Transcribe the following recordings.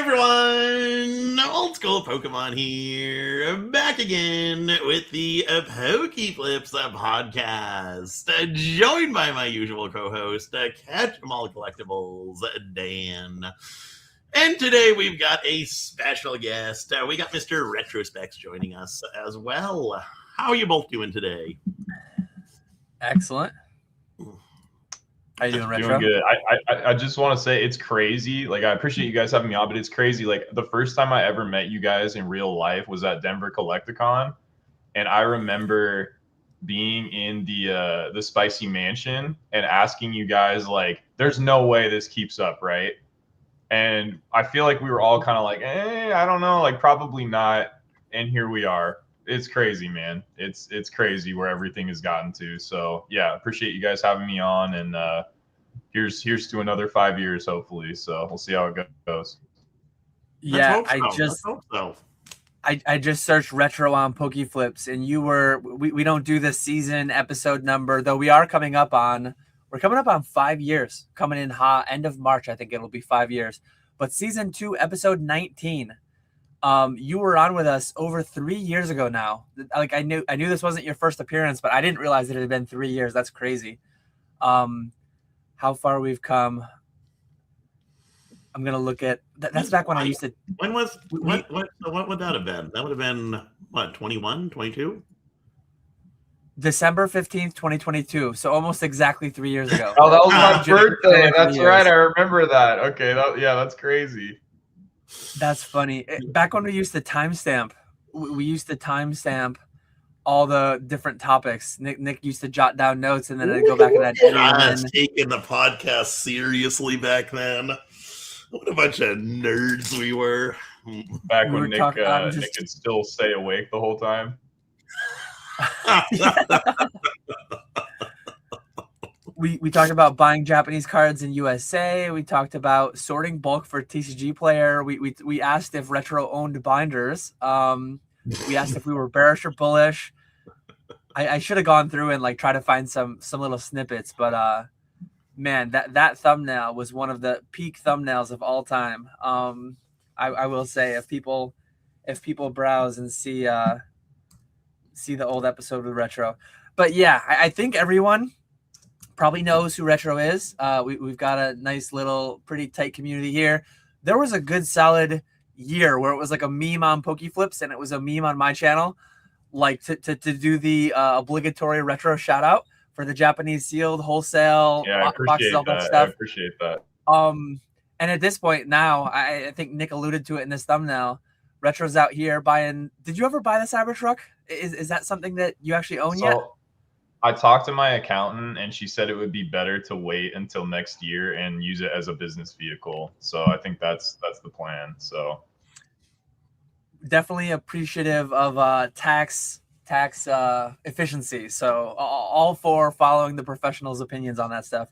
everyone, Old School Pokemon here, back again with the Pokeflips podcast, joined by my usual co-host, KetchumAllCollectibles Dan. And today we've got a special guest. We got Mr. Retrospecs joining us as well. How are you both doing today? Excellent. How you doing, Retro? Doing good. I just want to say it's crazy. Like, I appreciate you guys having me on, but it's crazy. Like, the first time I ever met you guys in real life was at Denver Collecticon, and I remember being in the Spicy Mansion and asking you guys, like, there's no way this keeps up, right? And I feel like we were all kind of like, I don't know, like, probably not. And here we are. It's crazy, man. It's crazy where everything has gotten to. So yeah, appreciate you guys having me on, and here's to another 5 years, hopefully. So we'll see how it goes. Yeah, I just searched retro on Pokeflips, and you were we don't do the season episode number, though we're coming up on 5 years, coming in hot end of March. I think it'll be 5 years. But season 2, episode 19. You were on with us over 3 years ago now. Like, I knew this wasn't your first appearance, but I didn't realize it had been 3 years. That's crazy. How far we've come. I'm gonna look at that's back when I used to. When was what would that have been? That would have been what, 21, 22? December 15th, 2022. So almost exactly 3 years ago. Oh, that was my birthday. That's right. I remember that. Okay, that's crazy. That's funny. Back when we used to timestamp, we used to timestamp all the different topics. Nick used to jot down notes, and then I'd go back and I'd taking the podcast seriously back then. What a bunch of nerds we were. Back when Nick could still stay awake the whole time. We talked about buying Japanese cards in USA. We talked about sorting bulk for TCG Player. We asked if Retro owned binders. We asked if we were bearish or bullish. I should have gone through and like try to find some little snippets, but man, that thumbnail was one of the peak thumbnails of all time. I will say, if people browse and see the old episode with Retro, but yeah, I think everyone probably knows who Retro is. We've got a nice little pretty tight community here. There was a good solid year where it was like a meme on Pokeflips and it was a meme on my channel, like to do the obligatory Retro shout out for the Japanese sealed wholesale boxes, all that stuff. I appreciate that. And at this point now, I think Nick alluded to it in this thumbnail. Retro's out here buying. Did you ever buy the Cybertruck? Is that something that you actually own yet? I talked to my accountant, and she said it would be better to wait until next year and use it as a business vehicle. So I think that's the plan. So definitely appreciative of tax efficiency. So all for following the professionals' opinions on that stuff.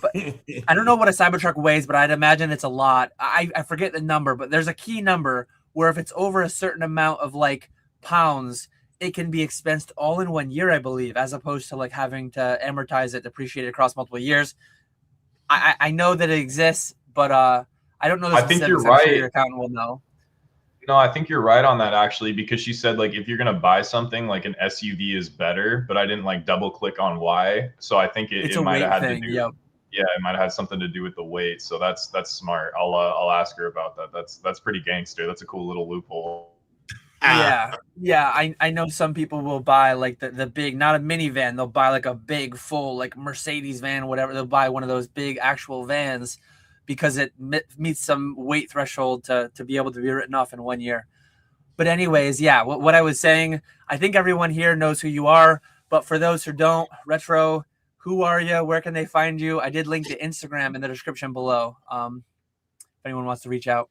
But I don't know what a Cybertruck weighs, but I'd imagine it's a lot. I forget the number, but there's a key number where if it's over a certain amount of like pounds, it can be expensed all in 1 year, I believe, as opposed to like having to amortize it, depreciate it across multiple years. I know that it exists, but I don't know the specifics. I think you're right. I'm sure your accountant will know. No, I think you're right on that, actually, because she said, like, if you're going to buy something, like an SUV is better, but I didn't like double click on why. So I think it might have had to do. Yep. Yeah, it might have had something to do with the weight. So that's smart. I'll ask her about that. That's pretty gangster. That's a cool little loophole. Yeah. I know some people will buy like the big, not a minivan. They'll buy like a big full like Mercedes van, whatever. They'll buy one of those big actual vans because it meets some weight threshold to be able to be written off in 1 year. But anyways, yeah, what I was saying, I think everyone here knows who you are. But for those who don't, Retro, who are you? Where can they find you? I did link the Instagram in the description below. If anyone wants to reach out.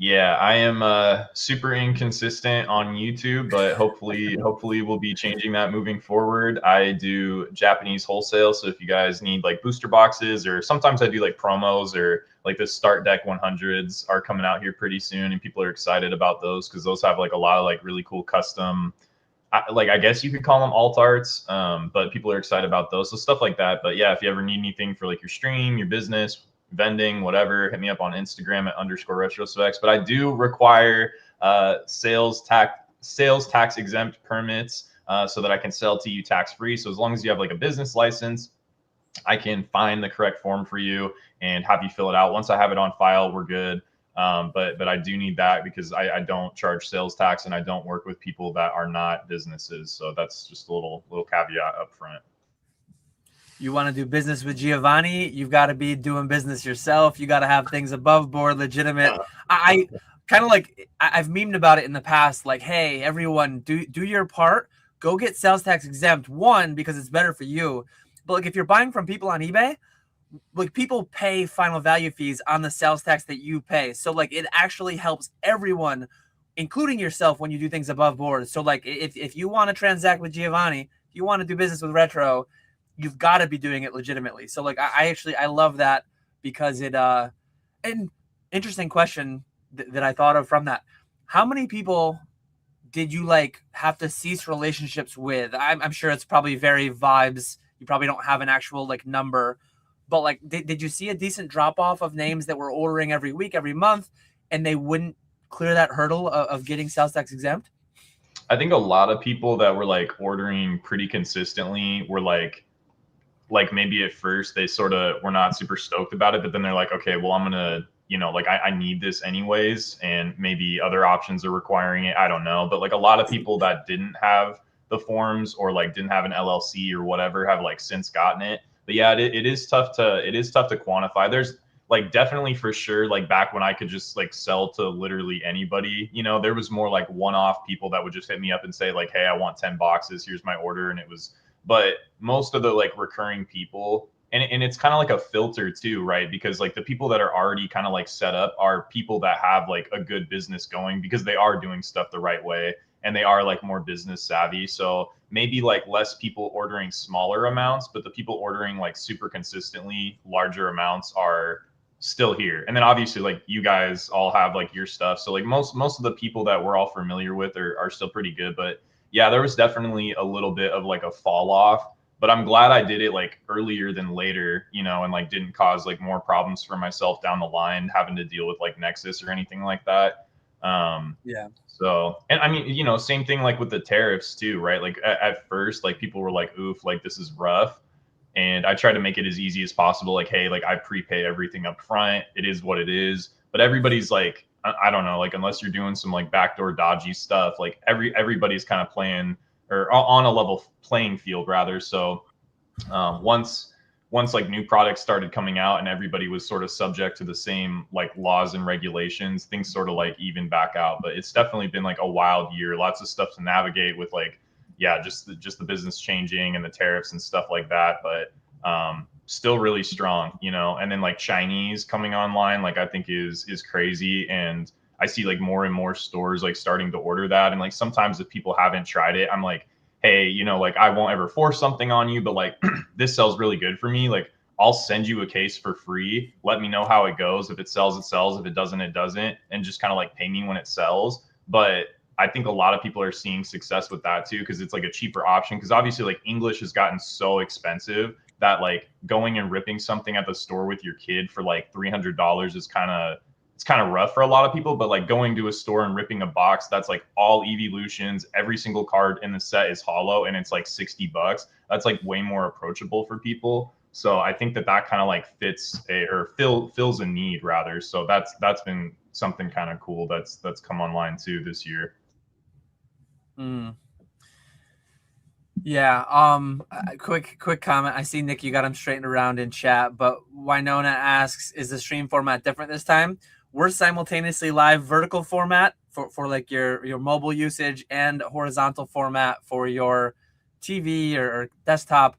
Yeah, I am super inconsistent on YouTube, but hopefully we'll be changing that moving forward. I do Japanese wholesale, so if you guys need like booster boxes, or sometimes I do like promos, or like the start deck 100s are coming out here pretty soon, and people are excited about those because those have like a lot of like really cool custom, I guess you could call them alt arts, but people are excited about those, so stuff like that. But yeah, if you ever need anything for like your stream, your business, vending, whatever, hit me up on Instagram at _retrospecs. But I do require sales tax exempt permits so that I can sell to you tax free. So as long as you have like a business license, I can find the correct form for you and have you fill it out. Once I have it on file, we're good. But I do need that because I don't charge sales tax and I don't work with people that are not businesses. So that's just a little caveat up front. You want to do business with Giovanni, you've got to be doing business yourself. You got to have things above board, legitimate. I kind of like, I've memed about it in the past, like, hey, everyone, do your part. Go get sales tax exempt. One, because it's better for you. But like if you're buying from people on eBay, like people pay final value fees on the sales tax that you pay. So like it actually helps everyone, including yourself, when you do things above board. So like if you want to transact with Giovanni, if you want to do business with Retro, you've got to be doing it legitimately. So like I love that because it an interesting question that I thought of from that. How many people did you like have to cease relationships with? I'm sure it's probably very vibes. You probably don't have an actual like number, but like did you see a decent drop off of names that were ordering every week, every month, and they wouldn't clear that hurdle of getting sales tax exempt? I think a lot of people that were like ordering pretty consistently were like maybe at first they sort of were not super stoked about it, but then they're like, okay, well, I'm gonna, like I need this anyways, and maybe other options are requiring it. I don't know, but like a lot of people that didn't have the forms or like didn't have an LLC or whatever have like since gotten it. But yeah, it is tough to quantify. There's like definitely for sure, like back when I could just like sell to literally anybody, there was more like one-off people that would just hit me up and say like, hey, I want 10 boxes, here's my order, and it was. But most of the like recurring people, and it's kind of like a filter too, right? Because like the people that are already kind of like set up are people that have like a good business going because they are doing stuff the right way and they are like more business savvy. So maybe like less people ordering smaller amounts, but the people ordering like super consistently larger amounts are still here. And then obviously like you guys all have like your stuff. So like most of the people that we're all familiar with are still pretty good. But yeah, there was definitely a little bit of like a fall off, but I'm glad I did it like earlier than later, and like didn't cause like more problems for myself down the line having to deal with like Nexus or anything like that. Yeah. So, and I mean, same thing like with the tariffs too, right? Like at first, like people were like, oof, like this is rough. And I try to make it as easy as possible. Like, hey, like I prepay everything up front. It is what it is. But everybody's like, I don't know, like unless you're doing some like backdoor dodgy stuff, like everybody's kind of playing or on a level playing field rather. So once like new products started coming out and everybody was sort of subject to the same like laws and regulations, things sort of like even back out. But it's definitely been like a wild year, lots of stuff to navigate with like, yeah, just the business changing and the tariffs and stuff like that. But still really strong, and then like Chinese coming online, like I think is crazy. And I see like more and more stores like starting to order that. And like sometimes if people haven't tried it, I'm like, hey, like I won't ever force something on you, but like this sells really good for me. Like I'll send you a case for free. Let me know how it goes. If it sells, it sells. If it doesn't, it doesn't. And just kind of like pay me when it sells. But I think a lot of people are seeing success with that too, because it's like a cheaper option. Because obviously like English has gotten so expensive that like going and ripping something at the store with your kid for like $300 is kind of rough for a lot of people. But like going to a store and ripping a box that's like all evolutions, every single card in the set is hollow, and it's like $60, that's like way more approachable for people. So I think that kind of like fills a need rather. So that's been something kind of cool that's come online too this year. Yeah. Quick comment. I see Nick, you got him straightened around in chat, but Winona asks, is the stream format different this time? We're simultaneously live vertical format for like your mobile usage and horizontal format for your TV or desktop.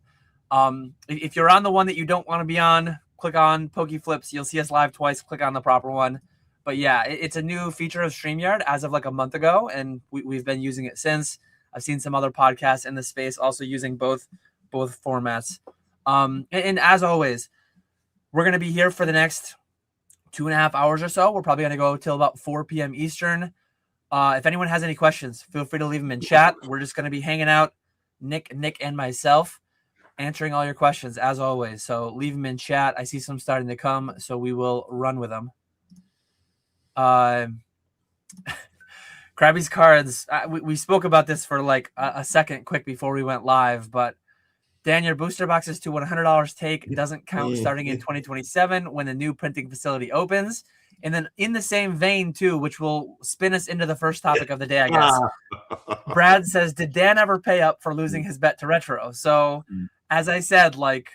If you're on the one that you don't want to be on, click on Pokeflips. You'll see us live twice. Click on the proper one. But yeah, it's a new feature of StreamYard as of like a month ago, and we've been using it since. I've seen some other podcasts in the space also using both formats. And as always, we're going to be here for the next 2.5 hours or so. We're probably going to go till about 4 p.m. Eastern. If anyone has any questions, feel free to leave them in chat. We're just going to be hanging out, Nick and myself. answering all your questions as always. So leave them in chat. I see some starting to come, so we will run with them. Krabby's cards. We spoke about this for like a second quick before we went live, but Dan, your booster boxes to $100 take doesn't count starting in 2027 when the new printing facility opens. And then in the same vein too, which will spin us into the first topic of the day, I guess. Brad says, did Dan ever pay up for losing his bet to Retro? So as I said, like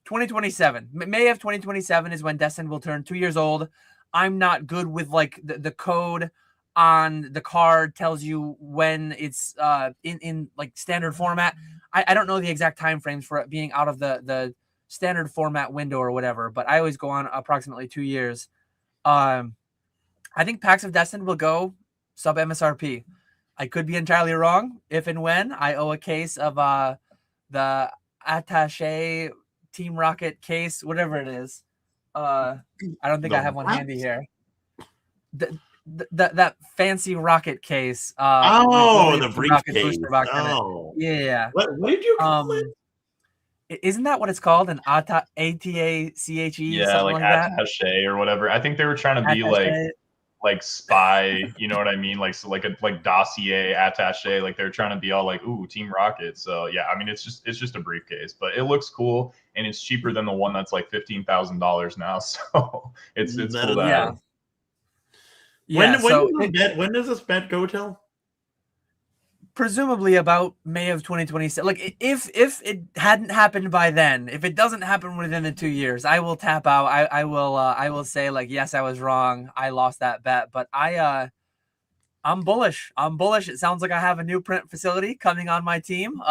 2027, May of 2027 is when Destin will turn 2 years old. I'm not good with like the code on the card tells you when it's in like standard format. I don't know the exact time frames for it being out of the standard format window or whatever, but I always go on approximately 2 years. I think Packs of Destin will go sub MSRP. I could be entirely wrong. If and when I owe a case of the Attaché Team Rocket case, whatever it is. I don't think I have one handy here. That fancy rocket case. The briefcase. Yeah. What did you call it? Isn't that what it's called? An ATACHE? Yeah, like attaché or whatever. I think they were trying to be like spy. You know what I mean? Like like dossier attaché. Like they're trying to be all like, ooh, Team Rocket. So yeah, I mean it's just a briefcase, but it looks cool and it's cheaper than the one that's like $15,000 now. So it's cool to have. When does this bet go till? Presumably about May of 2026. Like if it hadn't happened by then, if it doesn't happen within the 2 years, I will tap out. I will say like, yes, I was wrong. I lost that bet, but I'm bullish. It sounds like I have a new print facility coming on my team.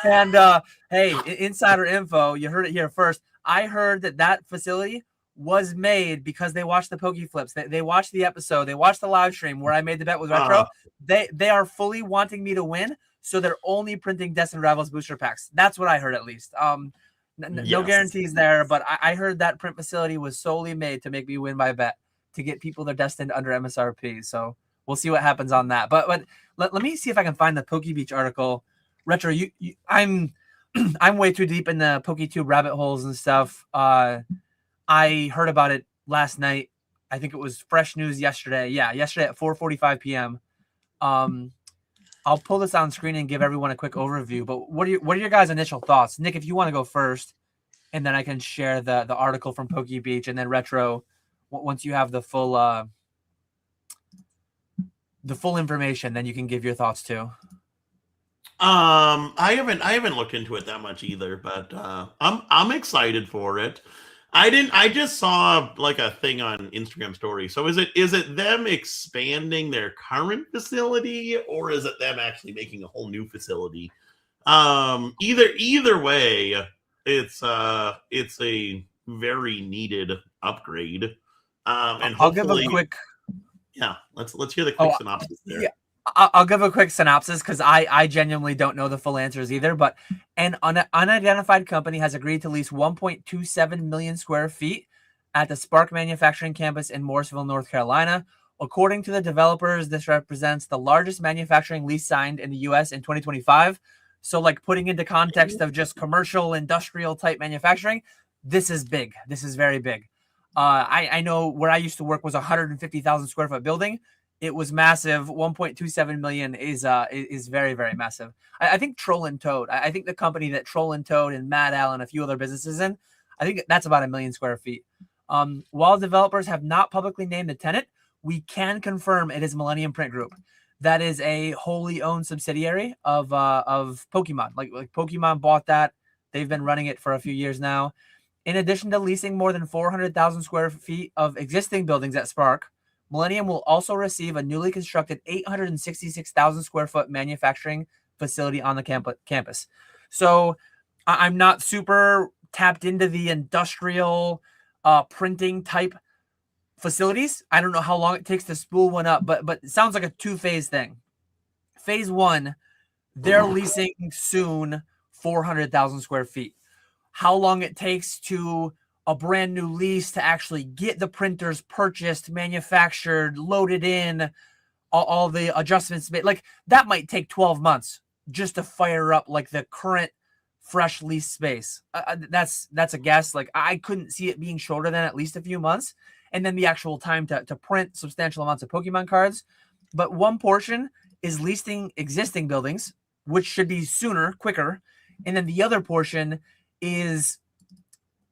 And hey, insider info, you heard it here first. I heard that facility was made because they watched the Pokeflips. They watched the episode. They watched the live stream where I made the bet with Retro. They are fully wanting me to win, so they're only printing Destin Rivals booster packs. That's what I heard at least. No guarantees there, but I heard that print facility was solely made to make me win my bet to get people their Destined under MSRP. So we'll see what happens on that. But let me see if I can find the PokeBeach article. Retro, I'm way too deep in the PokeTube rabbit holes and stuff. I heard about it last night. I think it was fresh news yesterday. Yeah, yesterday at 4:45 p.m. I'll pull this on screen and give everyone a quick overview. But what are your guys' initial thoughts? Nick, if you want to go first, and then I can share the article from PokeBeach, and then Retro, once you have the full information, then you can give your thoughts too. I haven't looked into it that much either, but I'm excited for it. I just saw like a thing on Instagram story. So is it them expanding their current facility, or is it them actually making a whole new facility? Either way, it's a very needed upgrade. And I'll give a quick. Yeah, let's hear the quick synopsis there. Yeah. I'll give a quick synopsis because I genuinely don't know the full answers either. But an unidentified company has agreed to lease 1.27 million square feet at the Spark Manufacturing Campus in Morrisville, North Carolina. According to the developers, this represents the largest manufacturing lease signed in the U.S. in 2025. So, like, putting into context of just commercial, industrial type manufacturing, this is big. This is very big. I know where I used to work was a 150,000 square foot building. It was massive. 1.27 million is very, very massive. I think Troll and Toad. I think the company that Troll and Toad and Mad Al and a few other businesses in, I think that's about 1 million square feet. While developers have not publicly named the tenant, we can confirm it is Millennium Print Group. That is a wholly owned subsidiary of Pokemon. Like Pokemon bought that. They've been running it for a few years now. In addition to leasing more than 400,000 square feet of existing buildings at Spark, Millennium will also receive a newly constructed 866,000 square foot manufacturing facility on the campus. So I'm not super tapped into the industrial printing type facilities. I don't know how long it takes to spool one up, but it sounds like a 2-phase thing. Phase 1, they're leasing soon 400,000 square feet. How long it takes to a brand new lease to actually get the printers purchased, manufactured, loaded in, all the adjustments made, like that might take 12 months. just to fire up like the current fresh lease space. That's a guess. Like I couldn't see it being shorter than at least a few months, and then the actual time to print substantial amounts of Pokemon cards. But one portion is leasing existing buildings, which should be sooner, quicker, and then the other portion is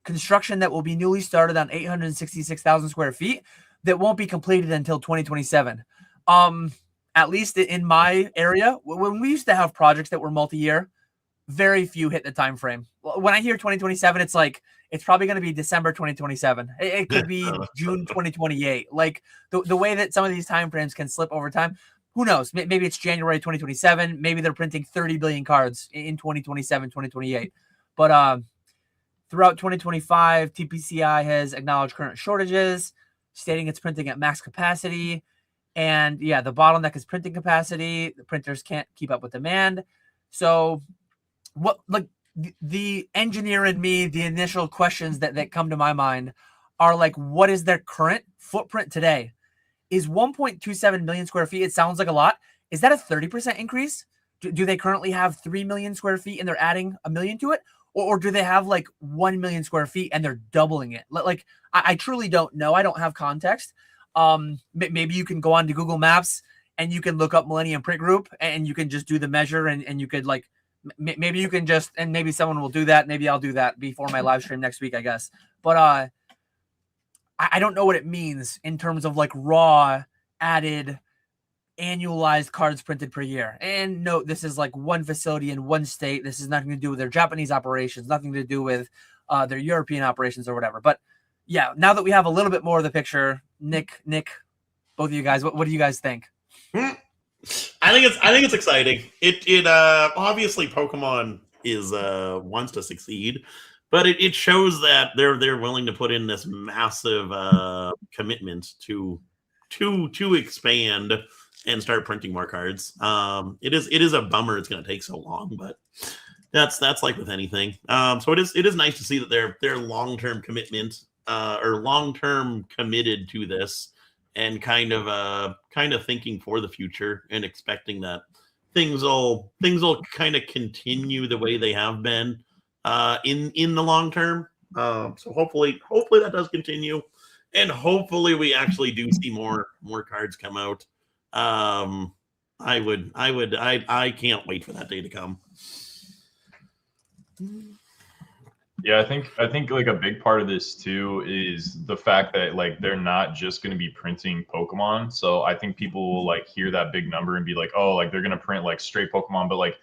construction that will be newly started on 866,000 square feet that won't be completed until 2027. At least in my area, when we used to have projects that were multi-year, very few hit the time frame. When I hear 2027, it's like it's probably going to be December 2027. It could be June 2028. Like the way that some of these time frames can slip over time, who knows? Maybe it's January 2027. Maybe they're printing 30 billion cards in 2027, 2028. But throughout 2025, TPCI has acknowledged current shortages, stating it's printing at max capacity. And yeah, the bottleneck is printing capacity. The printers can't keep up with demand. So what, like the engineer in me, the initial questions that come to my mind are like, what is their current footprint today? Is 1.27 million square feet? It sounds like a lot. Is that a 30% increase? Do they currently have 3 million square feet and they're adding a million to it? Or do they have like 1 million square feet and they're doubling it? Like, I truly don't know. I don't have context. Maybe you can go on to Google Maps and you can look up Millennium Print Group and you can just do the measure and you could like, maybe you can just, and maybe someone will do that. Maybe I'll do that before my live stream next week, I guess. But I don't know what it means in terms of like raw added annualized cards printed per year. And note, this is like one facility in one state. This is nothing to do with their Japanese operations, nothing to do with their European operations or whatever. But yeah, now that we have a little bit more of the picture, Nick, both of you guys, what do you guys think? I think it's exciting. It obviously Pokemon is wants to succeed, but it shows that they're willing to put in this massive commitment to expand and start printing more cards. It is a bummer it's going to take so long, but that's like with anything. So it is nice to see that they're long-term commitment or long-term committed to this and kind of thinking for the future and expecting that things will kind of continue the way they have been in the long term. So hopefully that does continue, and hopefully we actually do see more cards come out. I can't wait for that day to come. Yeah, I think like a big part of this too is the fact that like they're not just going to be printing Pokemon. So I think people will like hear that big number and be like, oh, like they're going to print like straight Pokemon, but like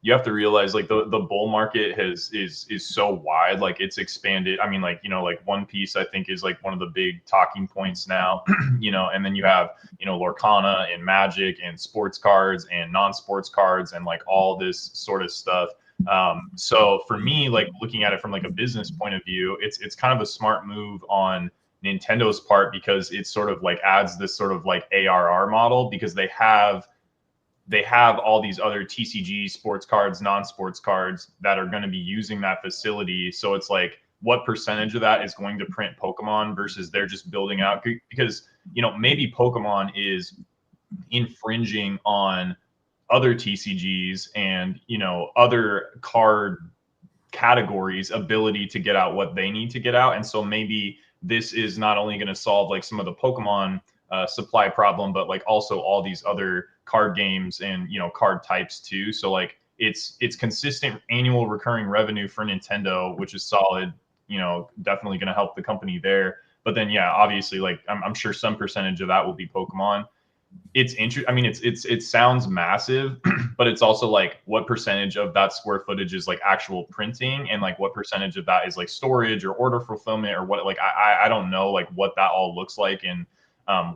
you have to realize like the bull market is so wide, like it's expanded. I mean, like, you know, like One Piece I think is like one of the big talking points now, you know, and then you have, you know, Lorcana and Magic and sports cards and non-sports cards and like all this sort of stuff. So for me, like looking at it from like a business point of view, it's kind of a smart move on Nintendo's part because it sort of like adds this sort of like ARR model because they have all these other TCG sports cards, non-sports cards that are going to be using that facility. So it's like, what percentage of that is going to print Pokemon versus they're just building out? Because, you know, maybe Pokemon is infringing on other TCGs and, you know, other card categories ability to get out what they need to get out. And so maybe this is not only going to solve like some of the Pokemon supply problem, but like also all these other card games and, you know, card types too. So like it's consistent annual recurring revenue for Nintendo, which is solid, you know, definitely going to help the company there. But then, yeah, obviously, like I'm sure some percentage of that will be Pokemon. It's interesting. I mean, it sounds massive, but it's also like what percentage of that square footage is like actual printing and like what percentage of that is like storage or order fulfillment or what, like, I don't know like what that all looks like and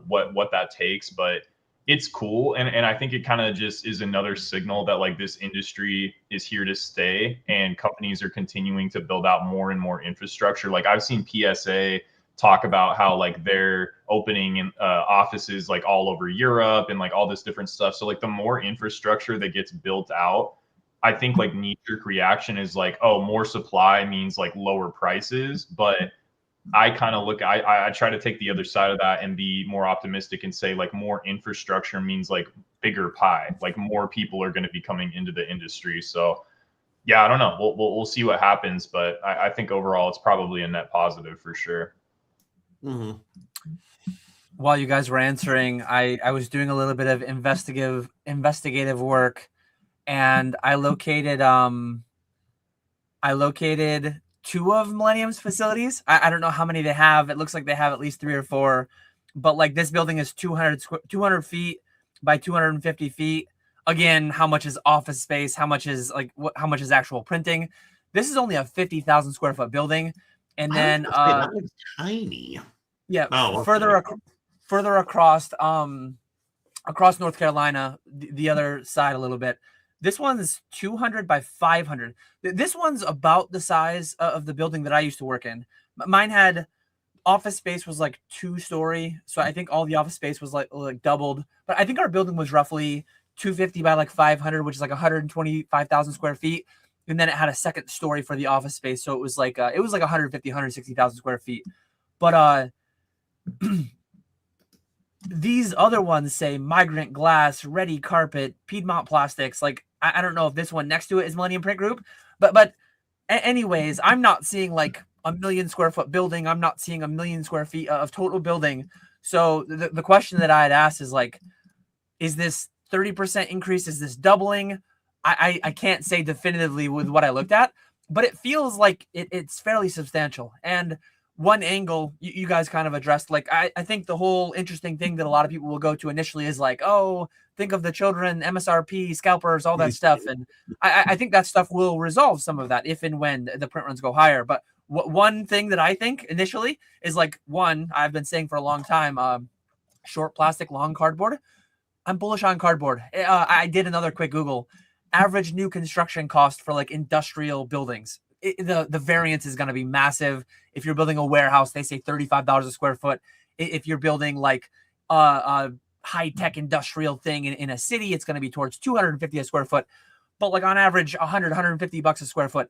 what that takes, but it's cool. And I think it kind of just is another signal that like this industry is here to stay and companies are continuing to build out more and more infrastructure. Like I've seen PSA talk about how like they're opening in offices like all over Europe and like all this different stuff. So like the more infrastructure that gets built out, I think like knee-jerk reaction is like, oh, more supply means like lower prices. But I kind of look, I try to take the other side of that and be more optimistic and say like more infrastructure means like bigger pie, like more people are going to be coming into the industry. So yeah, I don't know. We'll see what happens, but I think overall it's probably a net positive for sure. Mm-hmm. While you guys were answering, I was doing a little bit of investigative work, and I located two of Millennium's facilities. I don't know how many they have. It looks like they have at least 3 or 4, but like this building is 200 feet by 250 feet. Again, how much is office space? How much is how much is actual printing? This is only a 50,000 square foot building, and then that looks tiny. yeah, Oh, further across across North Carolina, the other side a little bit. This one's 200 by 500. This one's about the size of the building that I used to work in. Mine had office space was like 2-story, so I think all the office space was like doubled. But I think our building was roughly 250 by like 500, which is like 125,000 square feet. And then it had a second story for the office space, so it was like 150, 160,000 square feet. But these other ones say migrant glass, ready carpet, Piedmont plastics. Like I don't know if this one next to it is Millennium Print Group, but anyways, I'm not seeing like a 1 million square foot building. I'm not seeing 1 million square feet of total building. So the question that I had asked is like, is this 30% increase? Is this doubling? I can't say definitively with what I looked at, but it feels like it's fairly substantial. And one angle you guys kind of addressed, like I think the whole interesting thing that a lot of people will go to initially is like, oh, think of the children, MSRP, scalpers, all that stuff. And I think that stuff will resolve some of that if and when the print runs go higher. But one thing that I think initially is like, one, I've been saying for a long time, short plastic, long cardboard. I'm bullish on cardboard. I did another quick Google. Average new construction cost for like industrial buildings. The variance is going to be massive. If you're building a warehouse, they say $35 a square foot. If you're building like a high-tech industrial thing in a city, it's going to be towards $250 a square foot. But like on average, $150 a square foot.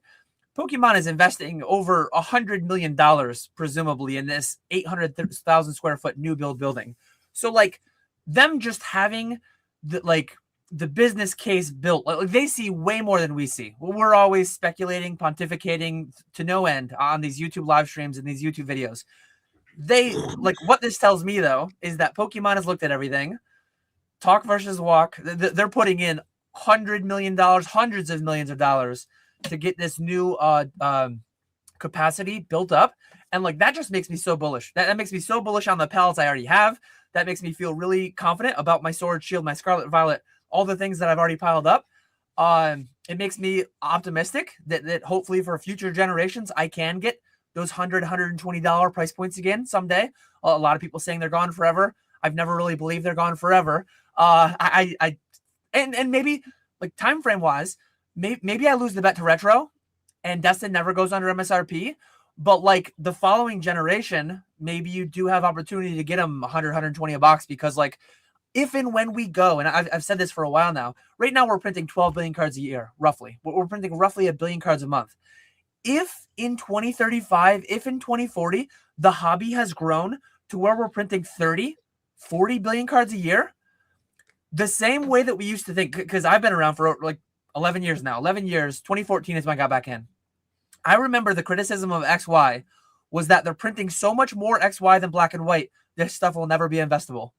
Pokemon is investing over $100 million, presumably, in this 800,000 square foot new build building. So like them just having the business case built, like they see way more than we see. We're always speculating, pontificating to no end on these YouTube live streams and these YouTube videos. They like what this tells me though is that Pokemon has looked at everything. Talk versus walk. They're putting in $100 million, hundreds of millions of dollars to get this new capacity built up, and like that just makes me so bullish. That makes me so bullish on the pallets I already have. That makes me feel really confident about my Sword Shield, my Scarlet Violet, all the things that I've already piled up. It makes me optimistic that hopefully for future generations, I can get those $100, $120 price points again someday. A lot of people saying they're gone forever. I've never really believed they're gone forever. And maybe like time frame wise, maybe I lose the bet to retro and Destin never goes under MSRP. But like the following generation, maybe you do have opportunity to get them 100, 120 a box, because like if and when we go, and I've said this for a while now, right now we're printing 12 billion cards a year, roughly. We're printing roughly 1 billion cards a month. If in 2035, if in 2040, the hobby has grown to where we're printing 30, 40 billion cards a year, the same way that we used to think, because I've been around for like 11 years now, 11 years, 2014 is when I got back in. I remember the criticism of XY was that they're printing so much more XY than black and white. This stuff will never be investable.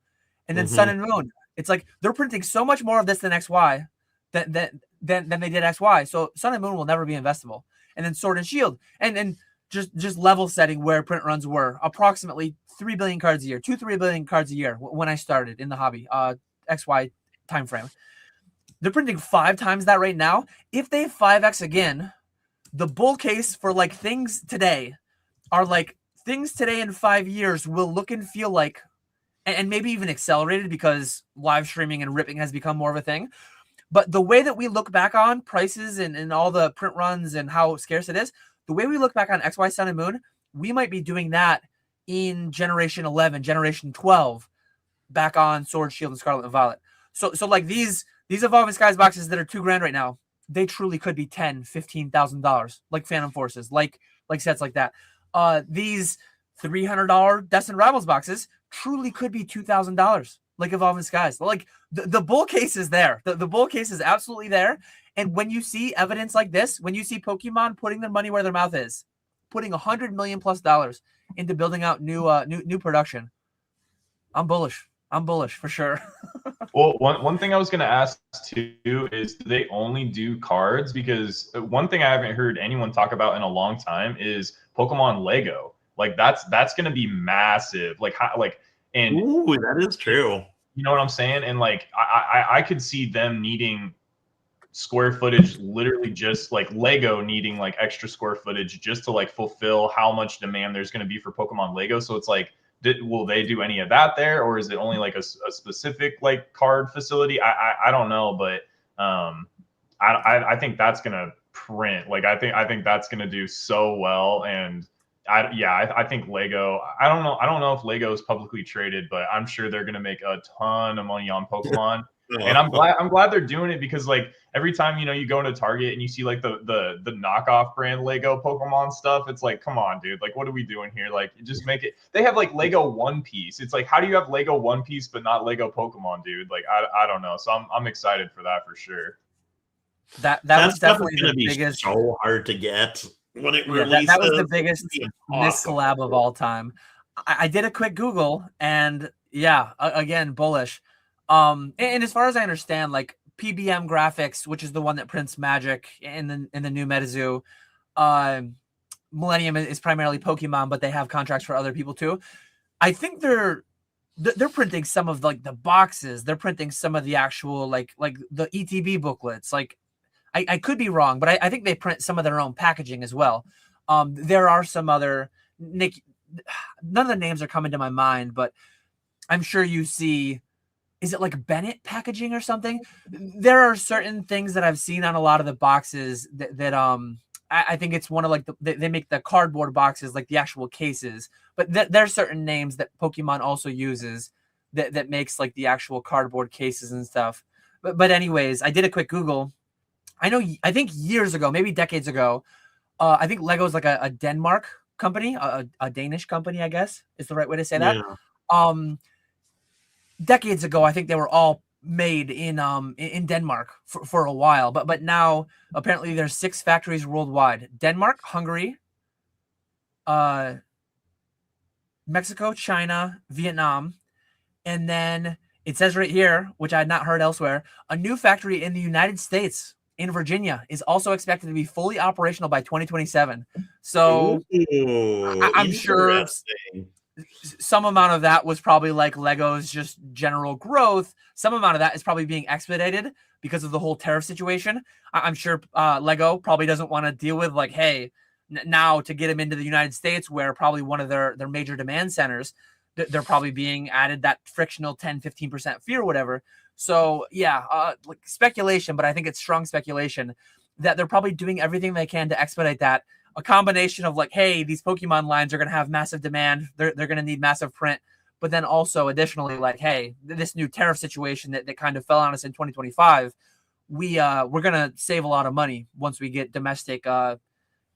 And then Sun and Moon, it's like they're printing so much more of this than XY than they did XY. So Sun and Moon will never be investable. And then Sword and Shield, and just level setting where print runs were approximately 3 billion cards a year, 2-3 billion cards a year when I started in the hobby, XY time frame. They're printing 5 times that right now. If they 5x again, the bull case for like things today are like things today in 5 years will look and feel like, and maybe even accelerated because live streaming and ripping has become more of a thing. But the way that we look back on prices and all the print runs and how scarce it is, the way we look back on XY Sun and Moon, we might be doing that in generation 11, generation 12, back on Sword, Shield, and Scarlet and Violet. So like these Evolving Skies boxes that are $2,000 right now, they truly could be $10,000, $15,000, like Phantom Forces, like sets like that. These $300 Destined Rivals boxes truly could be $2,000, like Evolving Skies. Like the bull case is there. The bull case is absolutely there. And when you see evidence like this, when you see Pokemon putting their money where their mouth is, putting $100 million plus into building out new production, I'm bullish. I'm bullish for sure. Well, one thing I was going to ask too is, do they only do cards? Because one thing I haven't heard anyone talk about in a long time is Pokemon Lego. Like that's going to be massive. And ooh, that is true. You know what I'm saying? And like I could see them needing square footage, literally just like Lego needing like extra square footage just to like fulfill how much demand there's going to be for Pokemon Lego. So it's like, will they do any of that there, or is it only like a specific like card facility? I don't know, but I think that's gonna print. Like I think that's gonna do so well. And I think Lego. I don't know if Lego is publicly traded, but I'm sure they're gonna make a ton of money on Pokemon. And I'm glad they're doing it, because like every time you go into Target and you see like the knockoff brand Lego Pokemon stuff, it's like, come on, dude, like what are we doing here? Like just make it. They have like Lego One Piece. It's like, how do you have Lego One Piece but not Lego Pokemon, dude? Like I don't know. So I'm excited for that for sure. That was definitely going to be biggest. So hard to get when it releases. That was the biggest miscollab of all time. I did a quick Google, and yeah, again, bullish. And as far as I understand, like PBM Graphics, which is the one that prints Magic in the new MetaZoo, Millennium is primarily Pokemon, but they have contracts for other people too. I think they're printing some of like the boxes. They're printing some of the actual like the ETB booklets. Like I could be wrong, but I think they print some of their own packaging as well. There are some other none of the names are coming to my mind, but I'm sure you see. Is it like Bennett packaging or something? There are certain things that I've seen on a lot of the boxes that I think it's one of like they make the cardboard boxes, like the actual cases, but there are certain names that Pokemon also uses that makes like the actual cardboard cases and stuff. But anyways, I did a quick Google. I think years ago, maybe decades ago, I think Lego is like a Denmark company, a Danish company, I guess is the right way to say that. Yeah. Decades ago, I think they were all made in Denmark for a while, but now apparently there's 6 factories worldwide: Denmark, Hungary, Mexico, China, Vietnam, and then it says right here, which I had not heard elsewhere, a new factory in the United States in Virginia is also expected to be fully operational by 2027. So I'm sure some amount of that was probably like Lego's just general growth. Some amount of that is probably being expedited because of the whole tariff situation. I'm sure Lego probably doesn't want to deal with like, hey, now to get them into the United States, where probably one of their major demand centers, they're probably being added that frictional 10-15% fee or whatever. So yeah, like speculation, but I think it's strong speculation that they're probably doing everything they can to expedite that. A combination of like, hey, these Pokemon lines are going to have massive demand. They're going to need massive print. But then also additionally, like, hey, this new tariff situation that kind of fell on us in 2025, we're going to save a lot of money once we get domestic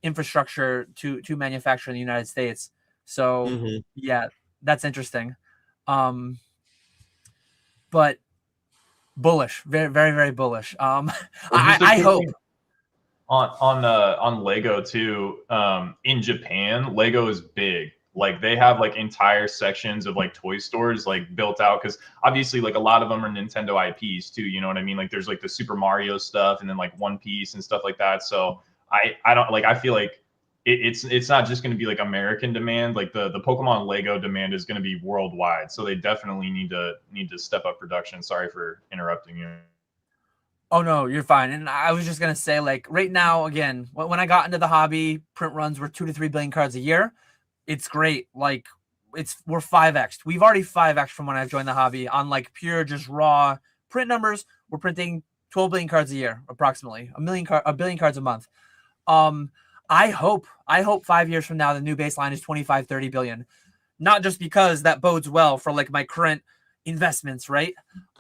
infrastructure to manufacture in the United States. So yeah, that's interesting. But bullish, very, very, very bullish. I hope. On Lego too, in Japan, Lego is big. Like they have like entire sections of like toy stores like built out, because obviously like a lot of them are Nintendo IPs too. You know what I mean? Like there's like the Super Mario stuff and then like One Piece and stuff like that. So I don't like, I feel like it's not just going to be like American demand. Like the Pokemon Lego demand is going to be worldwide. So they definitely need to step up production. Sorry for interrupting you. Oh, no, you're fine. And I was just going to say, like, right now, again, when I got into the hobby, print runs were 2 to 3 billion cards a year. It's great. Like, we're 5x'd. We've already 5x'd from when I've joined the hobby on, like, pure, just raw print numbers. We're printing 12 billion cards a year, approximately. A billion cards a month. I hope 5 years from now, the new baseline is 25, 30 billion. Not just because that bodes well for, like, my current investments, right?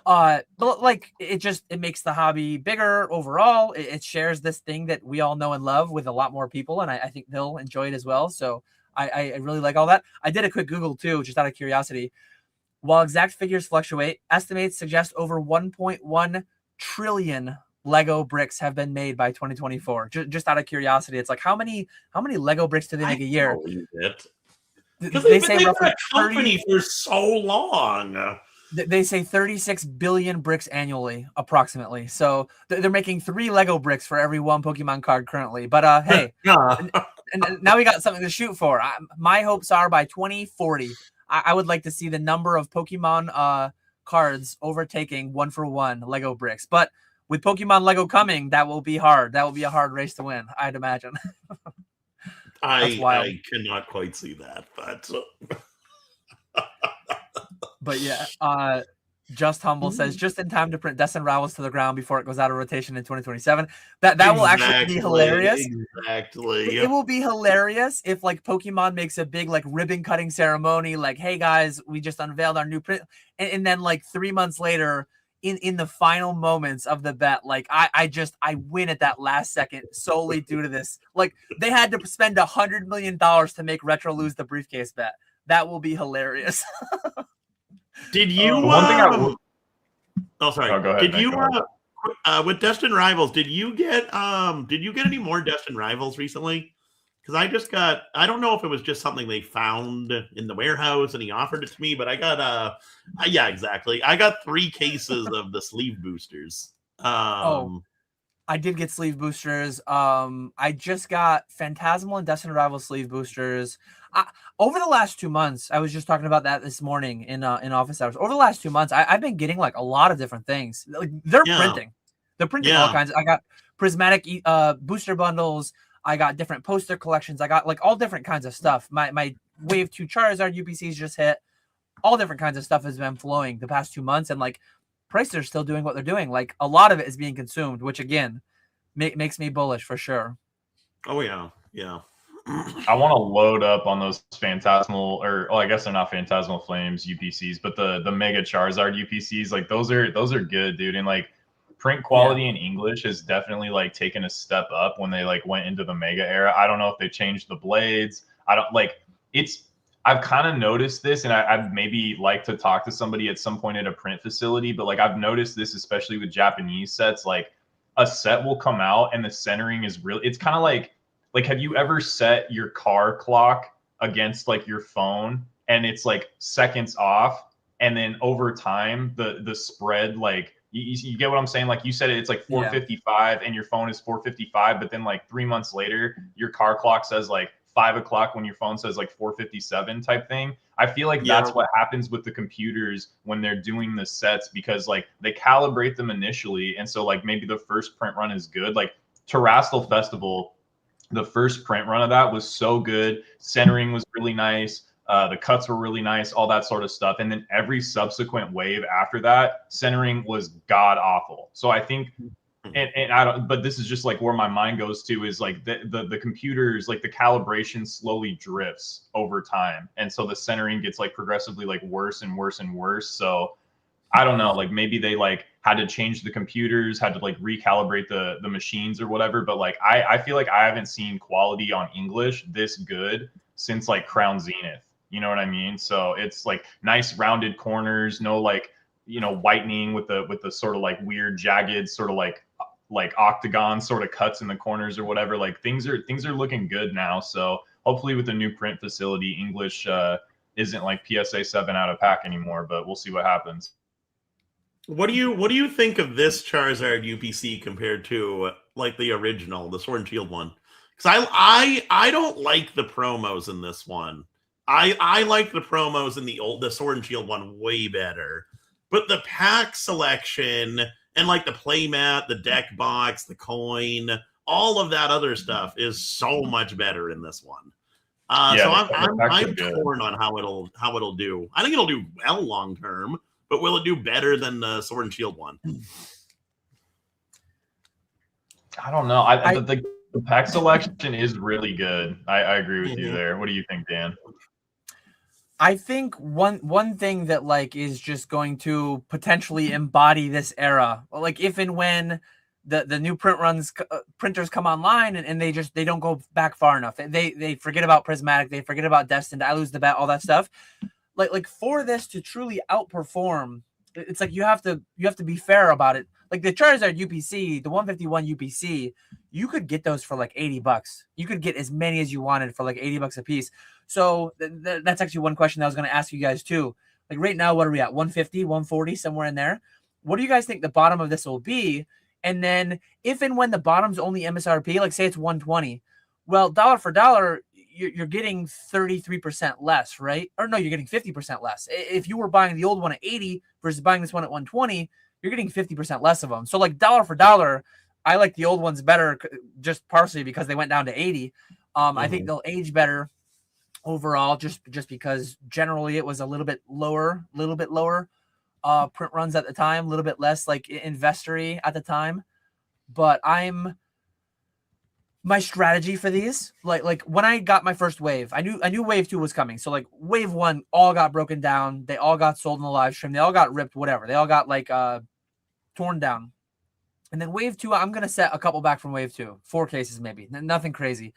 But like it makes the hobby bigger overall. It shares this thing that we all know and love with a lot more people, and I think they'll enjoy it as well. So I really like all that. I did a quick Google too, just out of curiosity. While exact figures fluctuate, estimates suggest over 1.1 trillion Lego bricks have been made by 2024. Just out of curiosity, it's like how many Lego bricks do they make a year? Believe it. Because They they've say been roughly a company for so long. They say 36 billion bricks annually, approximately. So they're making 3 Lego bricks for every 1 Pokemon card currently. But hey, and now we got something to shoot for. My hopes are by 2040, I would like to see the number of Pokemon cards overtaking 1-for-1 Lego bricks. But with Pokemon Lego coming, that will be hard. That will be a hard race to win, I'd imagine. I cannot quite see that, but yeah, Just Humble says just in time to print Destined Rivals to the ground before it goes out of rotation in 2027. That will actually be hilarious. Exactly. It will be hilarious if like Pokemon makes a big like ribbon cutting ceremony, like, hey guys, we just unveiled our new print, and then like 3 months later, in the final moments of the bet, like I win at that last second solely due to this. Like they had to spend $100 million to make Retro lose the briefcase bet. That will be hilarious. Did you? One thing I will. Oh, sorry. Go ahead, did Nick, you? With Destined Rivals, did you get any more Destined Rivals recently? Because I just got. I don't know if it was just something they found in the warehouse and he offered it to me, but I got yeah, exactly. I got 3 cases of the sleeve boosters. I did get sleeve boosters. I just got Phantasmal and Destined Rivals sleeve boosters. Over the last 2 months, I was just talking about that this morning in office hours. Over the last 2 months, I've been getting like a lot of different things. Like they're printing all kinds. I got prismatic booster bundles. I got different poster collections. I got like all different kinds of stuff. My Wave 2 Charizard UPCs just hit. All different kinds of stuff has been flowing the past 2 months, and like prices are still doing what they're doing. Like a lot of it is being consumed, which again makes me bullish for sure. Oh yeah, yeah. I want to load up on those Phantasmal, or I guess they're not Phantasmal Flames UPCs, but the Mega Charizard UPCs. Like those are good, dude. And like print quality in English has definitely like taken a step up when they like went into the Mega era. I don't know if they changed the blades. I don't like it's. I've kind of noticed this, and I'd maybe like to talk to somebody at some point at a print facility, but like I've noticed this, especially with Japanese sets, like a set will come out and the centering is really, it's kind of like, have you ever set your car clock against like your phone and it's like seconds off, and then over time, the spread, like you get what I'm saying? Like you said, it's like 4:55 and your phone is 4:55, but then like 3 months later, your car clock says like 5 o'clock when your phone says like 4:57 type thing. I feel like that's what happens with the computers when they're doing the sets, because like they calibrate them initially. And so like maybe the first print run is good. Like Terrestrial Festival, the first print run of that was so good. Centering was really nice. The cuts were really nice, all that sort of stuff. And then every subsequent wave after that, centering was god awful. So I think, and I don't, but this is just like where my mind goes to, is like the computers, like the calibration slowly drifts over time. And so the centering gets like progressively like worse and worse and worse. So I don't know, like maybe they like had to change the computers, had to like recalibrate the machines or whatever. But like, I feel like I haven't seen quality on English this good since like Crown Zenith. You know what I mean? So it's like nice rounded corners, no like, you know, whitening with the sort of like weird jagged sort of like octagon sort of cuts in the corners or whatever. Like things are looking good now. So hopefully with the new print facility, English isn't like PSA 7 out of pack anymore, but we'll see what happens. What do you think of this Charizard UPC compared to like the original, the Sword and Shield one? Because I don't like the promos in this one. I like the promos in the Sword and Shield one way better. But the pack selection and like the playmat, the deck box, the coin, all of that other stuff is so much better in this one. So I'm torn on how it'll do. I think it'll do well long term, but will it do better than the Sword and Shield one? I don't know. The pack selection is really good. I agree with you there. What do you think, Dan? I think one thing that like is just going to potentially embody this era, like if and when the new printers come online and they don't go back far enough. They forget about Prismatic, they forget about Destined, I Lose the Bet, all that stuff. Like for this to truly outperform, it's like you have to be fair about it. Like the Charizard UPC, the 151 UPC, you could get those for like $80. You could get as many as you wanted for like $80 a piece. So that's actually one question that I was going to ask you guys too. Like right now, what are we at? 150, 140, somewhere in there. What do you guys think the bottom of this will be? And then if and when the bottom's only MSRP, like say it's 120, well, dollar for dollar, you're getting 33% less, right? Or no, you're getting 50% less. If you were buying the old one at 80 versus buying this one at 120, you're getting 50% less of them. So like dollar for dollar, I like the old ones better just partially because they went down to 80. I think they'll age better overall just because generally it was a little bit lower print runs at the time, a little bit less like investory at the time. But my strategy for these, like when I got my first wave, I knew wave 2 was coming. So like wave 1 all got broken down. They all got sold in the live stream. They all got ripped, whatever. They all got like torn down. And then wave 2, I'm going to set a couple back from wave 2, 4 cases maybe, nothing crazy.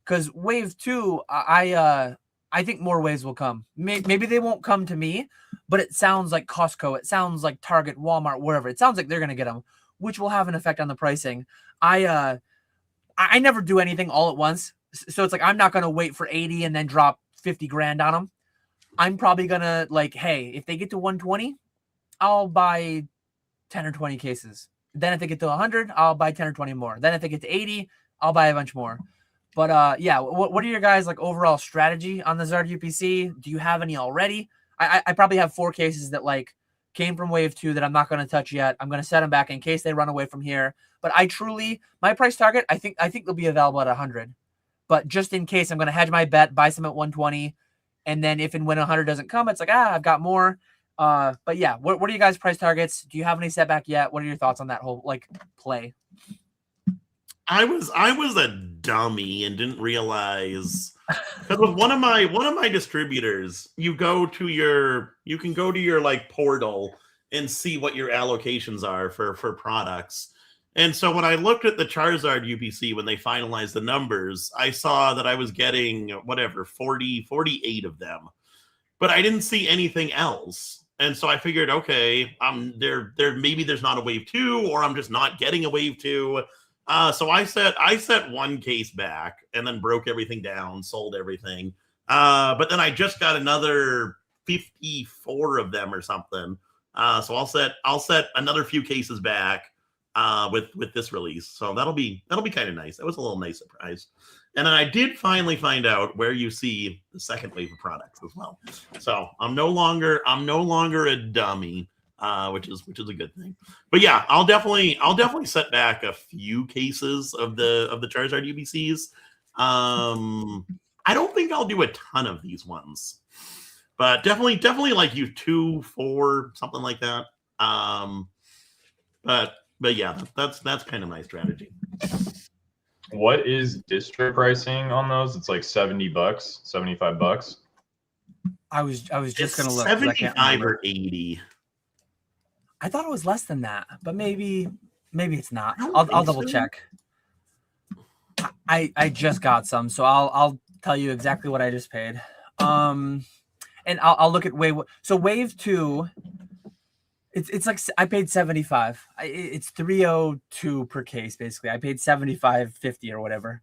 Because wave 2, I think more waves will come. Maybe they won't come to me, but it sounds like Costco. It sounds like Target, Walmart, wherever. It sounds like they're going to get them, which will have an effect on the pricing. I never do anything all at once. So it's like, I'm not going to wait for 80 and then drop 50 grand on them. I'm probably going to like, hey, if they get to 120, I'll buy 10 or 20 cases. Then if they get to 100, I'll buy 10 or 20 more. Then if they get to 80, I'll buy a bunch more. But yeah, what are your guys like overall strategy on the Zard UPC? Do you have any already? I probably have 4 cases that like came from wave 2 that I'm not going to touch yet. I'm going to set them back in case they run away from here. But my price target, I think they'll be available at 100. But just in case, I'm going to hedge my bet, buy some at 120. And then if and when 100 doesn't come, it's like, I've got more. But yeah, what are you guys' price targets? Do you have any setback yet? What are your thoughts on that whole like play? I was a dummy and didn't realize because with one of my distributors, you can go to your like portal and see what your allocations are for products. And so when I looked at the Charizard UPC when they finalized the numbers, I saw that I was getting whatever 48 of them, but I didn't see anything else. And so I figured, okay, there maybe there's not a wave 2, or I'm just not getting a wave 2. So I set 1 case back and then broke everything down, sold everything. But then I just got another 54 of them or something. So I'll set another few cases back with this release. So that'll be kind of nice. That was a little nice surprise. And then I did finally find out where you see the second wave of products as well. So I'm no longer a dummy. Which is a good thing. But yeah, I'll definitely set back a few cases of the Charizard UPCs. I don't think I'll do a ton of these ones, but definitely like you 2, 4, something like that. But yeah, that's kind of my strategy. What is distro pricing on those? It's like $70, $75. I was just gonna look. 75 or 80. I thought it was less than that, but maybe it's not. I'll double check. I just got some, so I'll tell you exactly what I just paid. And I'll look at wave 2. It's like I paid 75. It's 302 per case basically. I paid 75.50 or whatever.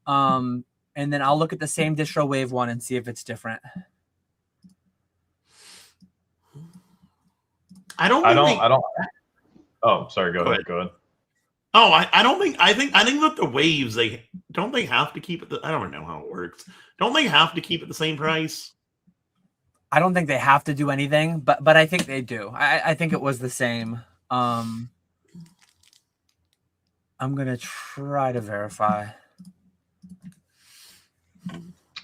And then I'll look at the same distro wave 1 and see if it's different. I don't. Oh, sorry. Go ahead. Oh, I think that the waves they have to keep it. I don't know how it works. Don't they have to keep it the same price? I don't think they have to do anything, but I think they do. I think it was the same. I'm gonna try to verify.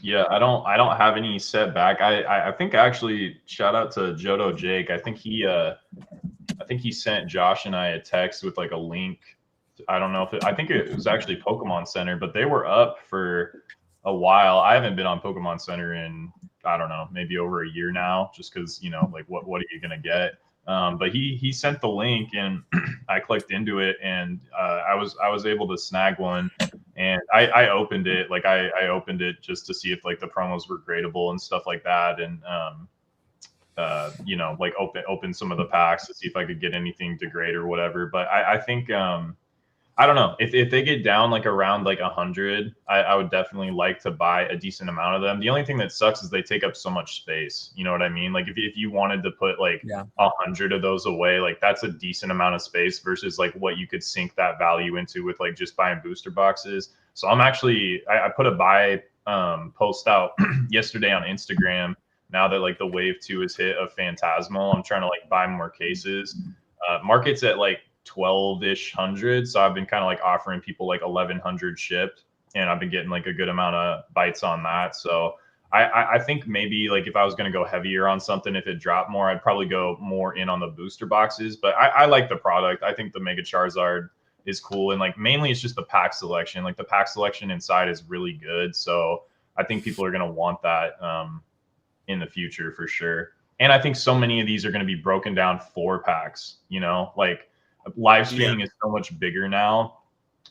Yeah, I don't have any setback. I think actually shout out to Jodo Jake. I think he sent Josh and I a text with like a link. I don't know if I think it was actually Pokemon Center, but they were up for a while. I haven't been on Pokemon Center in I don't know, maybe over a year now, just because like what are you gonna get? But he sent the link, and I clicked into it, and I was able to snag one, and I opened it. Like I opened it just to see if like the promos were gradable and stuff like that, and you know, like open some of the packs to see if I could get anything to grade or whatever. But I think I don't know, if they get down like around like 100, I would definitely like to buy a decent amount of them. The only thing that sucks is they take up so much space. You know what I mean? Like if you wanted to put like 100 of those away, like that's a decent amount of space versus like what you could sink that value into with like just buying booster boxes. So I'm actually, I put a buy post out yesterday on Instagram. Now that like the wave 2 is hit of Phantasmal, I'm trying to like buy more cases. Market's at like 12-ish hundred, so I've been kind of like offering people like 1100 shipped, and I've been getting like a good amount of bites on that. So I think maybe like if I was going to go heavier on something, if it dropped more, I'd probably go more in on the booster boxes. But I like the product. I think the Mega Charizard is cool, and like mainly it's just the pack selection. Like the pack selection inside is really good, so I think people are going to want that in the future for sure. And I think so many of these are going to be broken down 4 packs, you know, like live streaming is so much bigger now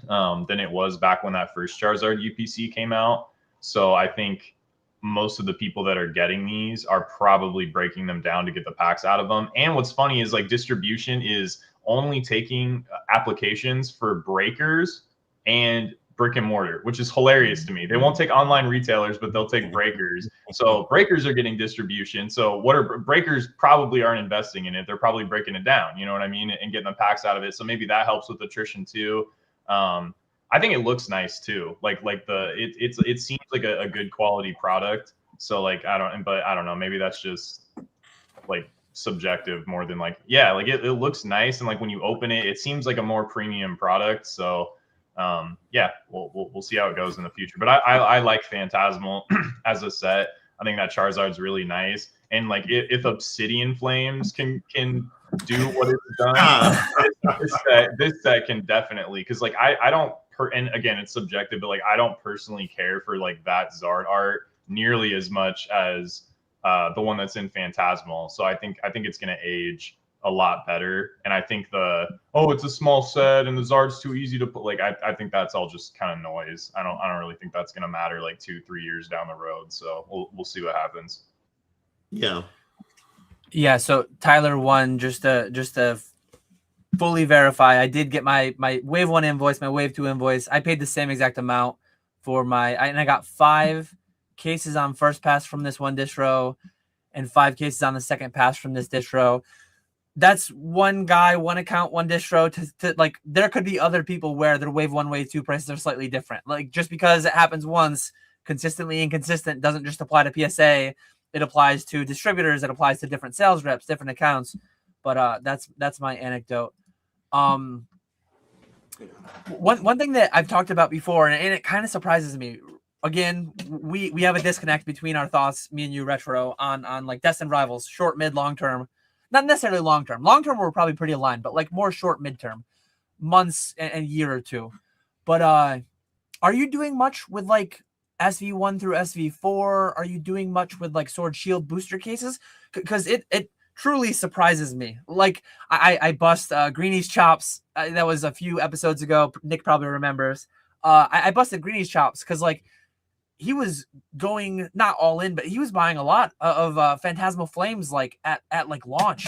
than it was back when that first Charizard UPC came out. So I think most of the people that are getting these are probably breaking them down to get the packs out of them. And what's funny is like distribution is only taking applications for breakers and brick and mortar, which is hilarious to me. They won't take online retailers, but they'll take breakers. So breakers are getting distribution. So what are breakers? Probably aren't investing in it. They're probably breaking it down, you know what I mean, and getting the packs out of it. So maybe that helps with attrition too. I think it looks nice too. Like it seems like a good quality product. So like I don't know. Maybe that's just like subjective more than like, yeah, like it looks nice, and like when you open it, it seems like a more premium product. So yeah, we'll see how it goes in the future. But I like Phantasmal as a set. I think that Charizard's really nice. And like if Obsidian Flames can do what it's done, this set can definitely, because like I don't and again it's subjective, but like I don't personally care for like that Zard art nearly as much as the one that's in Phantasmal. So I think it's gonna age a lot better. And I think it's a small set and the Zard's too easy to put, like I think that's all just kind of noise. I don't really think that's gonna matter like 2-3 years down the road. So we'll see what happens. Yeah, so Tyler won. Just to fully verify, I did get my wave 1 invoice, my wave 2 invoice. I paid the same exact amount for and I got 5 cases on first pass from this one distro and 5 cases on the second pass from this distro. That's one guy, one account, one distro. To like, there could be other people where their wave 1, wave 2 prices are slightly different. Like, just because it happens once, consistently inconsistent, doesn't just apply to PSA. It applies to distributors. It applies to different sales reps, different accounts. But that's my anecdote. One thing that I've talked about before, and it kind of surprises me. Again, we have a disconnect between our thoughts, me and you, Retro, on like destined rivals, short, mid, long term. Not necessarily long term. Long term, we're probably pretty aligned, but like more short, midterm, months and year or two. But are you doing much with like SV1 through SV4? Are you doing much with like Sword Shield booster cases? Because it truly surprises me. Like I bust Greenie's chops. That was a few episodes ago. Nick probably remembers. I busted Greenie's chops because like he was going not all in, but he was buying a lot of Phantasmal Flames like at like launch,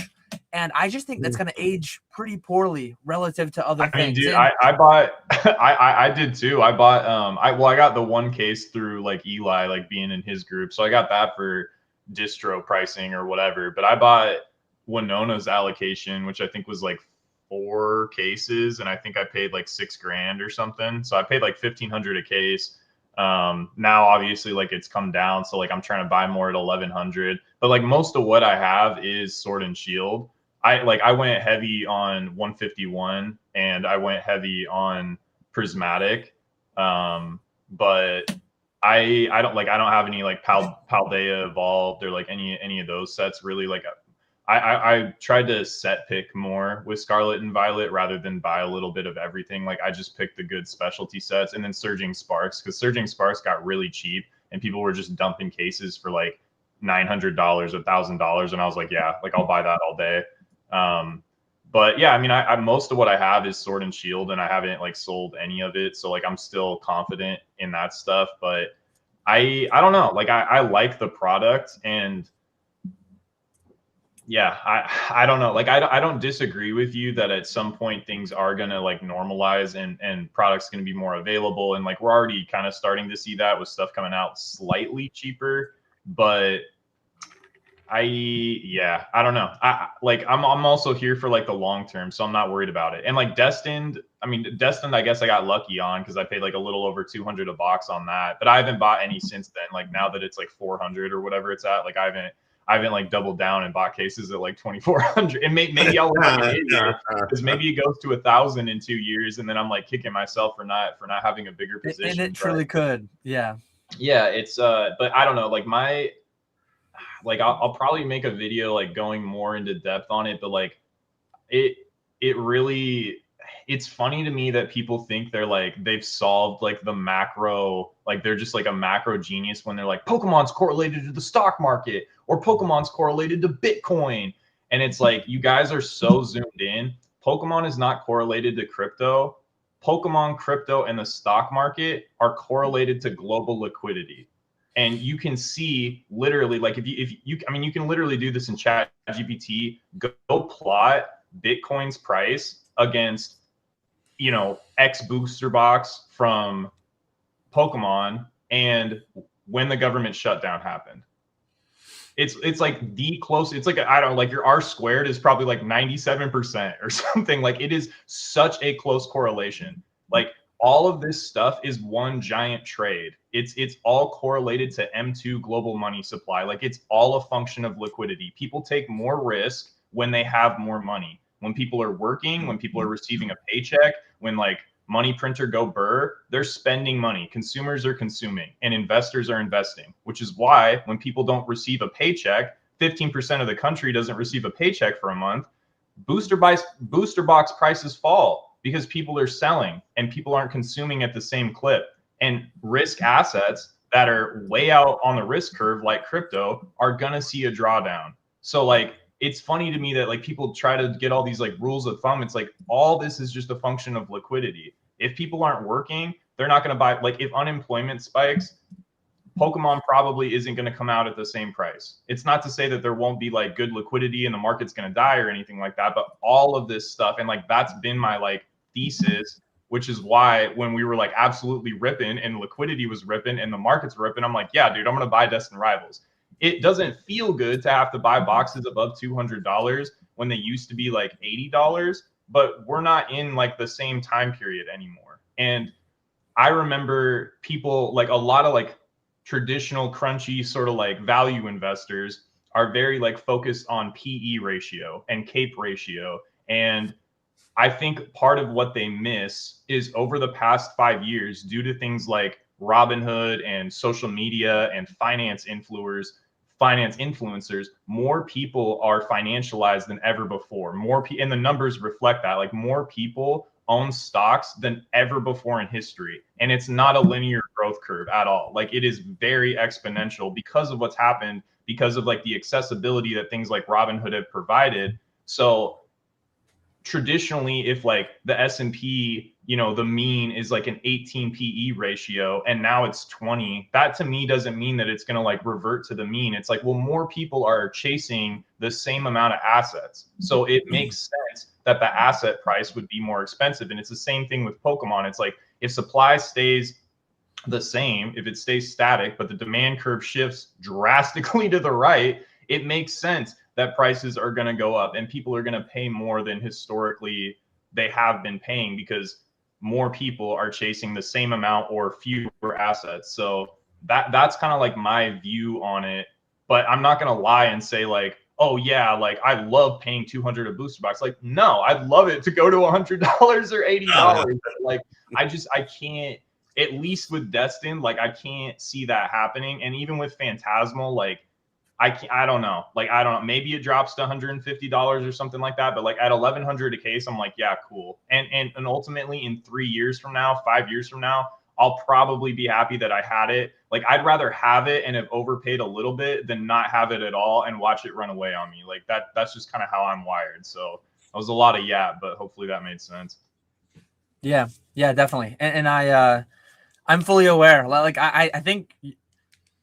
and I just think that's going to age pretty poorly relative to other things. Dude, I bought I did too. I bought I got the one case through like Eli, like being in his group, so I got that for distro pricing or whatever. But I bought Winona's allocation, which I think was like 4 cases, and I think I paid like $6,000 or something. So I paid like $1,500 a case. Now obviously like it's come down, so like I'm trying to buy more at 1,100, but like most of what I have is Sword and Shield. I went heavy on 151 and I went heavy on Prismatic, but I don't have any like Paldea Evolved or like any of those sets really. Like I tried to set pick more with Scarlet and Violet rather than buy a little bit of everything. Like I just picked the good specialty sets, and then Surging Sparks, because Surging Sparks got really cheap and people were just dumping cases for like $900, $1,000, and I was like, yeah, like I'll buy that all day. But yeah, I mean, I most of what I have is Sword and Shield, and I haven't like sold any of it, so like I'm still confident in that stuff. But I don't know, like I like the product, and yeah, I don't know, like I don't disagree with you that at some point things are gonna like normalize and products gonna be more available, and like we're already kind of starting to see that with stuff coming out slightly cheaper, but I don't know. I'm also here for like the long term, so I'm not worried about it. And like Destined, I guess I got lucky on because I paid like a little over 200 a box on that, but I haven't bought any since then. Like now that it's like 400 or whatever it's at, like I haven't like doubled down and bought cases at like 2,400. And maybe I'll because maybe it goes to 1,000 in 2 years, and then I'm like kicking myself for not having a bigger position. And it truly could, yeah. Yeah, it's but I don't know, like I'll probably make a video like going more into depth on it, but like it really, it's funny to me that people think they're like they've solved like the macro, like they're just like a macro genius when they're like Pokemon's correlated to the stock market or Pokemon's correlated to Bitcoin. And it's like, you guys are so zoomed in. Pokemon is not correlated to crypto. Pokemon, crypto, and the stock market are correlated to global liquidity. And you can see literally, like if you you can literally do this in Chat GPT. Go plot Bitcoin's price against, X booster box from Pokemon and when the government shutdown happened. It's like the close. It's like I don't know, like your R squared is probably like 97% or something. Like it is such a close correlation. Like all of this stuff is one giant trade. It's all correlated to M2 global money supply. Like it's all a function of liquidity. People take more risk when they have more money. When people are working, when people are receiving a paycheck, when like money printer go burr, they're spending money. Consumers are consuming and investors are investing, which is why when people don't receive a paycheck, 15% of the country doesn't receive a paycheck for a month, booster box prices fall because people are selling and people aren't consuming at the same clip. And risk assets that are way out on the risk curve, like crypto, are going to see a drawdown. So like, it's funny to me that like people try to get all these like rules of thumb. It's like all this is just a function of liquidity. If people aren't working, they're not going to buy. Like if unemployment spikes, Pokemon probably isn't going to come out at the same price. It's not to say that there won't be like good liquidity and the market's going to die or anything like that, but all of this stuff, and like that's been my like thesis, which is why when we were like absolutely ripping and liquidity was ripping and the markets were ripping, I'm like, yeah, dude, I'm going to buy Destined Rivals. It doesn't feel good to have to buy boxes above $200 when they used to be like $80, but we're not in like the same time period anymore. And I remember people, like a lot of like traditional crunchy sort of like value investors are very like focused on PE ratio and CAPE ratio. And I think part of what they miss is over the past 5 years, due to things like Robinhood and social media and finance influencers, more people are financialized than ever before. And the numbers reflect that. Like more people own stocks than ever before in history. And it's not a linear growth curve at all. Like it is very exponential because of what's happened, because of like the accessibility that things like Robinhood have provided. So traditionally, if like the S&P, the mean is like an 18 PE ratio and now it's 20, that to me doesn't mean that it's going to like revert to the mean. It's like, well, more people are chasing the same amount of assets. So it makes sense that the asset price would be more expensive. And it's the same thing with Pokemon. It's like if supply stays the same, if it stays static, but the demand curve shifts drastically to the right, it makes sense that prices are going to go up and people are going to pay more than historically they have been paying because more people are chasing the same amount or fewer assets. So that's kind of like my view on it. But I'm not going to lie and say like, oh yeah, like I love paying 200 a booster box. Like, no, I'd love it to go to $100 or $80. Like I can't, at least with Destined, like I can't see that happening. And even with Phantasmal, like I don't know. Like, I don't know. Maybe it drops to $150 or something like that. But like at 1,100 a case, I'm like, yeah, cool. And ultimately in 3 years from now, 5 years from now, I'll probably be happy that I had it. Like, I'd rather have it and have overpaid a little bit than not have it at all and watch it run away on me. Like, that's just kind of how I'm wired. So that was a lot of but hopefully that made sense. Yeah, definitely. And I'm fully aware. Like, I think,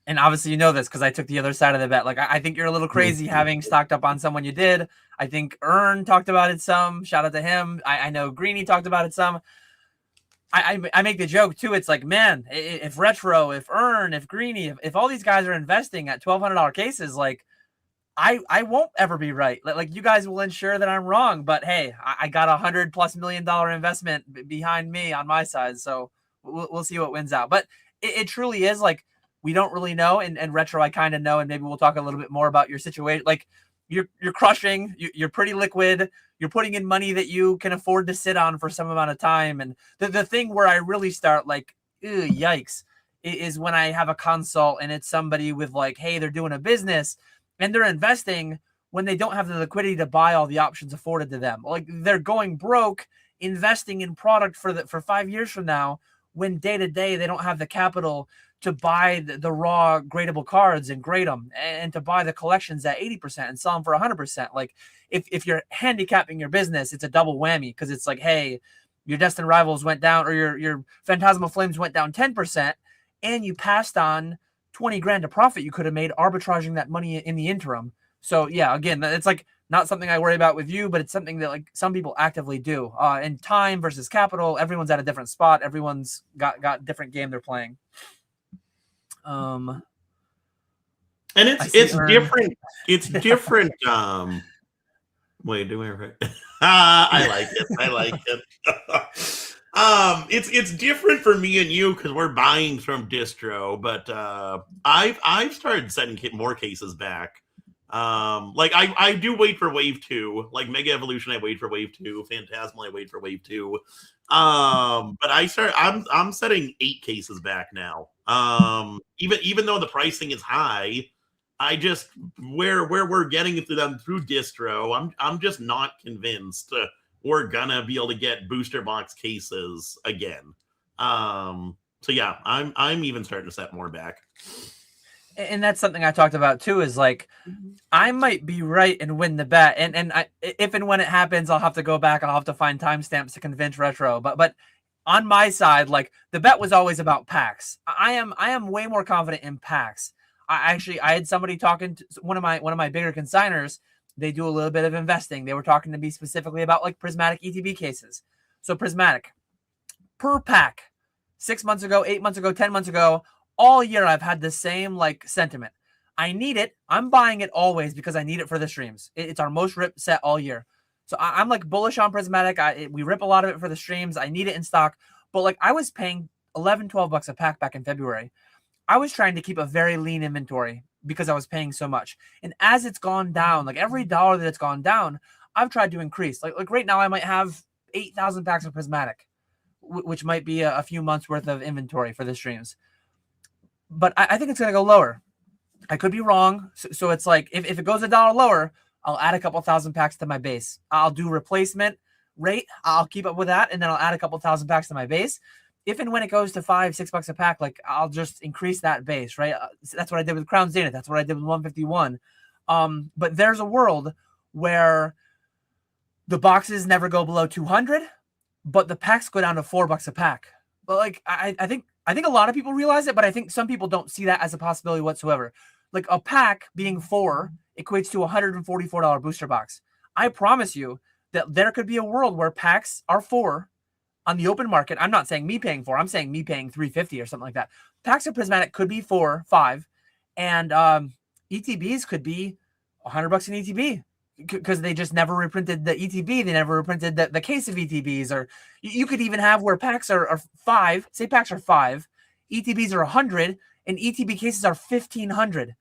and obviously you know this because I took the other side of the bet. Like, I think you're a little crazy having stocked up on someone you did. I think Earn talked about it some. Shout out to him. I know Greeny talked about it some. I make the joke too. It's like, man, if Retro, if Earn, if Greeny, if all these guys are investing at $1,200 cases, like, I won't ever be right. Like, you guys will ensure that I'm wrong. But hey, I got $100+ million investment behind me on my side. So we'll see what wins out. But it truly is like, we don't really know. And Retro, I kind of know. And maybe we'll talk a little bit more about your situation. Like, you're crushing, you're pretty liquid. You're putting in money that you can afford to sit on for some amount of time. And the thing where I really start like, ew, yikes, is when I have a consult and it's somebody with like, hey, they're doing a business and they're investing when they don't have the liquidity to buy all the options afforded to them. Like, they're going broke investing in product for 5 years from now, when day to day they don't have the capital to buy the raw gradable cards and grade them, and to buy the collections at 80% and sell them for 100%. Like, if you're handicapping your business, it's a double whammy, because it's like, hey, your Destined Rivals went down, or your Phantasmal Flames went down 10%, and you passed on 20 grand to profit you could have made arbitraging that money in the interim. So yeah, again, it's like not something I worry about with you, but it's something that like some people actively do. And time versus capital, everyone's at a different spot. Everyone's got different game they're playing. And it's different. It's different. Wait, do I right? I like it. I like it. It's different for me and you because we're buying from distro, but I've started setting more cases back. Like I do wait for wave 2, like Mega Evolution. I wait for wave 2. Phantasmal, I wait for wave 2. But I'm setting 8 cases back now. Even though the pricing is high, I just where we're getting it to them through distro, I'm just not convinced we're gonna be able to get booster box cases again. So yeah, I'm even starting to set more back. And that's something I talked about too, is like, I might be right and win the bet. And if and when it happens, I'll have to go back. I'll have to find timestamps to convince Retro. But on my side, like, the bet was always about packs. I am way more confident in packs. I had somebody talking to one of my bigger consigners. They do a little bit of investing. They were talking to me specifically about like prismatic ETB cases. So prismatic per pack, 6 months ago, 8 months ago, 10 months ago, all year I've had the same like sentiment. I need it. I'm buying it always because I need it for the streams. It's our most ripped set all year. So I'm like bullish on prismatic. We rip a lot of it for the streams. I need it in stock. But like, I was paying $11-12 a pack back in February. I was trying to keep a very lean inventory because I was paying so much. And as it's gone down, like every dollar that it's gone down, I've tried to increase. Like right now I might have 8,000 packs of prismatic, which might be a few months worth of inventory for the streams. But I think it's going to go lower. I could be wrong. So it's like, if it goes $1 lower, I'll add a couple thousand packs to my base. I'll do replacement rate. I'll keep up with that. And then I'll add a couple thousand packs to my base. If and when it goes to $5-6 a pack, like, I'll just increase that base, right? That's what I did with Crown Zenith. That's what I did with 151. But there's a world where the boxes never go below 200, but the packs go down to $4 a pack. But like, I think a lot of people realize it, but I think some people don't see that as a possibility whatsoever. Like, a pack being 4 equates to a $144 booster box. I promise you that there could be a world where packs are 4 on the open market. I'm not saying me paying 4. I'm saying me paying $350 or something like that. Packs of prismatic could be 4, 5, and ETBs could be $100 an ETB because they just never reprinted the ETB. They never reprinted the case of ETBs. Or you could even have where packs are 5. Say packs are 5, ETBs are 100, and ETB cases are 1,500.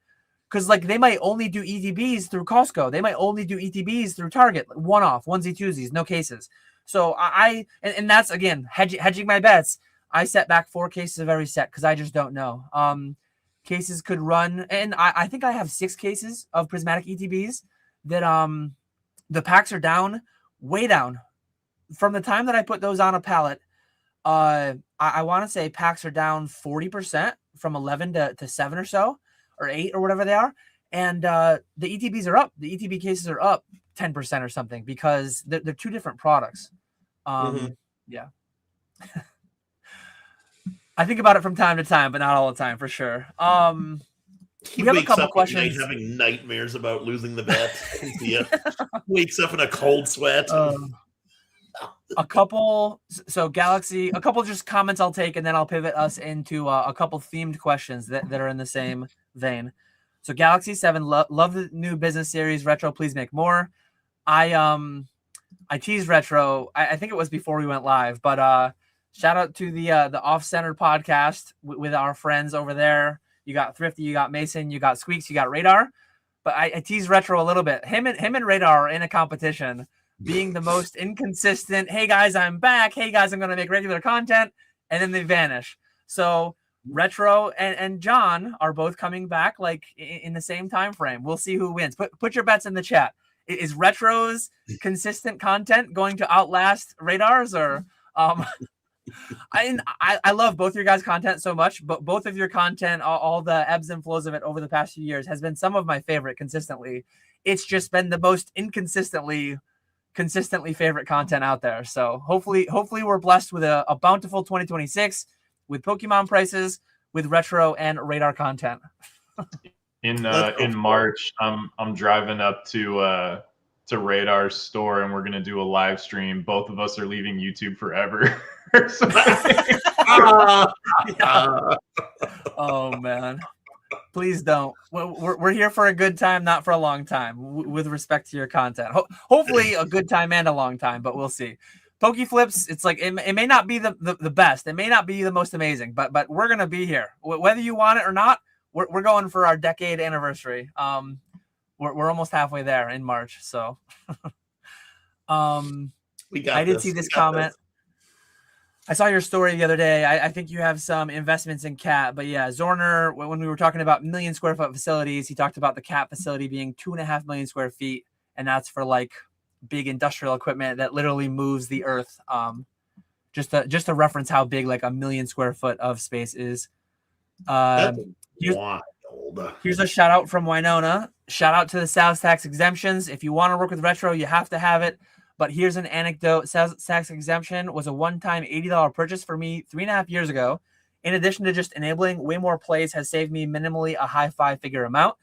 Because like, they might only do ETBs through Costco. They might only do ETBs through Target, one-off, onesie twosies, no cases. So and that's, again, hedging my bets. I set back 4 cases of every set because I just don't know. Cases could run, and I think I have 6 cases of prismatic ETBs that the packs are down, way down. From the time that I put those on a pallet, I want to say packs are down 40% from 11 to 7 or so, or 8 or whatever they are. And the ETBs are up. The ETB cases are up 10% or something because they're two different products. Yeah. I think about it from time to time, but not all the time for sure. He we have a wakes couple up questions. at night having nightmares about losing the bet. Wakes up in a cold sweat. A couple, so Galaxy, a couple just comments I'll take, and then I'll pivot us into a couple themed questions that are in the same vein. So Galaxy 7, love the new business series. Retro, please make more. I teased Retro. I think it was before we went live, but shout out to the Off Center podcast with our friends over there. You got Thrifty, you got Mason, you got Squeaks, you got Radar. But I teased Retro a little bit. Him and Radar are in a competition, being the most inconsistent. Hey guys, I'm back. Hey guys, I'm gonna make regular content, and then they vanish. So Retro and John are both coming back like in the same time frame. We'll see who wins. Put your bets in the chat. Is Retro's consistent content going to outlast Radar's, or I love both your guys' content so much, but both of your content, all the ebbs and flows of it over the past few years has been some of my favorite consistently. It's just been the most consistently favorite content out there. So hopefully we're blessed with a bountiful 2026 with Pokemon prices, with Retro and Radar content. In March, I'm driving up to Radar's store, and we're gonna do a live stream. Both of us are leaving YouTube forever. Oh man, please don't. We're here for a good time, not for a long time. With respect to your content, hopefully a good time and a long time, but we'll see. Pokeflips, it's like it may not be the best, it may not be the most amazing, but we're gonna be here whether you want it or not. We're going for our decade anniversary. We're almost halfway there in March. So I did see this comment. I saw your story the other day. I think you have some investments in cat, but yeah, Zorner, when we were talking about million square foot facilities, he talked about the cat facility being 2.5 million square feet. And that's for like big industrial equipment that literally moves the earth. Just to reference how big like 1 million square foot of space is. Here's a shout out from Winona. Shout out to the sales tax exemptions. If you want to work with Retro, you have to have it. But here's an anecdote. Sales tax exemption was a one-time $80 purchase for me 3.5 years ago. In addition to just enabling way more plays, has saved me minimally a high five-figure amount.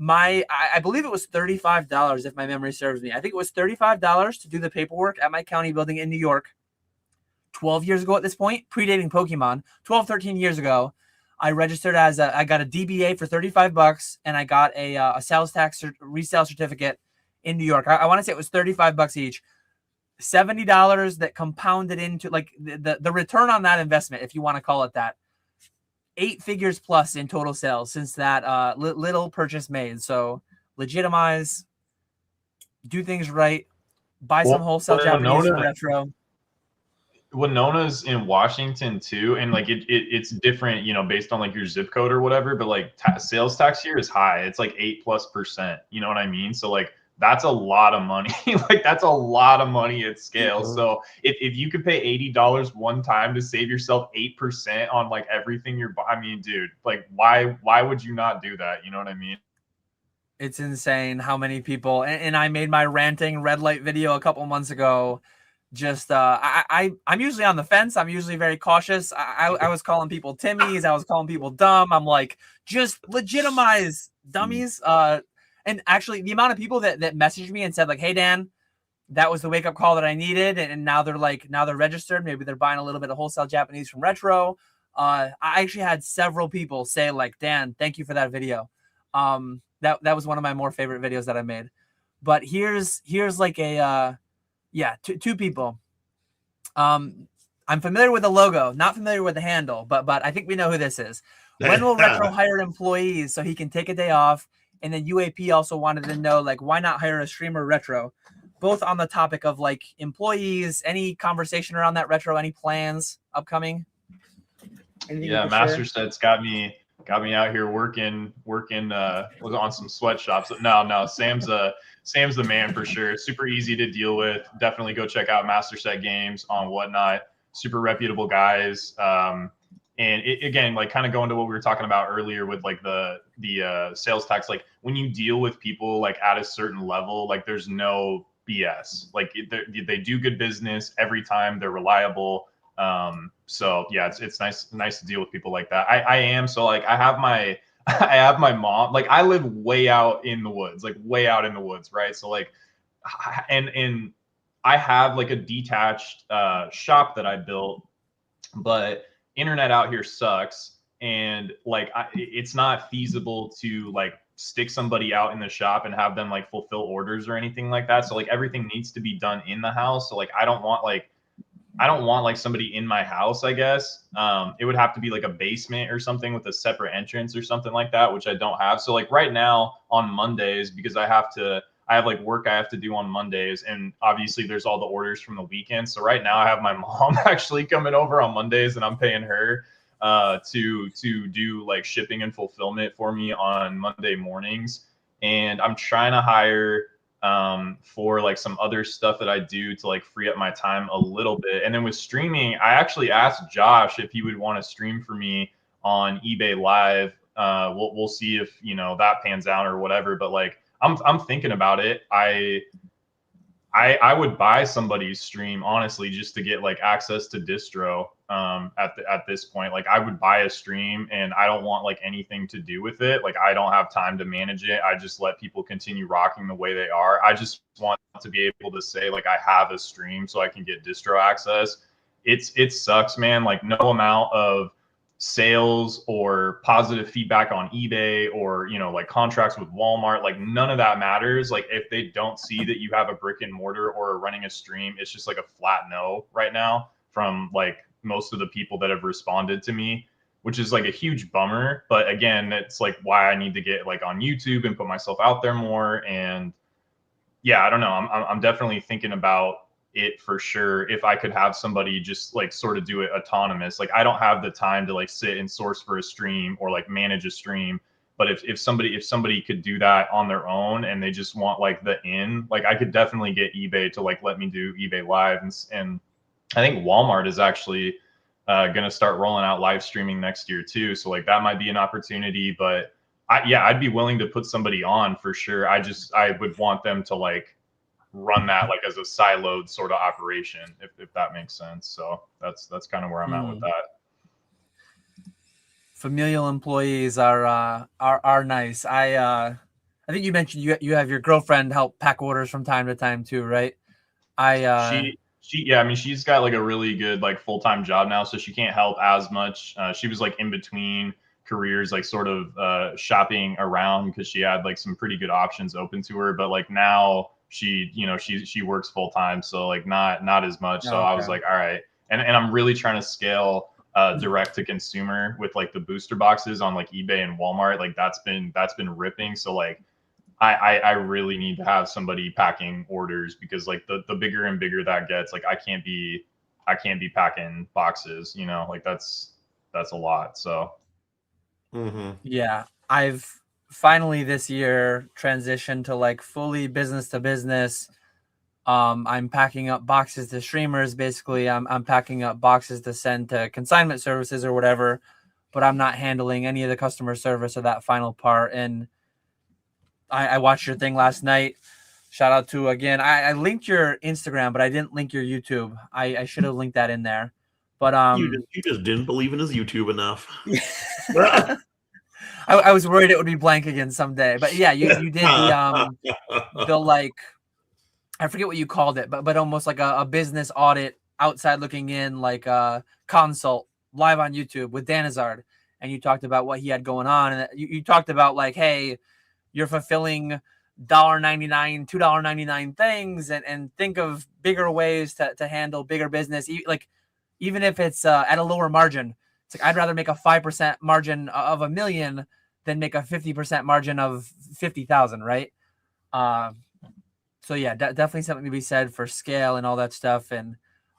I believe it was $35 if my memory serves me. I think it was $35 to do the paperwork at my county building in New York 12 years ago at this point, predating Pokemon. 12, 13 years ago. I registered I got a DBA for $35, and I got a sales tax resale certificate in New York. I want to say it was $35 each. $70 that compounded into like the return on that investment, if you want to call it that. 8 figures plus in total sales since that little purchase made. So legitimize, do things right, buy some wholesale Japanese from Retro. Winona's in Washington too, and like it's different, you know, based on like your zip code or whatever. But like sales tax here is high; it's like 8+%. You know what I mean? So like that's a lot of money. Like that's a lot of money at scale. Mm-hmm. So if you could pay $80 one time to save yourself 8% on like everything you're buying, I mean, dude, like why would you not do that? You know what I mean? It's insane how many people. And I made my ranting red light video a couple months ago. Just I'm usually on the fence. I'm usually very cautious. I was calling people Timmies. I was calling people dumb. I'm like, just legitimize dummies. And actually the amount of people that messaged me and said like, hey Dan, that was the wake up call that I needed. And now they're registered. Maybe they're buying a little bit of wholesale Japanese from Retro. I actually had several people say like, Dan, thank you for that video. That was one of my more favorite videos that I made. But here's like a two people. I'm familiar with the logo, not familiar with the handle, but I think we know who this is. When will Retro hire employees so he can take a day off? And then UAP also wanted to know, like, why not hire a streamer Retro? Both on the topic of like employees. Any conversation around that, Retro? Any plans upcoming? Yeah, Masterset's got me out here working on some sweatshops. No, Sam's the man for sure. Super easy to deal with. Definitely go check out Masterset Games on Whatnot. super reputable guys. And again, like kind of going to what we were talking about earlier with like the sales tax, like when you deal with people like at a certain level, like there's no BS. Like they do good business every time. They're reliable. So yeah, it's nice to deal with people like that. I am, so like I have my mom, like I live way out in the woods, right? So like, and I have like a detached shop that I built, but internet out here sucks, and like it's not feasible to like stick somebody out in the shop and have them like fulfill orders or anything like that. So like everything needs to be done in the house. So like I don't want like somebody in my house, I guess. It would have to be like a basement or something with a separate entrance or something like that, which I don't have. So like right now on Mondays, because I have like work I have to do on Mondays, and obviously there's all the orders from the weekend. So right now I have my mom actually coming over on Mondays, and I'm paying her to do like shipping and fulfillment for me on Monday mornings. And I'm trying to hire for like some other stuff that I do to like free up my time a little bit. And then with streaming, I actually asked Josh if he would want to stream for me on eBay Live. We'll see if that pans out or whatever. But like I'm thinking about it. I would buy somebody's stream, honestly, just to get like access to distro at this point. Like I would buy a stream, and I don't want like anything to do with it. Like I don't have time to manage it. I just let people continue rocking the way they are. I just want to be able to say like I have a stream so I can get distro access. It sucks, man. Like no amount of sales or positive feedback on eBay or like contracts with Walmart, like none of that matters. Like if they don't see that you have a brick and mortar or are running a stream, it's just like a flat no right now from like most of the people that have responded to me, which is like a huge bummer. But again, it's like why I need to get like on YouTube and put myself out there more. And yeah, I don't know. I'm definitely thinking about it for sure. If I could have somebody just like sort of do it autonomous, like I don't have the time to like sit and source for a stream or like manage a stream. But if somebody could do that on their own and they just want like the like I could definitely get eBay to like let me do eBay Live. And I think Walmart is actually going to start rolling out live streaming next year too. So like that might be an opportunity. But I'd be willing to put somebody on for sure. I would want them to like run that like as a siloed sort of operation, if that makes sense. So that's kind of where I'm at with that. Familial employees are nice. I think you mentioned you have your girlfriend help pack orders from time to time too, right? Yeah, I mean, she's got like a really good like full-time job now, so she can't help as much. She was like in between careers, like sort of shopping around because she had like some pretty good options open to her. But like now she works full time, so like not as much. So I was like, all right, and I'm really trying to scale direct to consumer with like the booster boxes on like eBay and Walmart. Like that's been ripping. So like I really need to have somebody packing orders, because like the bigger and bigger that gets, like I can't be packing boxes, like that's a lot. So yeah, I've finally this year transitioned to like fully business to business. I'm packing up boxes to streamers. Basically, I'm packing up boxes to send to consignment services or whatever, but I'm not handling any of the customer service of that final part. And I watched your thing last night. Shout out to, again, I linked your Instagram, but I didn't link your YouTube. I should have linked that in there. But you just didn't believe in his YouTube enough. I was worried it would be blank again someday. But yeah, you did the like, I forget what you called it, but almost like a business audit, outside looking in, like a consult live on YouTube with Danizard. And you talked about what he had going on. And you talked about like, hey, you're fulfilling $1.99, $2.99 things, and think of bigger ways to handle bigger business. Like even if it's at a lower margin, it's like I'd rather make a 5% margin of $1 million than make a 50% margin of 50,000, right? So yeah, definitely something to be said for scale and all that stuff. And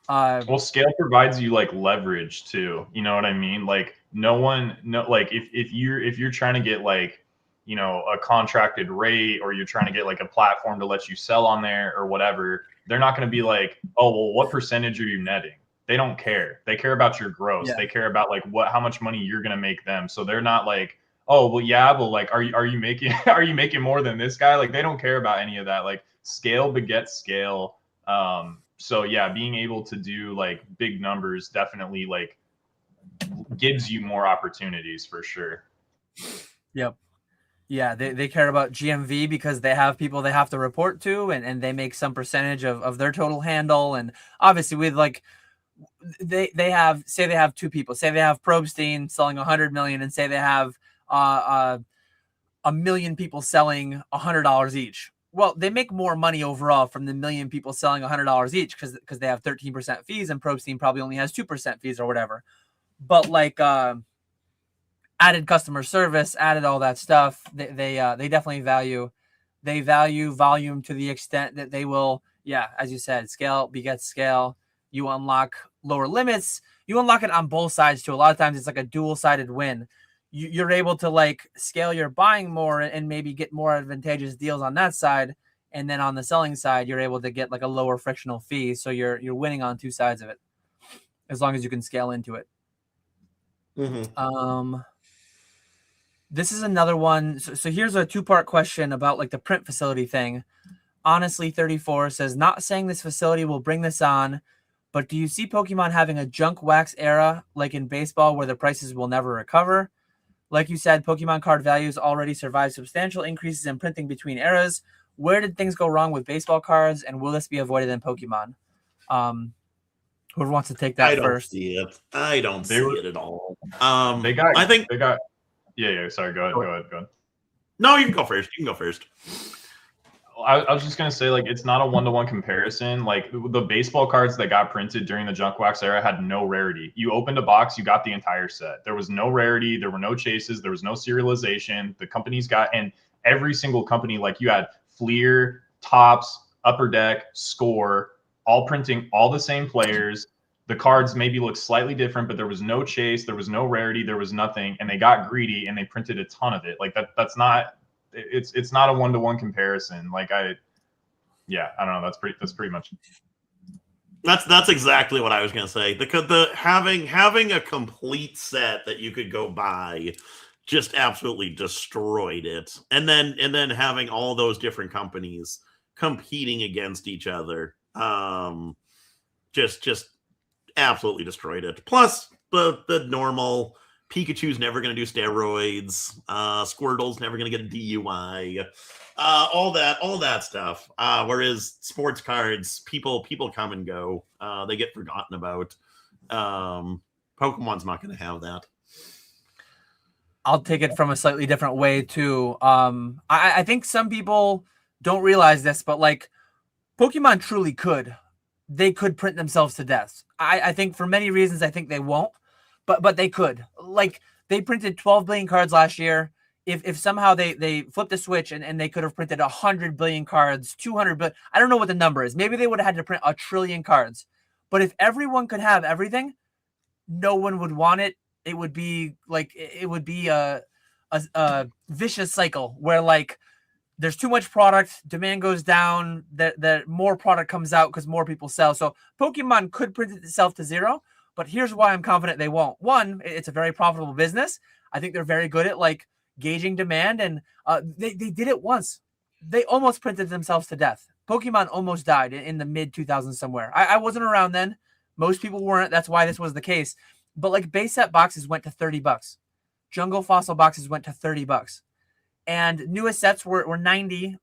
well, scale provides you like leverage too. You know what I mean? Like like if you're trying to get like a contracted rate, or you're trying to get like a platform to let you sell on there or whatever, they're not going to be like, oh well, what percentage are you netting? they don't care. They care about your gross. Yeah. They care about like how much money you're gonna make them. So they're not like, oh well, yeah, but like, are you making are you making more than this guy? Like they don't care about any of that. Like scale begets scale. So yeah, being able to do like big numbers definitely like gives you more opportunities for sure. Yep. Yeah, they care about GMV because they have people they have to report to, and they make some percentage of their total handle. And obviously with like they have, say they have two people, say they have Probstein selling 100 million, and say they have a million people selling $100 each. Well, they make more money overall from the million people selling $100 each because they have 13% fees, and Probstein probably only has 2% fees or whatever. But like added customer service, added all that stuff, they definitely value volume to the extent that they will, yeah, as you said, scale begets scale. You unlock lower limits. You unlock it on both sides too. A lot of times it's like a dual-sided win. You're able to like scale your buying more and maybe get more advantageous deals on that side. And then on the selling side, you're able to get like a lower frictional fee. So you're winning on two sides of it, as long as you can scale into it. Mm-hmm. This is another one. So here's a two-part question about like the print facility thing. Honestly, 34 says, not saying this facility will bring this on, but do you see Pokemon having a junk wax era like in baseball where the prices will never recover? Like you said, Pokemon card values already survived substantial increases in printing between eras. Where did things go wrong with baseball cards, and will this be avoided in Pokemon? Whoever wants to take that first. I don't see it at all. Yeah. Sorry, go ahead. No, you can go first. I was just gonna say, like, it's not a one-to-one comparison. Like the baseball cards that got printed during the junk wax era had no rarity. You opened a box, you got the entire set. There was no rarity, there were no chases, there was no serialization. The companies got, and every single company, like you had Fleer, Topps, Upper Deck, Score, all printing all the same players. The cards maybe look slightly different, but there was no chase, there was no rarity, there was nothing, and they got greedy and they printed a ton of it. Like that's not. It's not a one-to-one comparison. Like I don't know. That's pretty much. That's exactly what I was gonna say. The having a complete set that you could go buy just absolutely destroyed it, and then having all those different companies competing against each other, just absolutely destroyed it. Plus the normal. Pikachu's never going to do steroids. Squirtle's never going to get a DUI. All that stuff. Whereas sports cards, people come and go. They get forgotten about. Pokemon's not going to have that. I'll take it from a slightly different way too. I think some people don't realize this, but like Pokemon truly could. They could print themselves to death. I think for many reasons, I think they won't. But they could. Like they printed 12 billion cards last year. If somehow they flipped a switch and they could have printed 100 billion cards, 200 billion, I don't know what the number is. Maybe they would have had to print 1 trillion cards. But if everyone could have everything, no one would want it. It would be like a vicious cycle where like there's too much product, demand goes down, that more product comes out because more people sell. So Pokemon could print itself to zero. But here's why I'm confident they won't. One, it's a very profitable business. I think they're very good at like gauging demand, and they did it once. They almost printed themselves to death. Pokemon almost died in the mid 2000s somewhere. I wasn't around then. Most people weren't. That's why this was the case. But like base set boxes went to $30. Jungle fossil boxes went to $30. And newest sets were 90.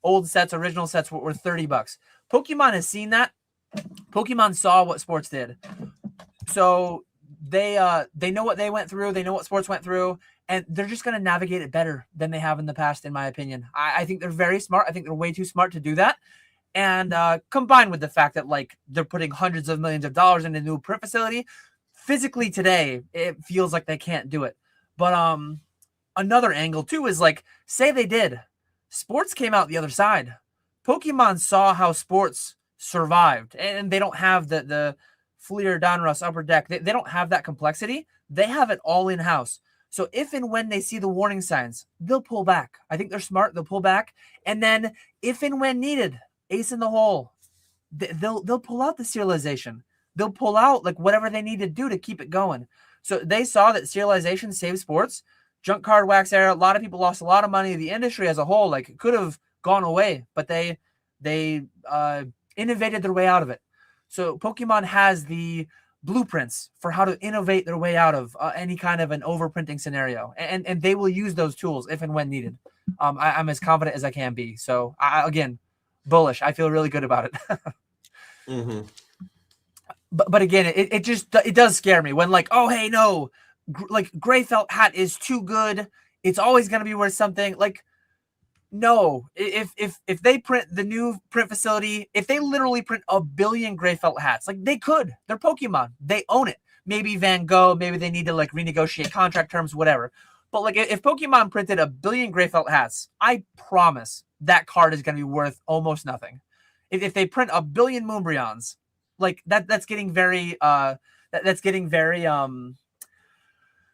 Old sets, original sets were $30. Pokemon has seen that. Pokemon saw what sports did. So they know what they went through. They know what sports went through. And they're just going to navigate it better than they have in the past, in my opinion. I think they're very smart. I think they're way too smart to do that. And combined with the fact that like they're putting hundreds of millions of dollars into a new print facility, physically today, it feels like they can't do it. But another angle too is like, say they did. Sports came out the other side. Pokemon saw how sports survived, and they don't have the Fleer, Donruss, Upper Deck. They don't have that complexity. They have it all in-house. So if and when they see the warning signs, they'll pull back. I think they're smart. They'll pull back. And then if and when needed, ace in the hole, they'll pull out the serialization. they'll pull out like whatever they need to do to keep it going. So they saw that serialization saved sports. Junk card wax era, a lot of people lost a lot of money. The industry as a whole, like, it could have gone away, but they innovated their way out of it. So Pokemon has the blueprints for how to innovate their way out of any kind of an overprinting scenario, and they will use those tools if and when needed. I'm as confident as I can be. So again, bullish. I feel really good about it. Mm-hmm. But again, it does scare me when, like, oh hey, no, like gray felt hat is too good. It's always going to be worth something. Like, no, if they print the new print facility, if they literally print 1 billion gray felt hats, like, they could. They're Pokemon. They own it. Maybe Van Gogh, maybe they need to like renegotiate contract terms, whatever. But like, if Pokemon printed 1 billion gray felt hats, I promise that card is going to be worth almost nothing. If they print 1 billion Moonbryons, like that's getting very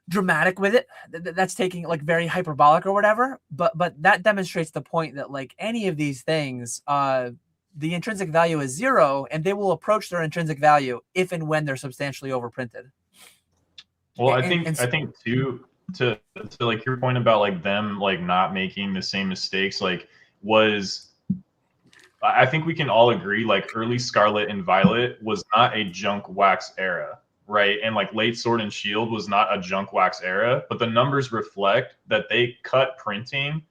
dramatic with it. That's taking like very hyperbolic or whatever. But that demonstrates the point that like any of these things, the intrinsic value is 0, and they will approach their intrinsic value if and when they're substantially overprinted. Well, I think too, to like your point about like them like not making the same mistakes, like I think we can all agree like early Scarlet and Violet was not a junk wax era, right? And like late Sword and Shield was not a junk wax era, but the numbers reflect that they cut printing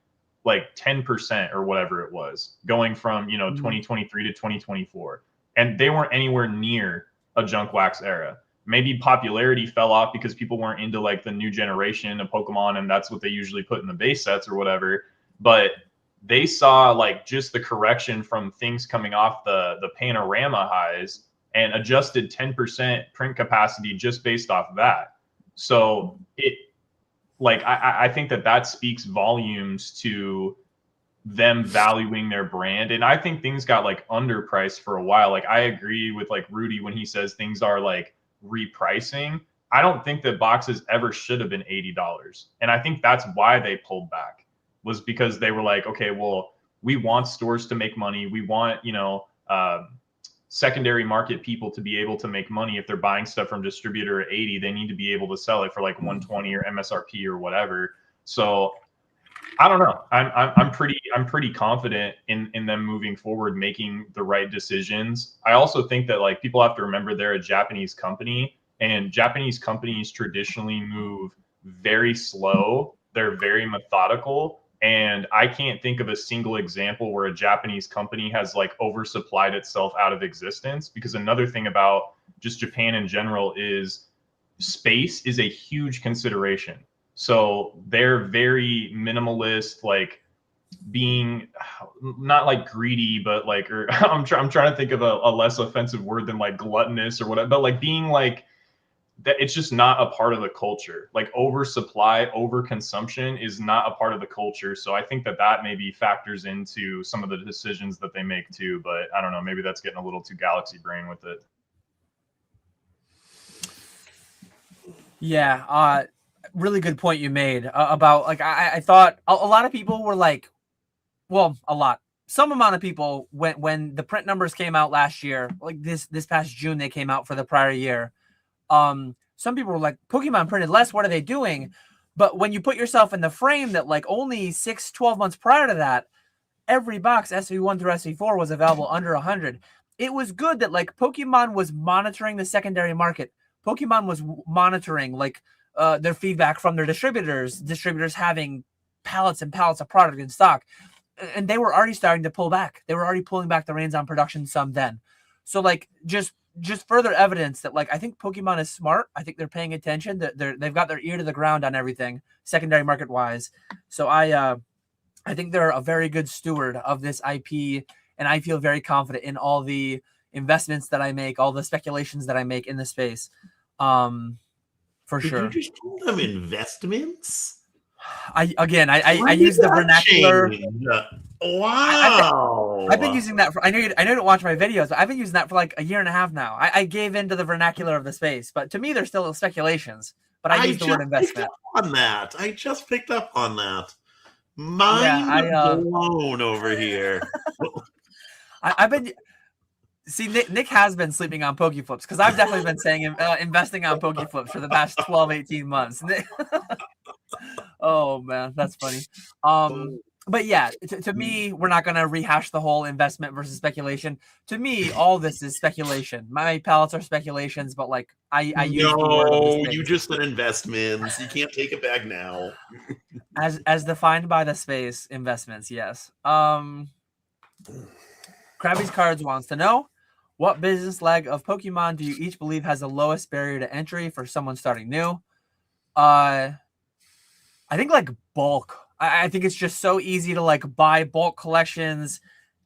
like 10% or whatever it was, going from 2023 to 2024, and they weren't anywhere near a junk wax era. Maybe popularity fell off because people weren't into like the new generation of Pokemon, and that's what they usually put in the base sets or whatever. But they saw like just the correction from things coming off the panorama highs and adjusted 10% print capacity just based off of that. So it like I think that speaks volumes to them valuing their brand. And I think things got like underpriced for a while. Like, I agree with like Rudy when he says things are like repricing. I don't think that boxes ever should have been $80. And I think that's why they pulled back, was because they were like, okay, well, we want stores to make money. We want, secondary market people to be able to make money. If they're buying stuff from distributor at 80, they need to be able to sell it for like 120 or MSRP or whatever. So I don't know. I'm pretty confident in them moving forward, making the right decisions. I also think that like people have to remember they're a Japanese company, and Japanese companies traditionally move very slow. They're very methodical. And I can't think of a single example where a Japanese company has like oversupplied itself out of existence. Because another thing about just Japan in general is space is a huge consideration. So they're very minimalist, like being not like greedy, but like, or I'm trying to think of a less offensive word than like gluttonous or whatever, but like being like, that it's just not a part of the culture. Like oversupply, overconsumption is not a part of the culture. So I think that maybe factors into some of the decisions that they make too. But I don't know, maybe that's getting a little too galaxy brain with it. Yeah, really good point you made about like I thought a lot of people were like, well, some amount of people when the print numbers came out last year, like this past June they came out for the prior year. Some people were like, Pokemon printed less, what are they doing? But when you put yourself in the frame that like only 6-12 months prior to that, every box SV1 through SV4 was available under 100. It was good that like Pokemon was monitoring the secondary market. Pokemon was monitoring like their feedback from their distributors having pallets and pallets of product in stock. And they were already starting to pull back. They were already pulling back the reins on production some then. So like just further evidence that like I think Pokemon is smart. I think they're paying attention. They've got their ear to the ground on everything secondary market wise. So I think they're a very good steward of this IP, and I feel very confident in all the investments that I make, all the speculations that I make in the space. For sure. Did you just call them investments? I use the vernacular. Wow. I've been using that for, I know you don't watch my videos, but I've been using that for like a year and a half now. I gave into the vernacular of the space, but to me, they're still speculations. But I use the word investment. I just picked up on that. Mind blown over here. I've been See, Nick has been sleeping on Pokeflips because I've definitely been saying investing on Pokeflips for the past 12, 18 months. Oh man, that's funny. But yeah, to me, we're not gonna rehash the whole investment versus speculation. To me, all this is speculation. My palettes are speculations, but like I use the word of the space. You just said investments. You can't take it back now. As defined by the space, investments, yes. Krabby's Cards wants to know, what business leg of Pokemon do you each believe has the lowest barrier to entry for someone starting new? I think like bulk. I think it's just so easy to like buy bulk collections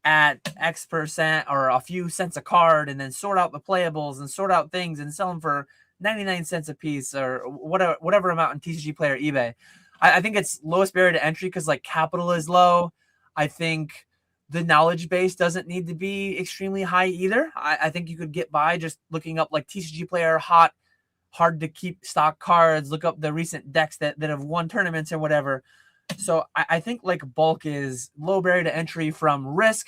at X% or a few cents a card and then sort out the playables and sort out things and sell them for 99 cents a piece or whatever amount in TCG Player eBay. I think it's lowest barrier to entry because like capital is low. I think the knowledge base doesn't need to be extremely high either. I think you could get by just looking up like TCG Player hard to keep stock cards, look up the recent decks that have won tournaments or whatever. So I think like bulk is low barrier to entry from risk,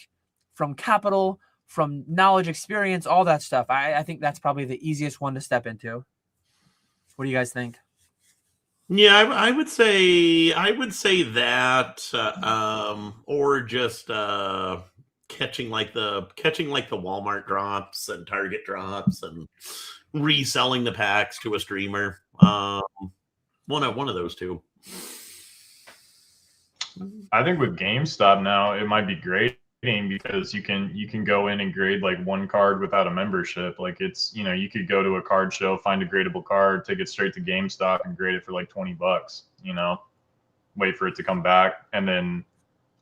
from capital, from knowledge, experience, all that stuff. I think that's probably the easiest one to step into. What do you guys think? Yeah, I would say that, or just catching like the Walmart drops and Target drops and reselling the packs to a streamer. One of those two. I think with GameStop now, it might be grading because you can go in and grade like one card without a membership. Like it's, you could go to a card show, find a gradable card, take it straight to GameStop and grade it for like $20, wait for it to come back. And then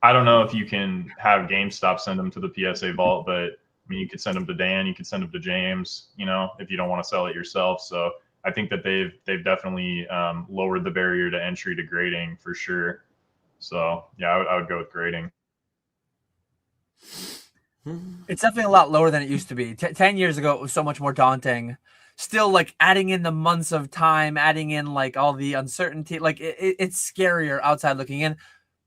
I don't know if you can have GameStop send them to the PSA vault, but I mean, you could send them to Dan, you could send them to James, if you don't want to sell it yourself. So I think that they've definitely lowered the barrier to entry to grading for sure. So yeah, I would go with grading. It's definitely a lot lower than it used to be. 10 years ago, it was so much more daunting. Still, like adding in the months of time, adding in like all the uncertainty, like it's scarier outside looking in.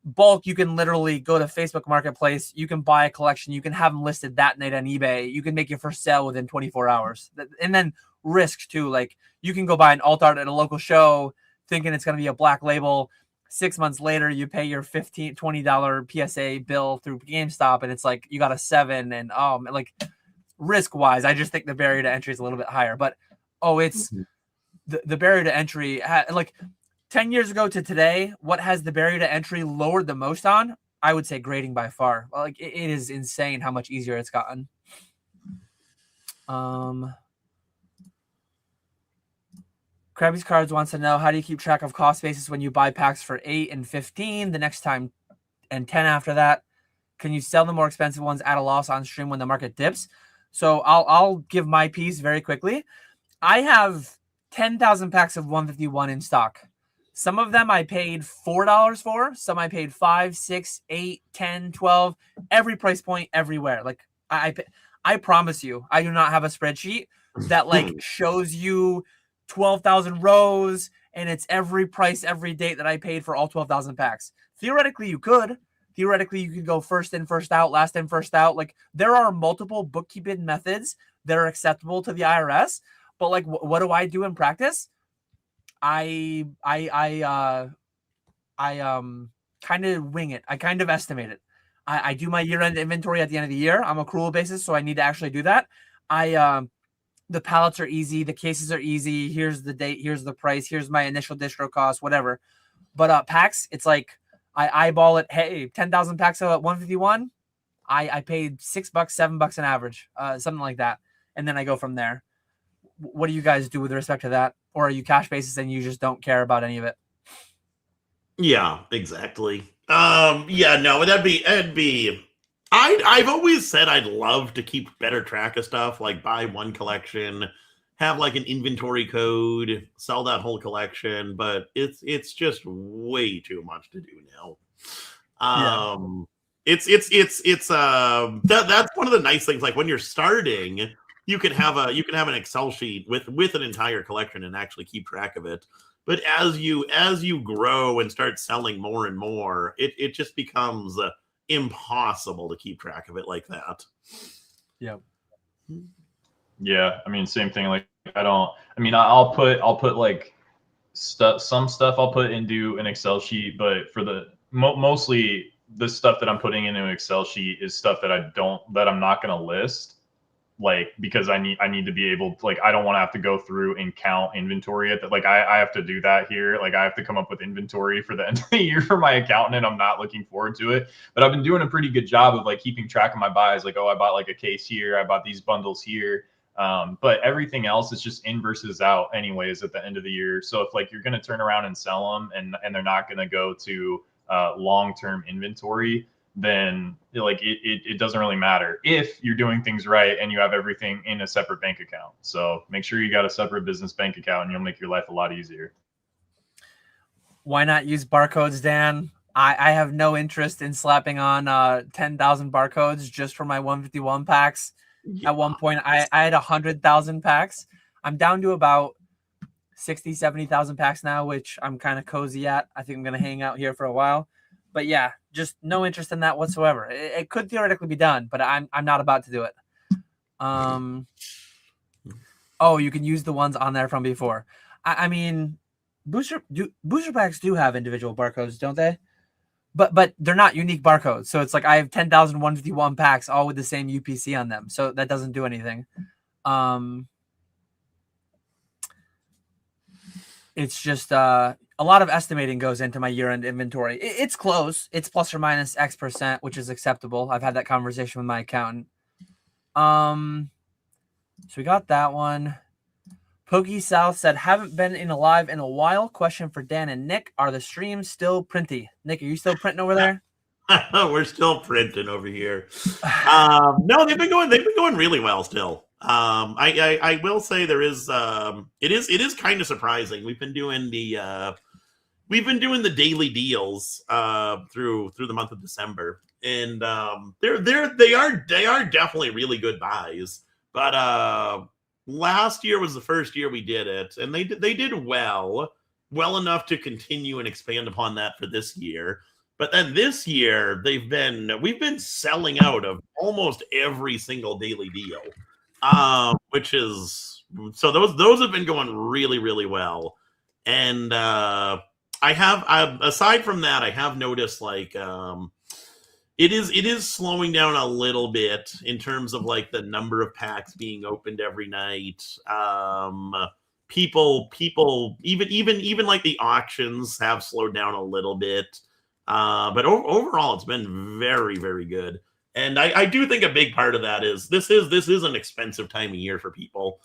Bulk, you can literally go to Facebook Marketplace. You can buy a collection. You can have them listed that night on eBay. You can make your first sale within 24 hours. And then risk too. Like you can go buy an alt art at a local show thinking it's going to be a black label. 6 months later, you pay your $15, $20 PSA bill through GameStop, and it's like you got a 7. And like risk wise, I just think the barrier to entry is a little bit higher. But it's the barrier to entry. Like 10 years ago to today, what has the barrier to entry lowered the most on? I would say grading by far. Like it is insane how much easier it's gotten. Krabby's Cards wants to know, how do you keep track of cost basis when you buy packs for 8 and 15 the next time and 10 after that? Can you sell the more expensive ones at a loss on stream when the market dips? So I'll give my piece very quickly. I have 10,000 packs of 151 in stock. Some of them I paid $4 for. Some I paid $5, $6, $8, $10, $12. Every price point everywhere. Like I promise you, I do not have a spreadsheet that like shows you 12,000 rows and it's every price, every date that I paid for all 12,000 packs. Theoretically, you could. Theoretically, you could go first in, first out, last in, first out. Like there are multiple bookkeeping methods that are acceptable to the IRS. But like, what do I do in practice? I kind of wing it. I kind of estimate it. I do my year-end inventory at the end of the year. I'm accrual basis, so I need to actually do that. The pallets are easy. The cases are easy. Here's the date. Here's the price. Here's my initial distro cost, whatever. But packs, it's like I eyeball it. Hey, 10,000 packs at 151. I paid $6, $7 an average, something like that. And then I go from there. What do you guys do with respect to that? Or are you cash basis and you just don't care about any of it? Yeah, exactly. Yeah, no, it'd be I've always said I'd love to keep better track of stuff, like buy one collection, have like an inventory code, sell that whole collection, but it's just way too much to do now. That's one of the nice things. Like when you're starting, you can have an Excel sheet with an entire collection and actually keep track of it. But as you grow and start selling more and more, it just becomes impossible to keep track of it like that. Yep. Yeah, I mean, same thing. Like, I'll put like some stuff I'll put into an Excel sheet, but for the mostly the stuff that I'm putting into an Excel sheet is stuff that I'm not going to list, like, because I need to be able to, like, I don't want to have to go through and count inventory at that. Like, I have to do that here. Like, I have to come up with inventory for the end of the year for my accountant, and I'm not looking forward to it. But I've been doing a pretty good job of like keeping track of my buys. Like, oh, I bought like a case here, I bought these bundles here. But everything else is just in versus out anyways at the end of the year. So if like you're going to turn around and sell them and they're not going to go to long-term inventory, then like it doesn't really matter if you're doing things right and you have everything in a separate bank account. So make sure you got a separate business bank account and you'll make your life a lot easier. Why not use barcodes, Dan? I have no interest in slapping on 10,000 barcodes just for my 151 packs. Yeah. At one point, I had 100,000 packs. I'm down to about 60, 70,000 packs now, which I'm kind of cozy at. I think I'm going to hang out here for a while. But yeah, just no interest in that whatsoever. It could theoretically be done, but I'm not about to do it. Oh, you can use the ones on there from before. I mean, booster packs do have individual barcodes, don't they? But they're not unique barcodes. So it's like I have 10,151 packs all with the same UPC on them. So that doesn't do anything. It's just a lot of estimating goes into my year-end inventory. It's close. It's plus or minus X%, which is acceptable. I've had that conversation with my accountant. So we got that one. Pokey South said, haven't been in a live in a while. Question for Dan and Nick. Are the streams still printy? Nick, are you still printing over there? We're still printing over here. No, they've been going really well still. I will say there is it is kind of surprising. We've been doing the daily deals through the month of December, and they are definitely really good buys. But last year was the first year we did it, and they did well enough to continue and expand upon that for this year. But then this year we've been selling out of almost every single daily deal, which is so those have been going really, really well. And I have aside from that, I have noticed like it is slowing down a little bit in terms of like the number of packs being opened every night. People even like the auctions have slowed down a little bit. But overall, it's been very, very good. And I do think a big part of that is this is an expensive time of year for people,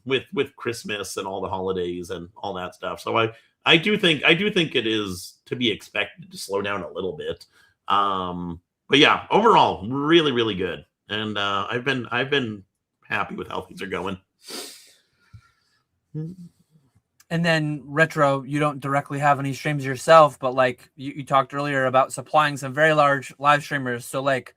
with Christmas and all the holidays and all that stuff. So I do think it is to be expected to slow down a little bit. But yeah, overall, really, really good. And I've been happy with how things are going. And then Retro, you don't directly have any streams yourself, but like you talked earlier about supplying some very large live streamers. So like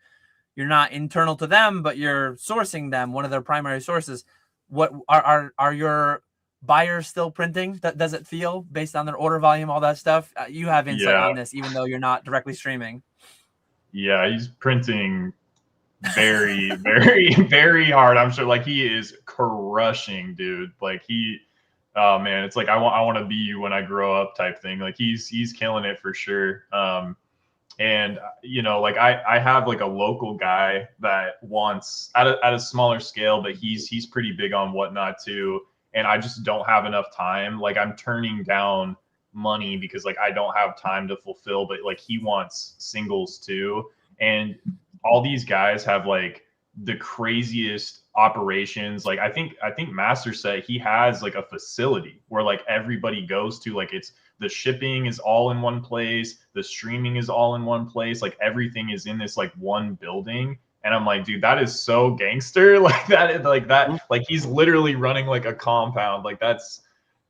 you're not internal to them, but you're sourcing them, one of their primary sources. What are your buyers still printing? Does it feel based on their order volume, all that stuff? You have insight on this, even though you're not directly streaming. Yeah, he's printing very, very, very hard. I'm sure like he is crushing, dude. Like oh man, it's like I want to be you when I grow up type thing. Like he's killing it for sure. And you know, like I have like a local guy that wants at a smaller scale, but he's pretty big on whatnot too. And I just don't have enough time. Like I'm turning down money because like I don't have time to fulfill, but like he wants singles too. And all these guys have like the craziest operations. Like I think Master said he has like a facility where like everybody goes to, like it's the shipping is all in one place, the streaming is all in one place, like everything is in this like one building. And I'm like, dude, that is so gangster. Like that, like he's literally running like a compound. Like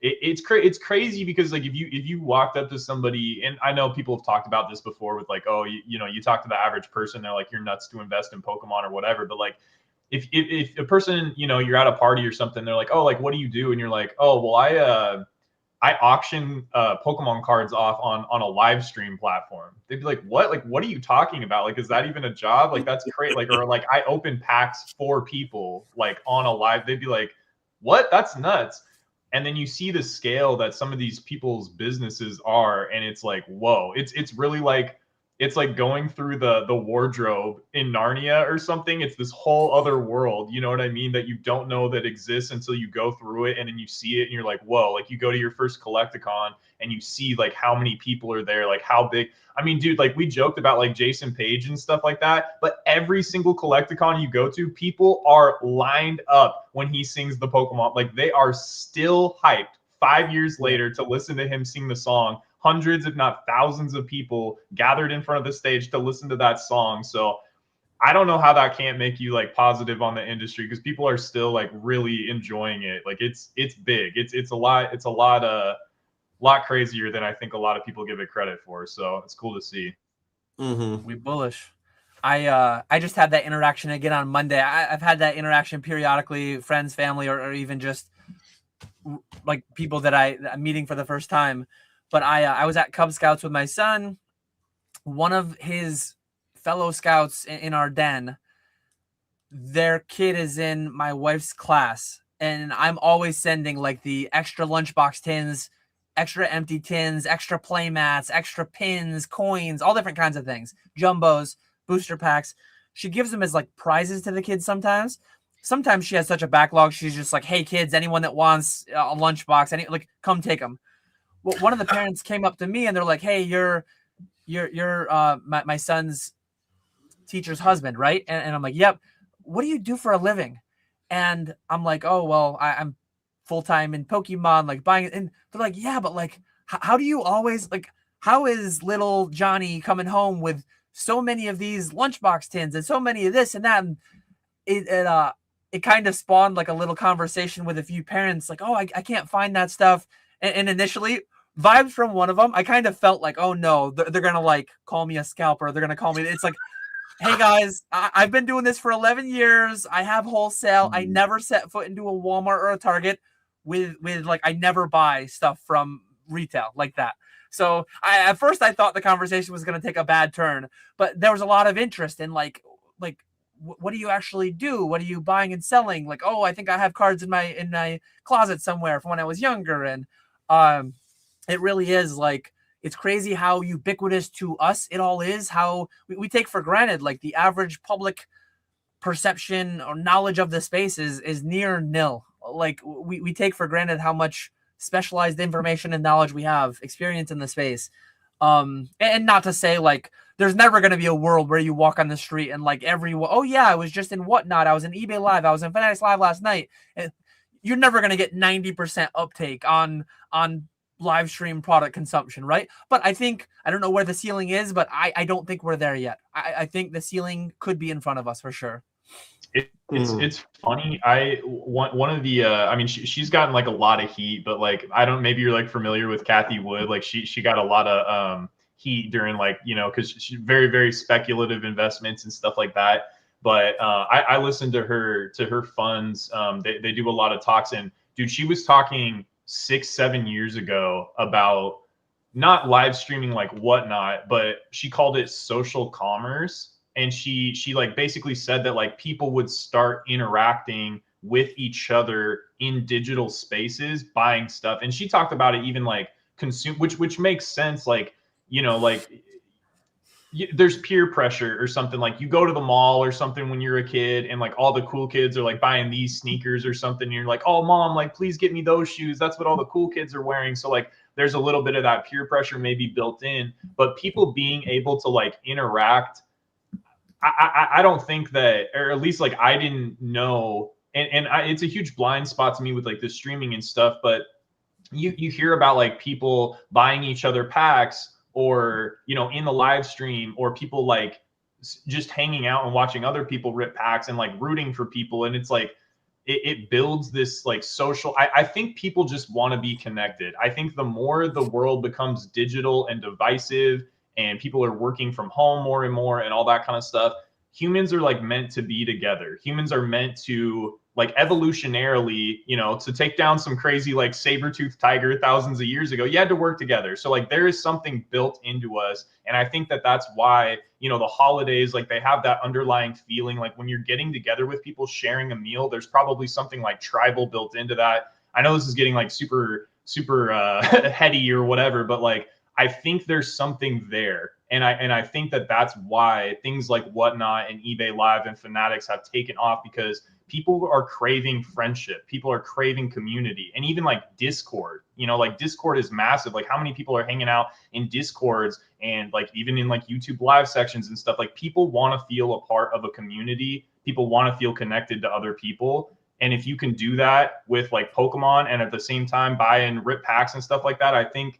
it's crazy because like if you walked up to somebody, and I know people have talked about this before with like, oh, you know, you talk to the average person, they're like, you're nuts to invest in Pokemon or whatever. But like if a person, you know, you're at a party or something, they're like, oh, like what do you do? And you're like, oh, well, I auction Pokemon cards off on a live stream platform. They'd be like, what? Like, what are you talking about? Like, is that even a job? Like, that's great. Like, or like I open packs for people like on a live. They'd be like, what? That's nuts. And then you see the scale that some of these people's businesses are, and it's like, whoa, it's really like, it's like going through the wardrobe in Narnia or something. It's this whole other world, you know what I mean, that you don't know that exists until you go through it, and then you see it and you're like, whoa. Like, you go to your first Collecticon and you see like how many people are there, like how big. I mean, dude, like we joked about like Jason Page and stuff like that, but every single Collecticon you go to, people are lined up when he sings the Pokemon. Like, they are still hyped 5 years later to listen to him sing the song. Hundreds, if not thousands of people gathered in front of the stage to listen to that song. So I don't know how that can't make you like positive on the industry, because people are still like really enjoying it. Like, it's big. It's a lot crazier than I think a lot of people give it credit for. So it's cool to see. We bullish. I just had that interaction again on Monday. I've had that interaction periodically, friends, family, or even just like people that I'm meeting for the first time. But I was at Cub Scouts with my son. One of his fellow scouts in our den, their kid is in my wife's class, and I'm always sending like the extra lunchbox tins, extra empty tins, extra play mats, extra pins, coins, all different kinds of things, jumbos, booster packs. She gives them as like prizes to the kids sometimes. Sometimes she has such a backlog, she's just like, hey kids, anyone that wants a lunchbox, like, come take them. Well, one of the parents came up to me and they're like, hey, you're my son's teacher's husband, right? And I'm like, yep. What do you do for a living? And I'm like, oh, well, I'm full-time in Pokemon, like buying it. And they're like, yeah, but like, how do you always, like, how is little Johnny coming home with so many of these lunchbox tins and so many of this and that? And it kind of spawned like a little conversation with a few parents, like, oh, I can't find that stuff. And initially, vibes from one of them, I kind of felt like, oh no, they're gonna like call me a scalper. They're gonna call me. It's like, hey guys, I've been doing this for 11 years. I have wholesale. I never set foot into a Walmart or a Target with like, I never buy stuff from retail like that. So at first I thought the conversation was going to take a bad turn, but there was a lot of interest in like, what do you actually do? What are you buying and selling? Like, oh, I think I have cards in my closet somewhere from when I was younger. And it really is like, it's crazy how ubiquitous to us it all is, how we take for granted, like the average public perception or knowledge of the space is near nil. Like we take for granted how much specialized information and knowledge we have, experience in the space. And not to say like there's never going to be a world where you walk on the street and like everyone, oh yeah, I was just in Whatnot, I was in eBay Live, I was in Fanatics Live last night. And you're never going to get 90% uptake on live stream product consumption, right? But I think, I don't know where the ceiling is, but I don't think we're there yet. I think the ceiling could be in front of us for sure. It's funny. One of the I mean, she's gotten like a lot of heat, but like, I don't, maybe you're like familiar with Kathy Wood. Like she got a lot of heat during like, you know, because she's very speculative investments and stuff like that. But I listened to her funds. They do a lot of talks, and dude, she was talking 6-7 years ago about not live streaming like Whatnot, but she called it social commerce. And she like basically said that like people would start interacting with each other in digital spaces, buying stuff. And she talked about it even like consume, which makes sense. Like, you know, like there's peer pressure or something. Like you go to the mall or something when you're a kid, and like all the cool kids are like buying these sneakers or something. And you're like, oh mom, like please get me those shoes. That's what all the cool kids are wearing. So like there's a little bit of that peer pressure maybe built in, but people being able to like interact, I don't think that, or at least like I didn't know, and it's a huge blind spot to me with like the streaming and stuff. But you hear about like people buying each other packs, or you know, in the live stream, or people like just hanging out and watching other people rip packs and like rooting for people, and it's like it builds this like social. I think people just want to be connected. I think the more the world becomes digital and divisive, and people are working from home more and more and all that kind of stuff, humans are like meant to be together. Humans are meant to like evolutionarily, you know, to take down some crazy like saber-toothed tiger thousands of years ago, you had to work together. So like there is something built into us. And I think that that's why, you know, the holidays, like they have that underlying feeling, like when you're getting together with people sharing a meal, there's probably something like tribal built into that. I know this is getting like super heady or whatever, but like I think there's something there. And I think that that's why things like Whatnot and eBay Live and Fanatics have taken off, because people are craving friendship. People are craving community. And even like Discord, you know, like Discord is massive. Like how many people are hanging out in Discords and like even in like YouTube live sections and stuff. Like people want to feel a part of a community. People want to feel connected to other people. And if you can do that with like Pokemon and at the same time buy and rip packs and stuff like that, I think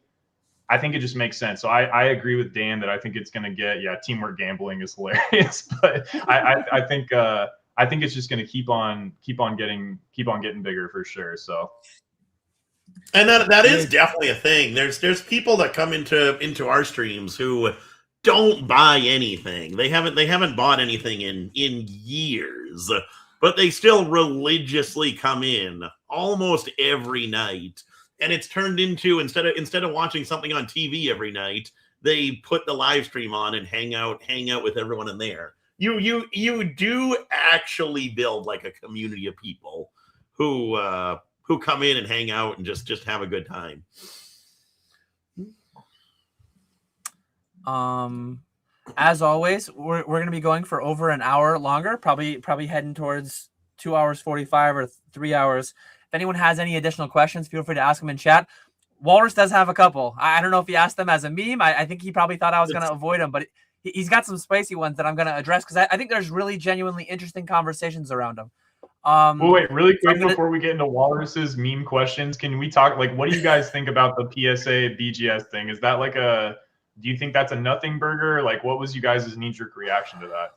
it just makes sense. So I agree with Dan that I think it's going to get, teamwork gambling is hilarious, but I think it's just going to keep on getting bigger for sure. So, and that is definitely a thing. There's people that come into our streams who don't buy anything. They haven't bought anything in years, but they still religiously come in almost every night. And it's turned into, instead of watching something on TV every night, they put the live stream on and hang out with everyone in there. You do actually build like a community of people who come in and hang out and just have a good time. As always, we're going to be going for over an hour longer, probably heading towards 2 hours 45 or 3 hours. If anyone has any additional questions, feel free to ask them in chat. Walrus does have a couple. I don't know if he asked them as a meme. I think he probably thought I was going to avoid them, but he's got some spicy ones that I'm going to address because I think there's really genuinely interesting conversations around them. Wait, really quick before we get into Walrus's meme questions, can we talk, like, what do you guys think about the PSA BGS thing? Is that like do you think that's a nothing burger? Like, what was you guys' knee-jerk reaction to that?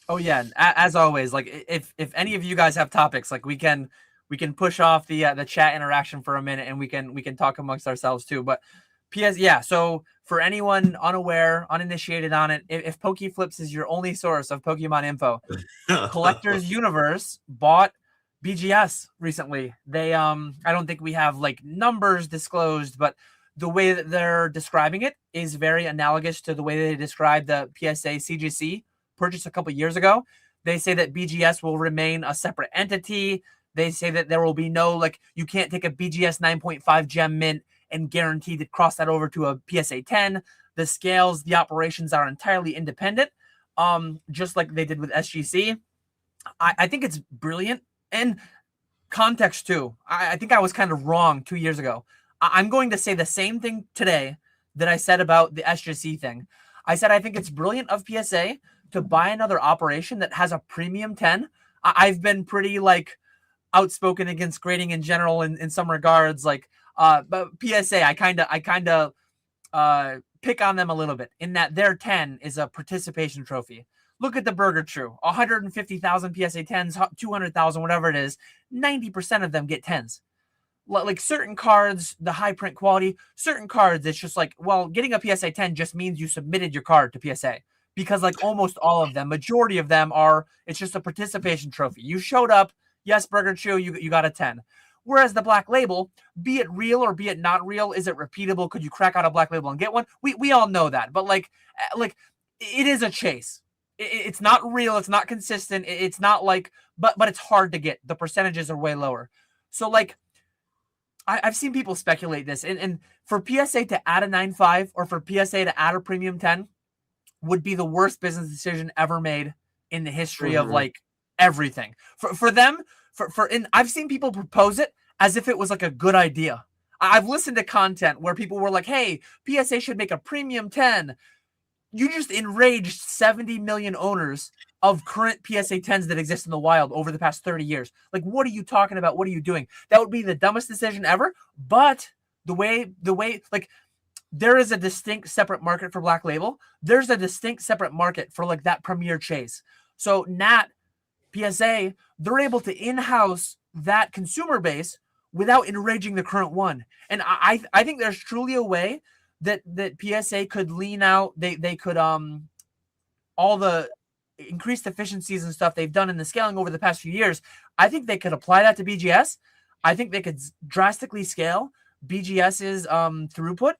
Oh yeah, as always, like if any of you guys have topics, like we can push off the chat interaction for a minute and we can talk amongst ourselves too. But so for anyone unaware, uninitiated on it, if PokeFlips is your only source of Pokemon info, Collectors Universe bought BGS recently. They I don't think we have like numbers disclosed, but the way that they're describing it is very analogous to the way they described the PSA CGC purchase a couple years ago. They say that BGS will remain a separate entity. They say that there will be no, like, you can't take a BGS 9.5 gem mint and guarantee to cross that over to a PSA 10. The scales, the operations are entirely independent, just like they did with SGC. I think it's brilliant. And context too. I think I was kind of wrong 2 years ago. I'm going to say the same thing today that I said about the SGC thing. I said I think it's brilliant of PSA to buy another operation that has a premium 10. I've been pretty like outspoken against grading in general in some regards. Like, but PSA, I kind of pick on them a little bit in that their 10 is a participation trophy. Look at the Burger True, 150,000 PSA 10s, 200,000, whatever it is. 90% of them get 10s. Like certain cards, the high print quality, certain cards, it's just like, well, getting a PSA 10 just means you submitted your card to PSA. Because like almost all of them, majority of them it's just a participation trophy. You showed up, yes, Burger Chew, you got a 10. Whereas the Black Label, be it real or be it not real, is it repeatable? Could you crack out a Black Label and get one? We all know that. But like it is a chase. It's not real. It's not consistent. It's not like, but it's hard to get. The percentages are way lower. So like, I've seen people speculate this. And for PSA to add a 9.5 or for PSA to add a premium 10, would be the worst business decision ever made in the history of like everything. For them, I've seen people propose it as if it was like a good idea. I've listened to content where people were like, hey, PSA should make a premium 10. You just enraged 70 million owners of current PSA 10s that exist in the wild over the past 30 years. Like, what are you talking about? What are you doing? That would be the dumbest decision ever. But the way, like, there is a distinct separate market for Black Label. There's a distinct separate market for like that premier chase. So Nat, PSA, they're able to in-house that consumer base without enraging the current one. And I think there's truly a way that PSA could lean out. They could all the increased efficiencies and stuff they've done in the scaling over the past few years, I think they could apply that to BGS. I think they could drastically scale BGS's throughput.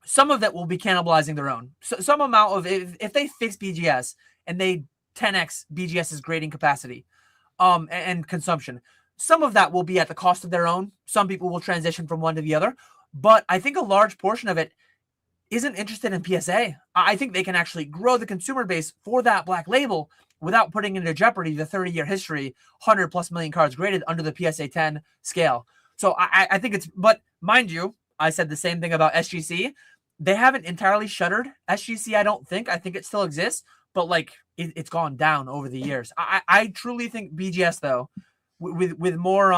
Some of that will be cannibalizing their own. So some amount of, if they fix BGS and they 10x BGS's grading capacity and consumption, some of that will be at the cost of their own. Some people will transition from one to the other. But I think a large portion of it isn't interested in PSA. I think they can actually grow the consumer base for that black label without putting into jeopardy the 30-year history, 100+ million cards graded under the PSA 10 scale. So I think it's, but mind you, I said the same thing about SGC. They haven't entirely shuttered SGC, I don't think. I think it still exists, but like it's gone down over the years. I truly think BGS, though, with more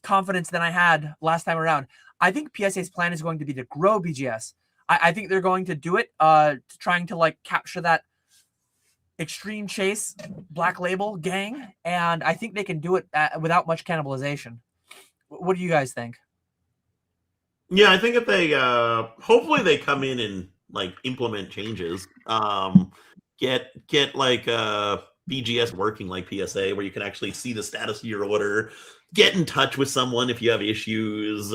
confidence than I had last time around, I think PSA's plan is going to be to grow BGS. I think they're going to do it, trying to like capture that extreme chase black label gang, and I think they can do it without much cannibalization. What do you guys think? Yeah, I think if they hopefully they come in and like implement changes, get like BGS working like PSA, where you can actually see the status of your order, get in touch with someone if you have issues,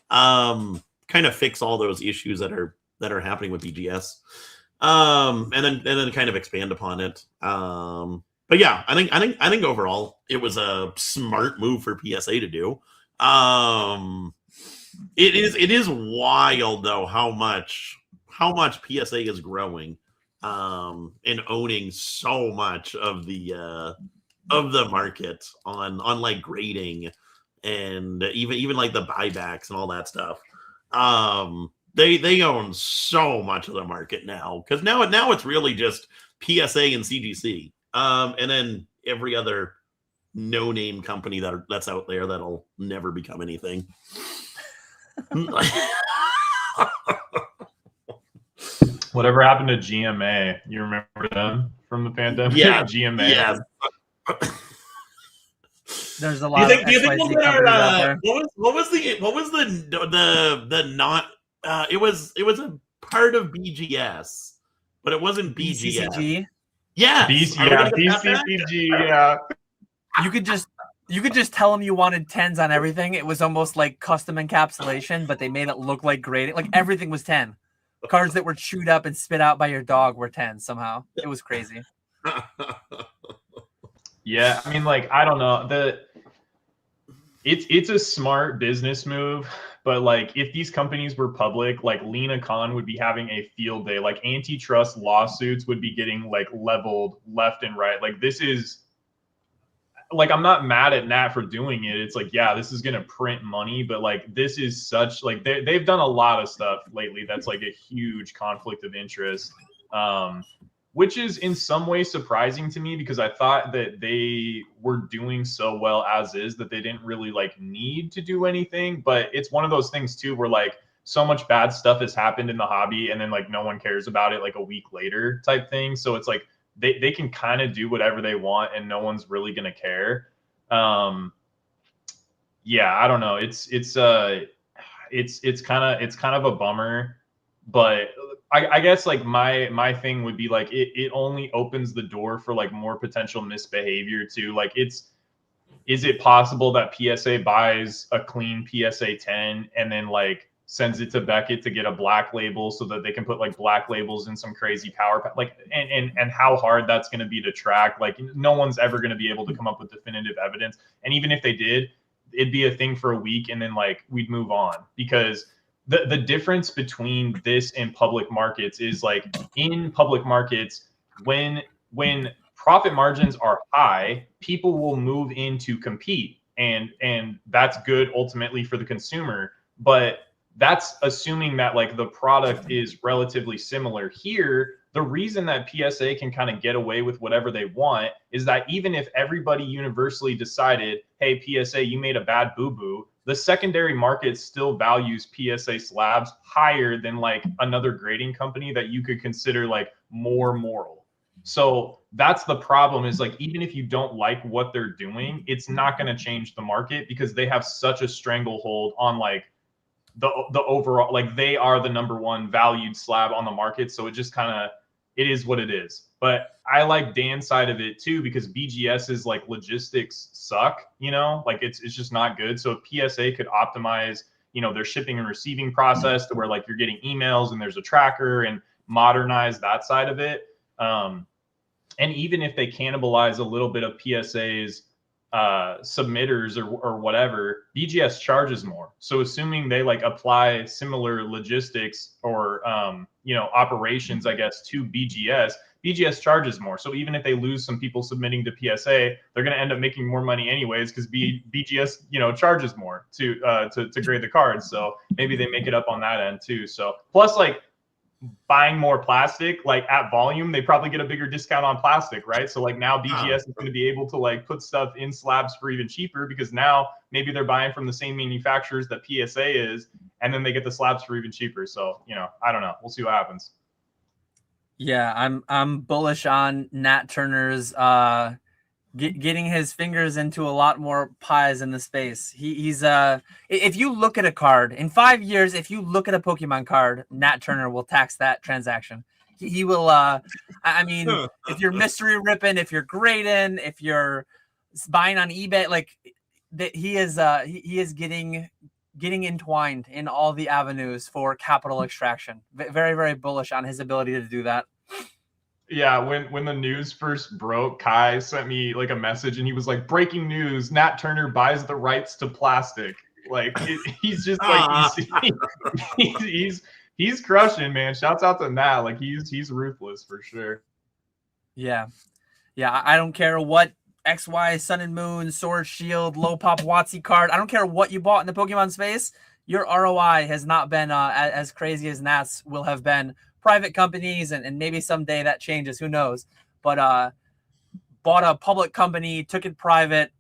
kind of fix all those issues that are happening with BGS, and then kind of expand upon it. But yeah, I think overall it was a smart move for PSA to do. It is wild though how much PSA is growing, and owning so much of the market on like grading and even like the buybacks and all that stuff. They own so much of the market now, because now it's really just PSA and CGC, and then every other no-name company that's out there that'll never become anything. Whatever happened to GMA? You remember them from the pandemic? Yeah, GMA. yeah. There's a lot. Do you think we'll get what was the not? It was a part of BGS, but it wasn't BGS. BCCG? Yes. BCCG. Yeah. You could just tell them you wanted 10s on everything. It was almost like custom encapsulation, but they made it look like grading. Like everything was 10. Cards that were chewed up and spit out by your dog were 10 somehow. It was crazy. Yeah, I mean, like, I don't know. It's a smart business move, but like if these companies were public, like Lena Khan would be having a field day. Like antitrust lawsuits would be getting like leveled left and right. Like this is, like, I'm not mad at Nat for doing it. It's like, yeah, this is going to print money, but like, this is such, like, they've done a lot of stuff lately that's like a huge conflict of interest, which is in some ways surprising to me, because I thought that they were doing so well as is that they didn't really like need to do anything. But it's one of those things too, where like so much bad stuff has happened in the hobby and then like no one cares about it like a week later type thing. So it's like, they can kind of do whatever they want and no one's really going to care. Yeah, I don't know. It's kind of a bummer, but I guess like my thing would be like, it only opens the door for like more potential misbehavior too. Like is it possible that PSA buys a clean PSA 10 and then like sends it to Beckett to get a black label so that they can put like black labels in some crazy power like, and how hard that's going to be to track. Like no one's ever going to be able to come up with definitive evidence. And even if they did, it'd be a thing for a week and then like we'd move on, because the difference between this and public markets is like in public markets, when profit margins are high, people will move in to compete, and that's good ultimately for the consumer. But that's assuming that like the product is relatively similar. Here, the reason that PSA can kind of get away with whatever they want is that even if everybody universally decided, hey, PSA, you made a bad boo-boo, the secondary market still values PSA slabs higher than like another grading company that you could consider like more moral. So that's the problem, is like, even if you don't like what they're doing, it's not going to change the market because they have such a stranglehold on like the overall, like they are the number one valued slab on the market. So it just kind of, it is what it is. But I like Dan's side of it too, because BGS's like logistics suck, you know, like it's just not good. So if PSA could optimize, you know, their shipping and receiving process to where like you're getting emails and there's a tracker, and modernize that side of it. And even if they cannibalize a little bit of PSA's submitters or whatever, BGS charges more. So assuming they like apply similar logistics or you know, operations, I guess, to BGS charges more. So even if they lose some people submitting to PSA, they're going to end up making more money anyways, because BGS, you know, charges more to grade the cards. So maybe they make it up on that end too. So plus, like, buying more plastic, like at volume, they probably get a bigger discount on plastic, right? So like now BGS is going to be able to like put stuff in slabs for even cheaper, because now maybe they're buying from the same manufacturers that PSA is, and then they get the slabs for even cheaper. So, you know, I don't know. We'll see what happens. Yeah, I'm bullish on Nat Turner's getting his fingers into a lot more pies in the space. He's if you look at a card in 5 years, if you look at a Pokemon card, Nat Turner will tax that transaction. He will. I mean, if you're mystery ripping, if you're grading, if you're buying on eBay, like he is getting entwined in all the avenues for capital extraction. Very, very bullish on his ability to do that. Yeah, when the news first broke, Kai sent me like a message, and he was like, "Breaking news: Nat Turner buys the rights to plastic." Like he's just like he's crushing, man. Shouts out to Nat. Like he's ruthless for sure. Yeah. I don't care what XY Sun and Moon, Sword Shield, low pop WotC card. I don't care what you bought in the Pokemon space. Your ROI has not been as crazy as Nat's will have been. Private companies, and maybe someday that changes, who knows, but bought a public company, took it private.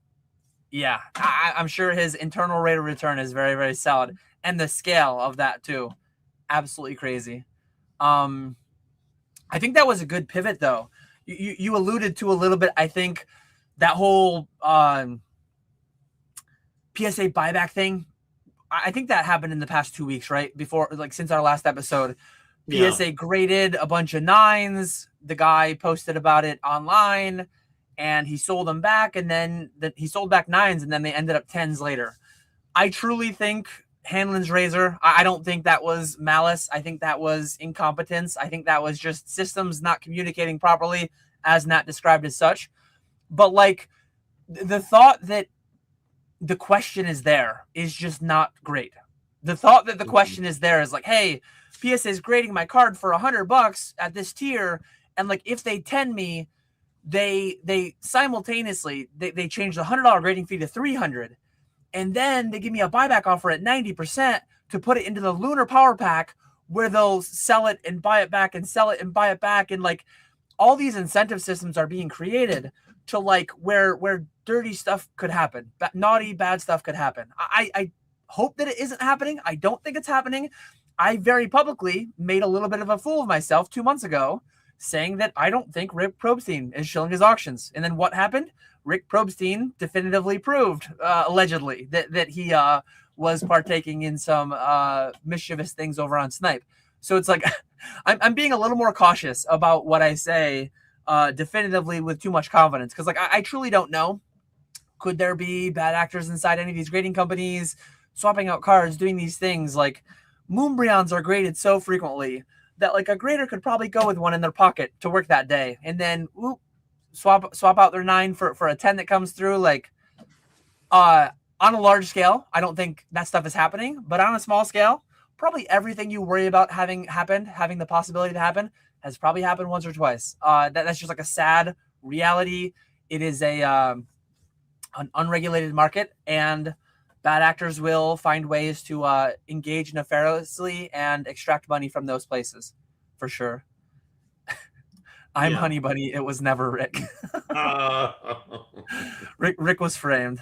Yeah, I'm sure his internal rate of return is very, very solid, and the scale of that too, absolutely crazy. I think that was a good pivot though. You alluded to a little bit, I think, that whole PSA buyback thing. I think that happened in the past 2 weeks, right? Before, like, since our last episode. PSA graded a bunch of 9s. The guy posted about it online, and he sold them back, and then he sold back 9s, and then they ended up 10s later. I truly think Hanlon's razor. I don't think that was malice. I think that was incompetence. I think that was just systems not communicating properly, as Nat described as such. But like the thought that the question is there is just not great. The thought that the question is there is like, hey, PSA is grading my card for $100 at this tier, and like if they 10 me, they simultaneously they change the $100 grading fee to $300, and then they give me a buyback offer at 90% to put it into the Lunar Power Pack, where they'll sell it and buy it back and sell it and buy it back, and like all these incentive systems are being created to like where dirty stuff could happen, naughty bad stuff could happen. I hope that it isn't happening. I don't think it's happening. I very publicly made a little bit of a fool of myself 2 months ago, saying that I don't think Rick Probstein is shilling his auctions. And then what happened? Rick Probstein definitively proved, allegedly, that he was partaking in some mischievous things over on Snipe. So it's like I'm being a little more cautious about what I say definitively with too much confidence, because like I truly don't know. Could there be bad actors inside any of these grading companies, swapping out cards, doing these things? Like Moonbreons are graded so frequently that like a grader could probably go with one in their pocket to work that day, and then swap out their 9 for a 10 that comes through. Like on a large scale, I don't think that stuff is happening, but on a small scale, probably everything you worry about having the possibility to happen, has probably happened once or twice. That's just like a sad reality. It is an unregulated market, and bad actors will find ways to engage nefariously and extract money from those places, for sure. I'm Honey Bunny. It was never Rick. Rick was framed.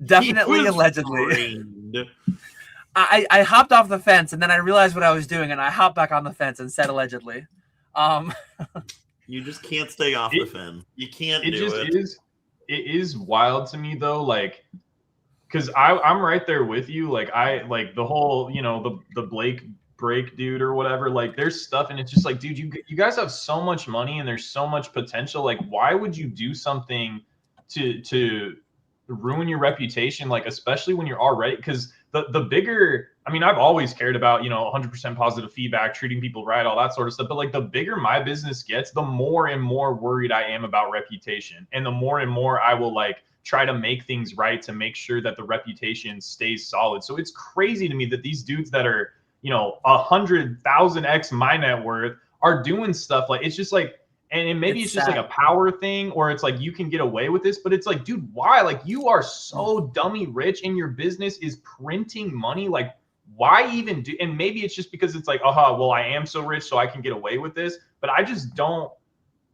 Definitely, allegedly. I hopped off the fence, and then I realized what I was doing, and I hopped back on the fence and said allegedly. You just can't stay off the fence. You can't do it. It is wild to me though, like, because I'm right there with you. Like I like the whole, you know, the Blake break dude or whatever. Like there's stuff, and it's just like, dude, you guys have so much money and there's so much potential. Like, why would you do something to ruin your reputation? Like, especially when you're already, because the bigger, I mean, I've always cared about, 100% positive feedback, treating people right, all that sort of stuff. But like the bigger my business gets, the more and more worried I am about reputation, and the more and more I will like try to make things right to make sure that the reputation stays solid. So it's crazy to me that these dudes that are, 100,000x my net worth are doing stuff like, it's just like, and maybe it's just sad. like a power thing, or it's like you can get away with this, but it's like, dude, why? Like you are so dummy rich and your business is printing money. Like why even do? And maybe it's just because it's like, well, I am so rich, so I can get away with this. But I just don't.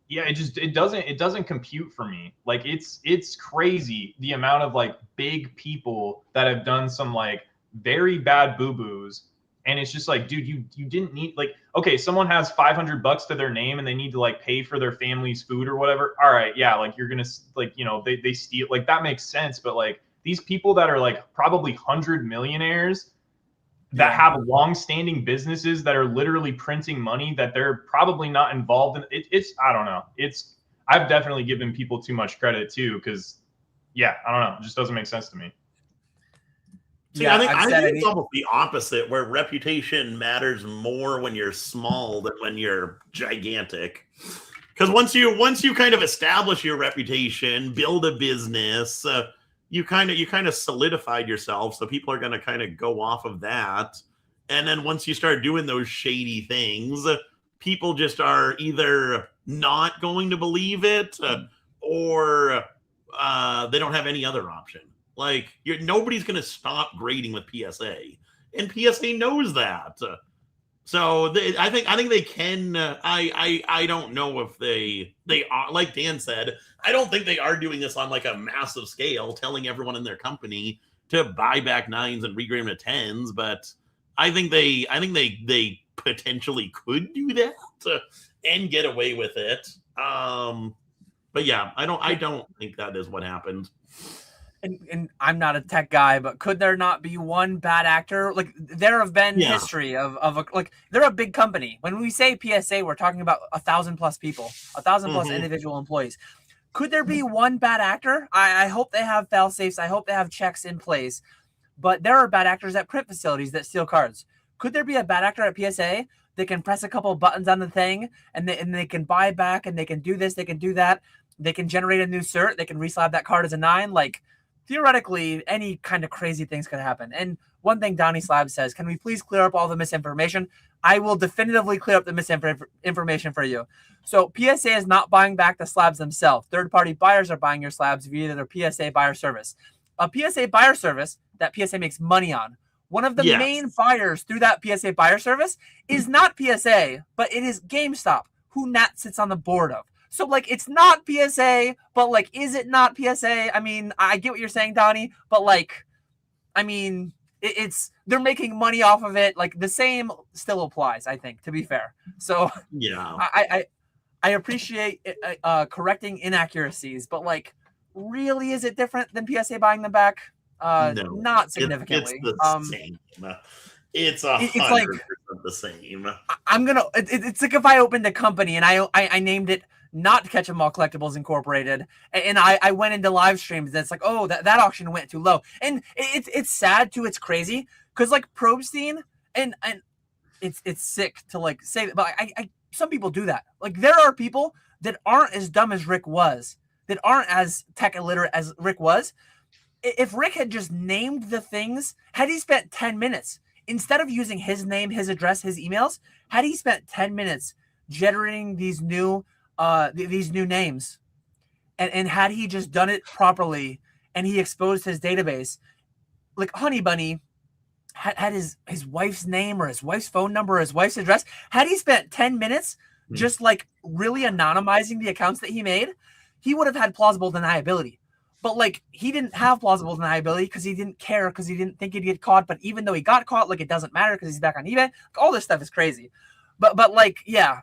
Yeah, it doesn't compute for me. Like it's crazy the amount of like big people that have done some like very bad boo-boos. And it's just like, dude, you didn't need, like, okay, someone has $500 to their name and they need to like pay for their family's food or whatever. All right, yeah, like you're gonna like, they steal, like that makes sense. But like these people that are like probably 100 millionaires that have long-standing businesses that are literally printing money that they're probably not involved in, it's I don't know. I've definitely given people too much credit too, because I don't know, it just doesn't make sense to me. See, I think it's almost the opposite, where reputation matters more when you're small than when you're gigantic. Because once you kind of establish your reputation, build a business, you kind of solidified yourself, so people are going to kind of go off of that. And then once you start doing those shady things, people just are either not going to believe it, or they don't have any other option. Like nobody's going to stop grading with PSA, and PSA knows that. So I think they can. I don't know if they are, like Dan said. I don't think they are doing this on like a massive scale, telling everyone in their company to buy back 9s and regrade them to 10s. But I think they potentially could do that and get away with it. But yeah, I don't think that is what happened. And I'm not a tech guy, but could there not be one bad actor? Like there have been history of like they're a big company. When we say PSA, we're talking about 1,000+ people, 1,000+ individual employees. Could there be one bad actor? I hope they have fail safes. I hope they have checks in place. But there are bad actors at print facilities that steal cards. Could there be a bad actor at PSA that can press a couple of buttons on the thing and they can buy back and they can do this, they can do that, they can generate a new cert, they can reslab that card as a 9? Like theoretically, any kind of crazy things could happen. And one thing Donnie Slab says, can we please clear up all the misinformation? I will definitively clear up the misinformation for you. So PSA is not buying back the slabs themselves. Third-party buyers are buying your slabs via their PSA buyer service. A PSA buyer service that PSA makes money on. One of the main buyers through that PSA buyer service is not PSA, but it is GameStop, who Nat sits on the board of. So, like, it's not PSA, but, like, is it not PSA? I mean, I get what you're saying, Donnie, but, like, I mean, they're making money off of it. Like, the same still applies, I think, to be fair. So, yeah, I appreciate correcting inaccuracies, but, like, really, is it different than PSA buying them back? No, not significantly. It's the same. It's 100% the same. It's like if I opened a company and I named it not KetchumAllCollectibles Incorporated, and I went into live streams that's like, oh, that auction went too low, and it's sad too. It's crazy because like Probstein and it's sick to like say that, but I some people do that. Like there are people that aren't as dumb as Rick was, that aren't as tech illiterate as Rick was. If Rick had just named the things, had he spent 10 minutes instead of using his name, his address, his emails, had he spent 10 minutes generating these new names, and had he just done it properly and he exposed his database, like Honey Bunny had his wife's name or his wife's phone number or his wife's address, had he spent 10 minutes just like really anonymizing the accounts that he made, he would have had plausible deniability. But like he didn't have plausible deniability because he didn't care, because he didn't think he'd get caught. But even though he got caught, like it doesn't matter because he's back on eBay. Like, all this stuff is crazy. But like, yeah,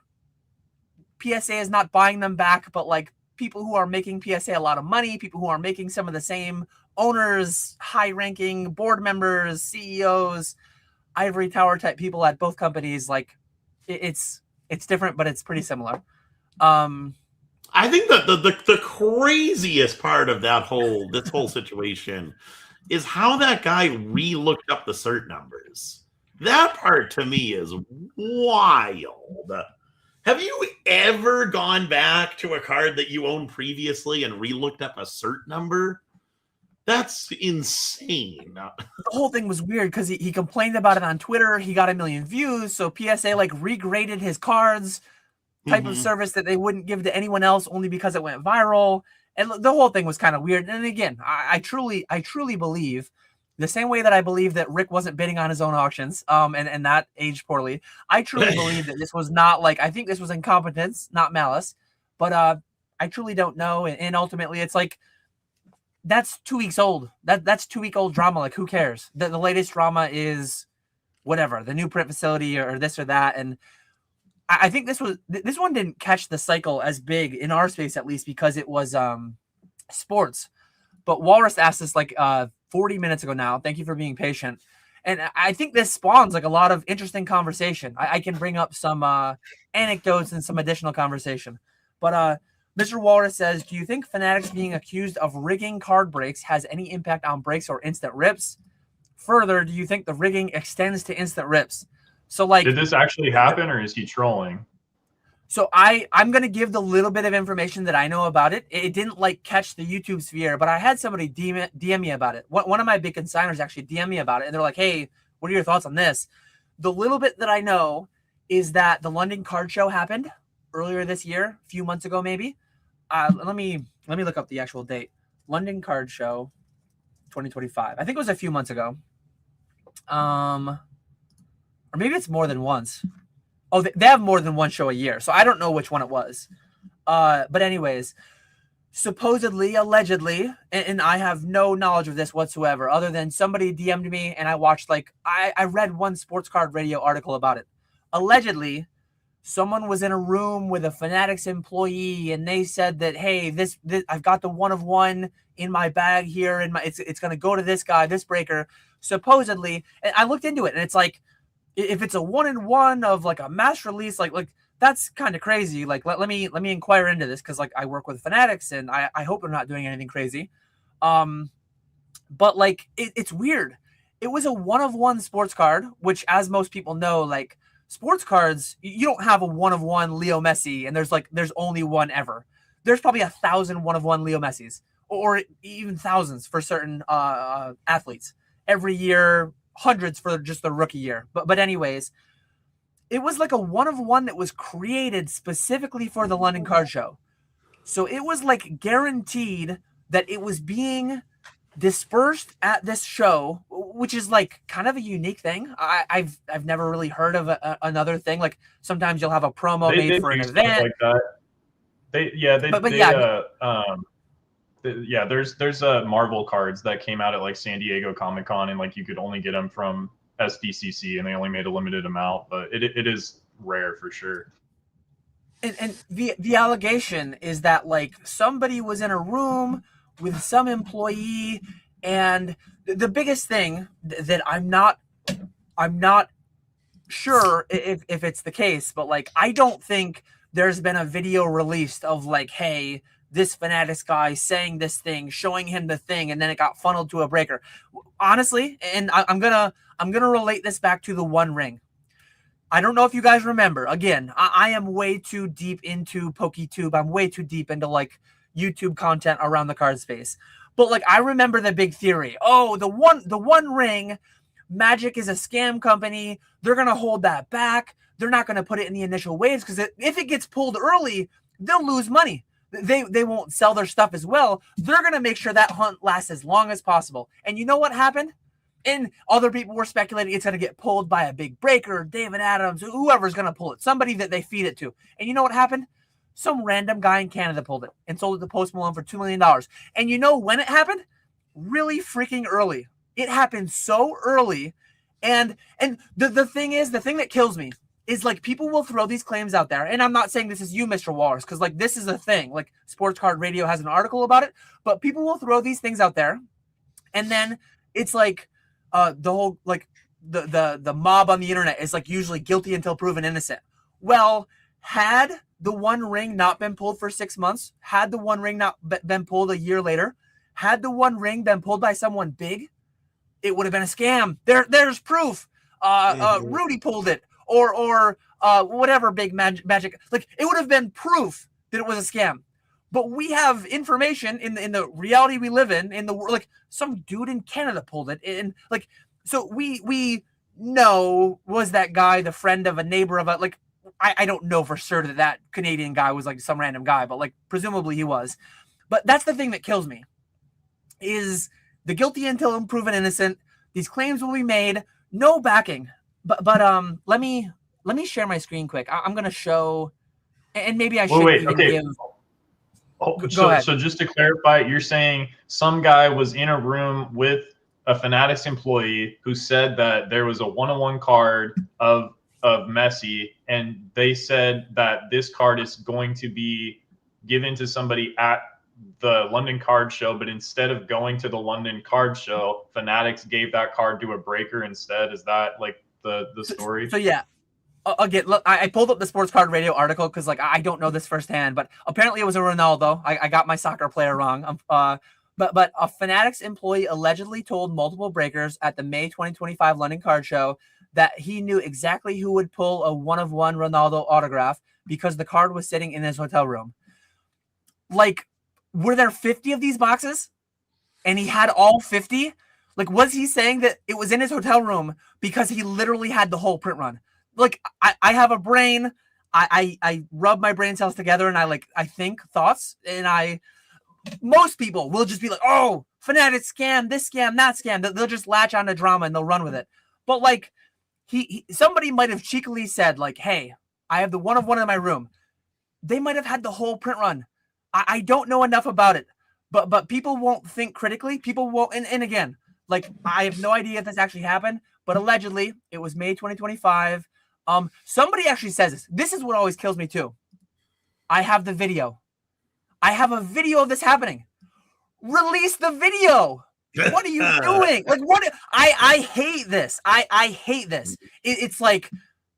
PSA is not buying them back. But like people who are making PSA a lot of money, people who are making some of the same owners, high-ranking board members, CEOs, ivory tower type people at both companies. Like it's different, but it's pretty similar. I think that the craziest part of this whole situation is how that guy re-looked up the cert numbers. That part to me is wild. Have you ever gone back to a card that you owned previously and re-looked up a cert number? That's insane. The whole thing was weird because he complained about it on Twitter. He got 1 million views. So PSA like regraded his cards, type of service that they wouldn't give to anyone else only because it went viral. And the whole thing was kind of weird. And again, I truly believe the same way that I believe that Rick wasn't bidding on his own auctions, and that aged poorly. I truly believe that this was not like, I think this was incompetence, not malice, but I truly don't know. And ultimately it's like, that's 2 weeks old. That's 2 week old drama. Like, who cares? The latest drama is whatever, the new print facility or this or that. And I think this one didn't catch the cycle as big in our space, at least because it was sports. But Walrus asked us like 40 minutes ago now. Thank you for being patient. And I think this spawns like a lot of interesting conversation. I can bring up some anecdotes and some additional conversation. But Mr. Walrus says, do you think Fanatics being accused of rigging card breaks has any impact on breaks or instant rips? Further, do you think the rigging extends to instant rips? So, like, did this actually happen, or is he trolling? So I'm going to give the little bit of information that I know about it. It didn't like catch the YouTube sphere, but I had somebody DM me about it. One of my big consigners actually DM me about it. And they're like, hey, what are your thoughts on this? The little bit that I know is that the London card show happened earlier this year, a few months ago, maybe. Let me look up the actual date. London card show 2025. I think it was a few months ago. Or maybe it's more than once. Oh, they have more than one show a year, so I don't know which one it was. But anyways, supposedly, allegedly, and I have no knowledge of this whatsoever, other than somebody DM'd me and I watched, like, I read one Sports Card Radio article about it. Allegedly, someone was in a room with a Fanatics employee and they said that, hey, this I've got the 1 of 1 in my bag here, and it's going to go to this guy, this breaker. Supposedly, and I looked into it, and it's like, if it's a 1 in 1 of like a mass release, like that's kind of crazy. Like, let me inquire into this, because like I work with Fanatics and I hope they're not doing anything crazy. But like it's weird. It was a 1 of 1 sports card, which, as most people know, like sports cards, you don't have a 1 of 1 Leo Messi and there's only one ever. There's probably 1,000 1 of 1 Leo Messis, or even thousands for certain athletes every year. Hundreds for just the rookie year. But anyways, it was like a 1 of 1 that was created specifically for the London card show. So it was like guaranteed that it was being dispersed at this show, which is like kind of a unique thing. I've never really heard of another thing. Like sometimes you'll have a promo made for an event like that. There's Marvel cards that came out at like San Diego Comic-Con, and like you could only get them from SDCC, and they only made a limited amount, but it is rare for sure. And the allegation is that like somebody was in a room with some employee, and the biggest thing that I'm not sure if it's the case, but like I don't think there's been a video released of like, hey, this Fanatics guy saying this thing, showing him the thing, and then it got funneled to a breaker. Honestly, and I'm gonna relate this back to the One Ring. I don't know if you guys remember. Again, I am way too deep into PokeTube. I'm way too deep into like YouTube content around the card space. But like I remember the big theory. Oh, the One Ring, Magic is a scam company. They're gonna hold that back. They're not gonna put it in the initial waves, because if it gets pulled early, they'll lose money. They won't sell their stuff as well. They're going to make sure that hunt lasts as long as possible. And you know what happened? And other people were speculating it's going to get pulled by a big breaker, David Adams, whoever's going to pull it, somebody that they feed it to. And you know what happened? Some random guy in Canada pulled it and sold it to Post Malone for $2 million. And you know when it happened? Really freaking early. It happened so early. And the thing is, the thing that kills me is like people will throw these claims out there, and I'm not saying this is you, Mr. Walrus, because like this is a thing. Like Sports Card Radio has an article about it, but people will throw these things out there, and then it's like the whole like the mob on the internet is like usually guilty until proven innocent. Well, had the One Ring not been pulled for 6 months, had the One Ring not been pulled a year later, had the One Ring been pulled by someone big, it would have been a scam. There's proof. Rudy pulled it, or whatever big magic. Like, it would have been proof that it was a scam. But we have information in the reality we live in the world. Like, some dude in Canada pulled it, and like, so we know, was that guy the friend of a neighbor of a, like, I don't know for sure that Canadian guy was like some random guy, but like presumably he was. But that's the thing that kills me, is the guilty until proven innocent. These claims will be made, no backing. But let me share my screen quick. I'm gonna show, and maybe I should give. So just to clarify, you're saying some guy was in a room with a Fanatics employee who said that there was a one-on-one card of Messi, and they said that this card is going to be given to somebody at the London Card Show, but instead of going to the London Card Show, Fanatics gave that card to a breaker instead. Is that like the story? So yeah. Again, look, I pulled up the Sports Card Radio article because, like, I don't know this firsthand, but apparently it was a Ronaldo. I got my soccer player wrong. But a Fanatics employee allegedly told multiple breakers at the May 2025 London Card Show that he knew exactly who would pull a one-of-one Ronaldo autograph because the card was sitting in his hotel room. Like, were there 50 of these boxes? And he had all 50? Like, was he saying that it was in his hotel room because he literally had the whole print run? Like, I have a brain. I rub my brain cells together and I think thoughts, and most people will just be like, oh, Fanatics scam, this scam, that scam. They'll just latch on to drama and they'll run with it. But like, somebody might have cheekily said, like, hey, I have the one-of-one in my room. They might have had the whole print run. I don't know enough about it, but people won't think critically. People won't, and again, like, I have no idea if this actually happened, but allegedly it was May 2025. Somebody actually says this. This is what always kills me too. I have the video. I have a video of this happening. Release the video. What are you doing? Like, what? I hate this. I hate this. It's like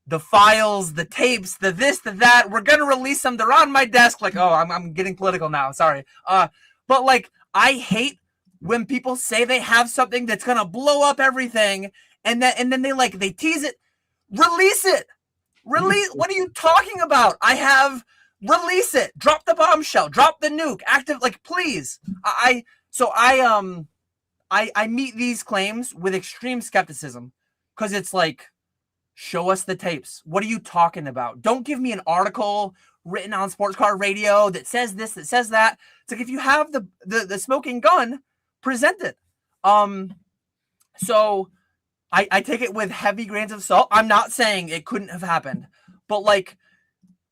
the files, the tapes, the this, the that. We're gonna release them. They're on my desk. Like, oh, I'm getting political now. Sorry. But like, I hate when people say they have something that's gonna blow up everything, and then they tease it. Release it. Release. What are you talking about? Release it. Drop the bombshell. Drop the nuke. Active. Like, please. I meet these claims with extreme skepticism, because it's like, show us the tapes. What are you talking about? Don't give me an article written on Sports Card Radio that says this, that says that. It's like, if you have the smoking gun, present it. So I take it with heavy grains of salt. I'm not saying it couldn't have happened, but like,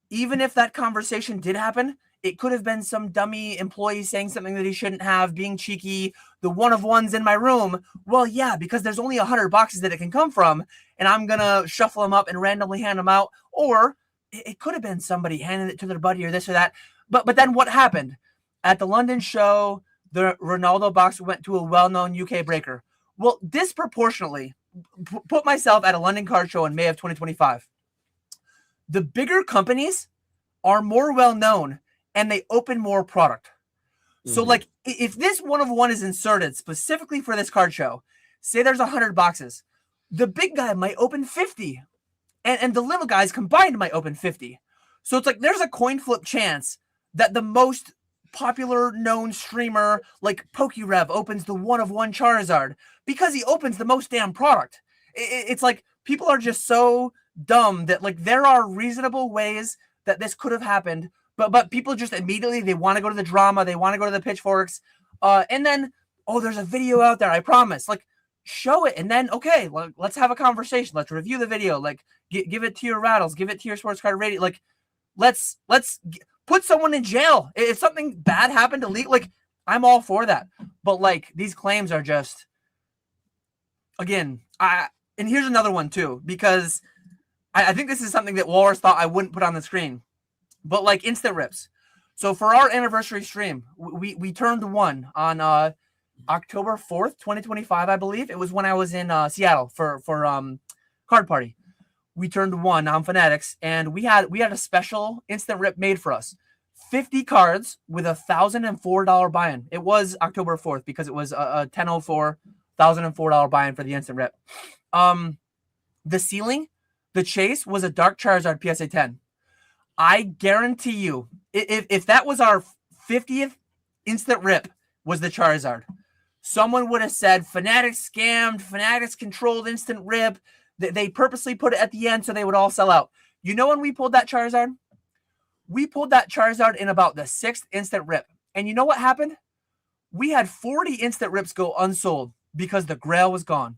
even if that conversation did happen, it could have been some dummy employee saying something that he shouldn't have, being cheeky. The one-of-ones in my room. Well, yeah, because there's only 100 boxes that it can come from, and I'm going to shuffle them up and randomly hand them out. Or it could have been somebody handing it to their buddy or this or that. But then what happened? At the London show, the Ronaldo box went to a well-known UK breaker. Well, disproportionately, put myself at a London card show in May of 2025. The bigger companies are more well-known, and they open more product. So, like, if this one-of-one is inserted specifically for this card show, say there's 100 boxes, the big guy might open 50, and the little guys combined might open 50. So it's like, there's a coin flip chance that the most popular known streamer, like PokeRev, opens the one-of-one Charizard because he opens the most damn product. It's like, people are just so dumb that, like, there are reasonable ways that this could have happened. But people just immediately, they want to go to the drama. They want to go to the pitchforks. And then, oh, there's a video out there. I promise. Like, show it. And then, okay, let's have a conversation. Let's review the video. Like, give it to your rattles. Give it to your Sports Card Radio. Like, let's put someone in jail. If something bad happened to leak, like, I'm all for that. But, like, these claims are just, again, and here's another one, too, because I think this is something that Walrus thought I wouldn't put on the screen. But like, instant rips. So for our anniversary stream, we turned 1 on October 4th, 2025, I believe. It was when I was in Seattle for card party. We turned 1 on Fanatics, and we had a special instant rip made for us. 50 cards with $1,004 buy-in. It was October 4th because it was a 1004 $1,004 buy-in for the instant rip. The ceiling, the chase was a Dark Charizard PSA 10. I guarantee you, if that was our 50th instant rip, was the Charizard, someone would have said Fanatics scammed, Fanatics controlled instant rip. They purposely put it at the end so they would all sell out. You know when we pulled that Charizard? We pulled that Charizard in about the 6th instant rip. And you know what happened? We had 40 instant rips go unsold because the Grail was gone.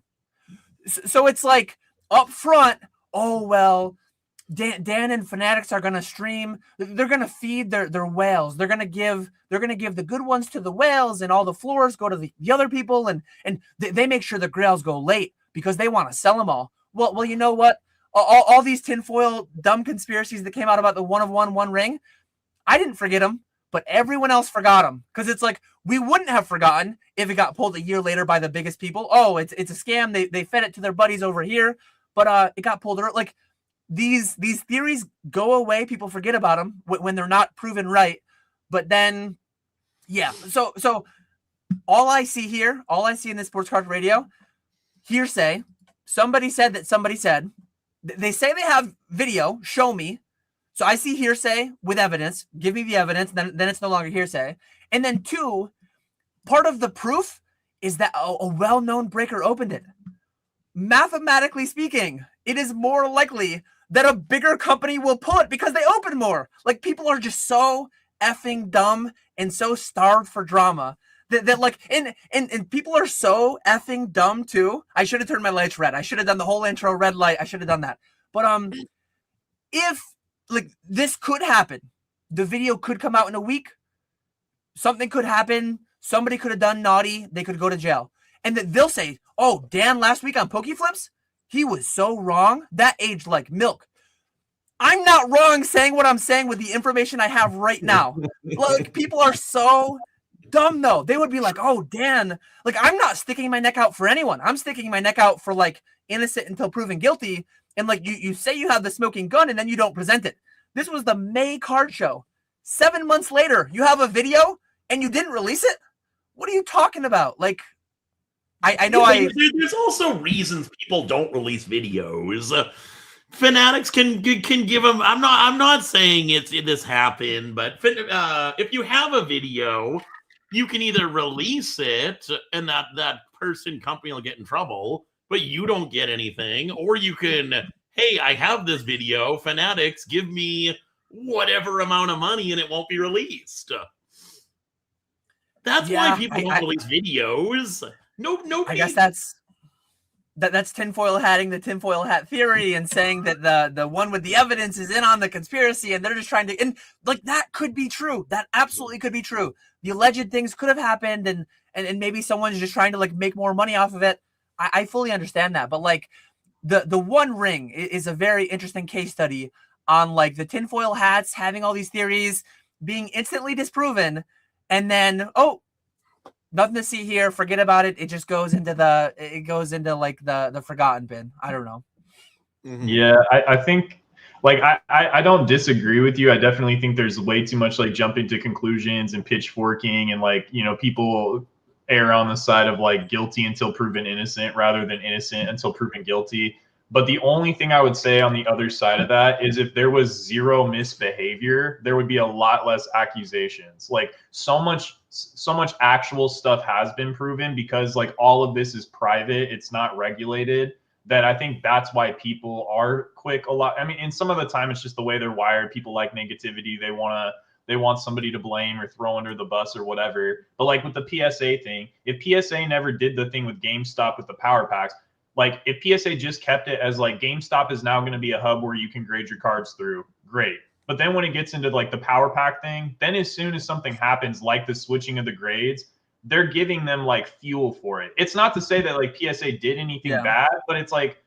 So it's like up front, oh, well, Dan and Fanatics are going to stream. They're going to feed their whales. They're going to give the good ones to the whales, and all the floors go to the other people. And they make sure the Grails go late because they want to sell them all. Well, you know what? All these tinfoil dumb conspiracies that came out about the 1 of 1 ring, I didn't forget them, but everyone else forgot them, because it's like we wouldn't have forgotten if it got pulled a year later by the biggest people. Oh, it's a scam. They fed it to their buddies over here, but it got pulled. Like these theories go away. People forget about them when they're not proven right. But then, yeah. So all I see in this sports card radio, hearsay. Somebody said that somebody said. They say they have video. Show me. So I see hearsay with evidence. Give me the evidence. Then it's no longer hearsay. And then 2, part of the proof is that a well-known breaker opened it. Mathematically speaking, it is more likely that a bigger company will pull it because they open more. Like, people are just so effing dumb and so starved for drama that like, and people are so effing dumb too. I should have turned my lights red. I should have done the whole intro red light. I should have done that. But if like this could happen, the video could come out in a week. Something could happen. Somebody could have done naughty. They could go to jail. And they'll say, oh, Dan last week on Pokeflips, he was so wrong. That aged like milk. I'm not wrong saying what I'm saying with the information I have right now. Like, people are so dumb, though. They would be like, oh, Dan, like, I'm not sticking my neck out for anyone. I'm sticking my neck out for, like, innocent until proven guilty. And, like, you say you have the smoking gun and then you don't present it. This was the May card show. 7 months later, you have a video and you didn't release it? What are you talking about? Like, I know there's also reasons people don't release videos. Fanatics can give them. I'm not saying this happened, but if you have a video, you can either release it and that company will get in trouble, but you don't get anything, or you can, hey, I have this video, Fanatics, give me whatever amount of money and it won't be released. That's why people don't release videos. Nobody. I guess that's tinfoil hatting the tinfoil hat theory and saying that the one with the evidence is in on the conspiracy, and they're just trying to, and like, that could be true. That absolutely could be true. The alleged things could have happened, and maybe someone's just trying to like make more money off of it. I fully understand that, but like the one ring is a very interesting case study on like the tinfoil hats having all these theories being instantly disproven, and then nothing to see here. Forget about it. It just goes into like the forgotten bin. I don't know. Mm-hmm. Yeah, I think like I don't disagree with you. I definitely think there's way too much like jumping to conclusions and pitchforking, and like, you know, people err on the side of like guilty until proven innocent rather than innocent until proven guilty. But the only thing I would say on the other side of that is if there was zero misbehavior, there would be a lot less accusations. Like so much actual stuff has been proven because like all of this is private. It's not regulated, that I think that's why people are quick a lot. I mean, and some of the time it's just the way they're wired. People like negativity. They want somebody to blame or throw under the bus or whatever. But like with the PSA thing, if PSA never did the thing with GameStop with the power packs, like if PSA just kept it as like GameStop is now going to be a hub where you can grade your cards through, great. But then when it gets into like the power pack thing, then as soon as something happens, like the switching of the grades, they're giving them like fuel for it. It's not to say that like PSA did anything bad, but it's like,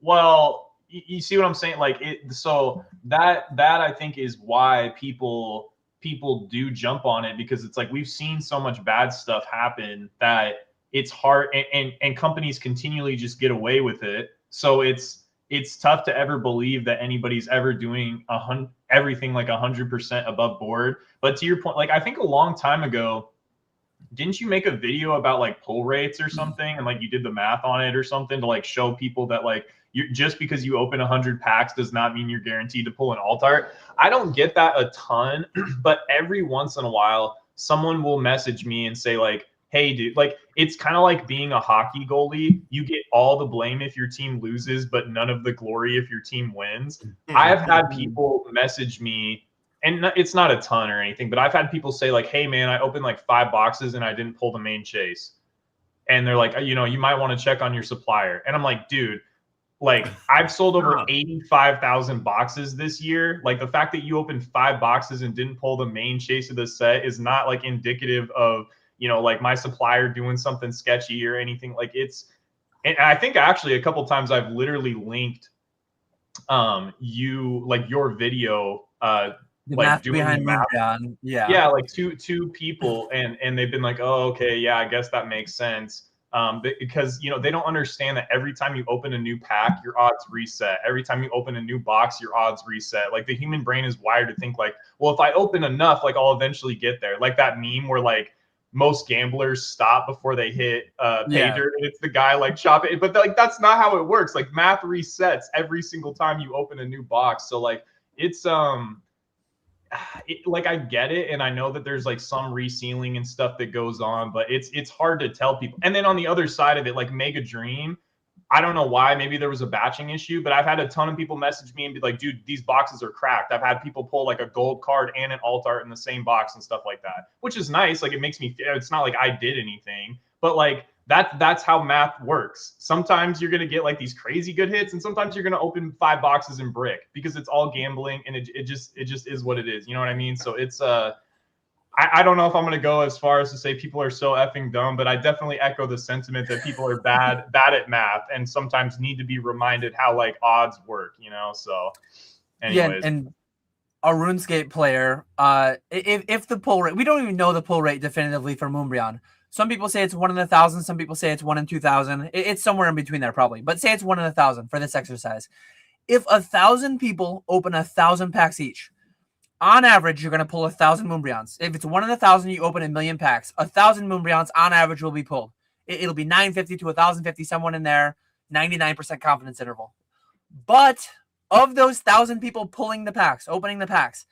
well, you see what I'm saying? Like so that I think is why people people do jump on it because it's like we've seen so much bad stuff happen that it's hard, and companies continually just get away with it. So it's tough to ever believe that anybody's ever doing everything like 100% above board. But to your point, like I think a long time ago, didn't you make a video about like pull rates or something, and like you did the math on it or something to like show people that like you just because you open 100 packs does not mean you're guaranteed to pull an alt art? I don't get that a ton, but every once in a while someone will message me and say like, hey dude, like it's kind of like being a hockey goalie. You get all the blame if your team loses, but none of the glory if your team wins. I have had people message me, and it's not a ton or anything, but I've had people say like, hey man, I opened like 5 boxes and I didn't pull the main chase. And they're like, you know, you might want to check on your supplier. And I'm like, dude, like I've sold over 85,000 boxes this year. Like the fact that you opened 5 boxes and didn't pull the main chase of the set is not like indicative of, you know, like my supplier doing something sketchy or anything. Like it's, and I think actually a couple times I've literally linked you, like your video, The like math doing behind the math. Moonbreon. Yeah. Yeah, like two people, and they've been like, oh, okay, yeah, I guess that makes sense. Because you know they don't understand that every time you open a new pack, your odds reset. Every time you open a new box, your odds reset. Like the human brain is wired to think like, well, if I open enough, like I'll eventually get there. Like that meme where like most gamblers stop before they hit pay dirt, and it's the guy like chop it. But like that's not how it works. Like math resets every single time you open a new box. So like it's like I get it, and I know that there's like some resealing and stuff that goes on, but it's hard to tell people. And then on the other side of it, like Mega Dream, I don't know why, maybe there was a batching issue, but I've had a ton of people message me and be like, dude, these boxes are cracked. I've had people pull like a gold card and an alt art in the same box and stuff like that, which is nice. Like it makes me, it's not like I did anything, but like that's how math works. Sometimes you're going to get like these crazy good hits, and sometimes you're going to open 5 boxes in brick because it's all gambling, and it just is what it is. You know what I mean? So it's I don't know if I'm going to go as far as to say people are so effing dumb, but I definitely echo the sentiment that people are bad at math and sometimes need to be reminded how like odds work, you know? So anyways. Yeah, and a RuneScape player, if the pull rate, we don't even know the pull rate definitively for Moonbreon. Some people say it's 1 in 1,000. Some people say it's 1 in 2,000. It's somewhere in between there probably, but say it's 1 in 1,000 for this exercise. If 1,000 people open 1,000 packs each, on average, you're going to pull 1,000 Moonbreons. If it's 1 in 1,000, you open 1,000,000 packs. 1,000 Moonbreons on average will be pulled. It'll be 950 to 1,050, someone in there, 99% confidence interval. But of those 1,000 people pulling the packs, opening the packs,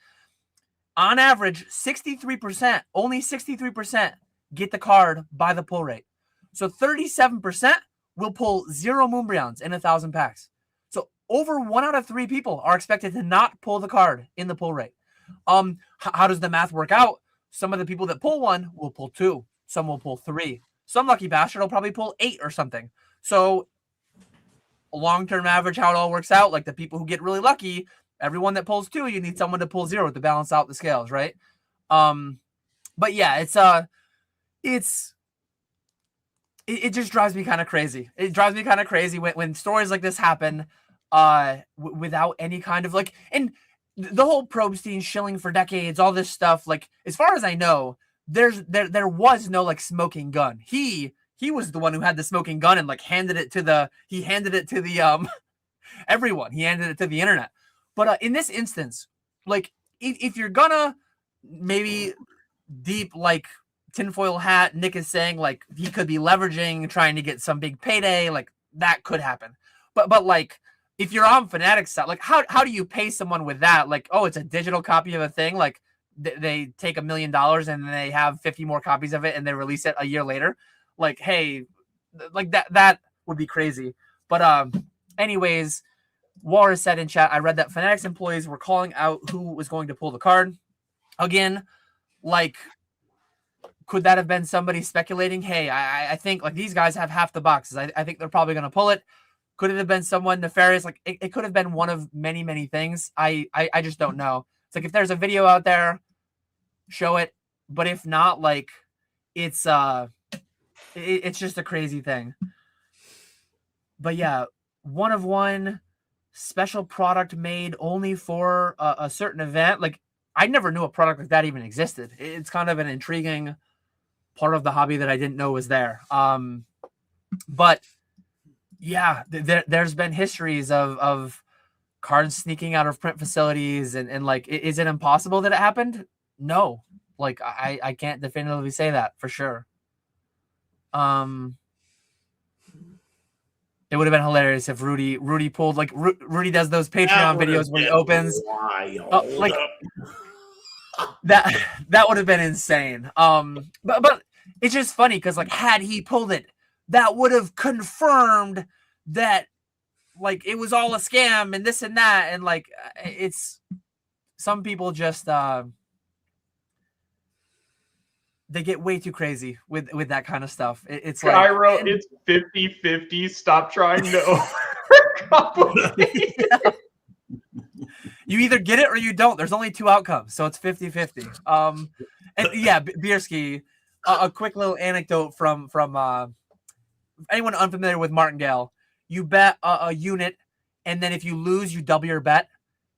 on average, 63%, only 63% get the card by the pull rate. So 37% will pull 0 Moonbreons in 1,000 packs. So over 1 out of 3 people are expected to not pull the card in the pull rate. How does the math work out? Some of the people that pull 1 will pull 2. Some will pull 3. Some lucky bastard will probably pull 8 or something. So long-term average, how it all works out, like the people who get really lucky, everyone that pulls 2, you need someone to pull 0 to balance out the scales, right? But yeah, it just drives me kind of crazy. It drives me kind of crazy when stories like this happen without any kind of like, and the whole Probstein shilling for decades, all this stuff, like as far as I know, there was no like smoking gun. He was the one who had the smoking gun and like handed it to the everyone. He handed it to the internet. But in this instance, like if you're gonna maybe deep like tinfoil hat, Nick is saying like he could be leveraging, trying to get some big payday, like that could happen. But like if you're on Fanatics side, like how do you pay someone with that? Like, oh, it's a digital copy of a thing. Like they take $1 million and they have 50 more copies of it and they release it a year later. Like, hey, like that would be crazy. But anyways, Walrus said in chat, I read that Fanatics employees were calling out who was going to pull the card. Again, like, could that have been somebody speculating, hey, I think like these guys have half the boxes. I think they're probably going to pull it. Could it have been someone nefarious? Like it could have been one of many, many things. I just don't know. It's like if there's a video out there, show it. But if not, like it's just a crazy thing. But yeah, 1 of 1 special product made only for a certain event. Like I never knew a product like that even existed. It's kind of an intriguing part of the hobby that I didn't know was there. But yeah, there's been histories of cards sneaking out of print facilities, and like, is it impossible that it happened? No, like I can't definitively say that for sure. It would have been hilarious if Rudy pulled, like, Rudy does those Patreon videos where he opens like that would have been insane. But it's just funny because, like, had he pulled it, that would have confirmed that, like, it was all a scam and this and that, and like, it's, some people just they get way too crazy with that kind of stuff. It's like, Cairo, it's 50-50. Stop trying to overcomplicate. Yeah. You either get it or you don't. There's only two outcomes, so it's 50-50. And yeah, Bierski, a quick little anecdote from anyone unfamiliar with Martingale. You bet a unit, and then if you lose, you double your bet,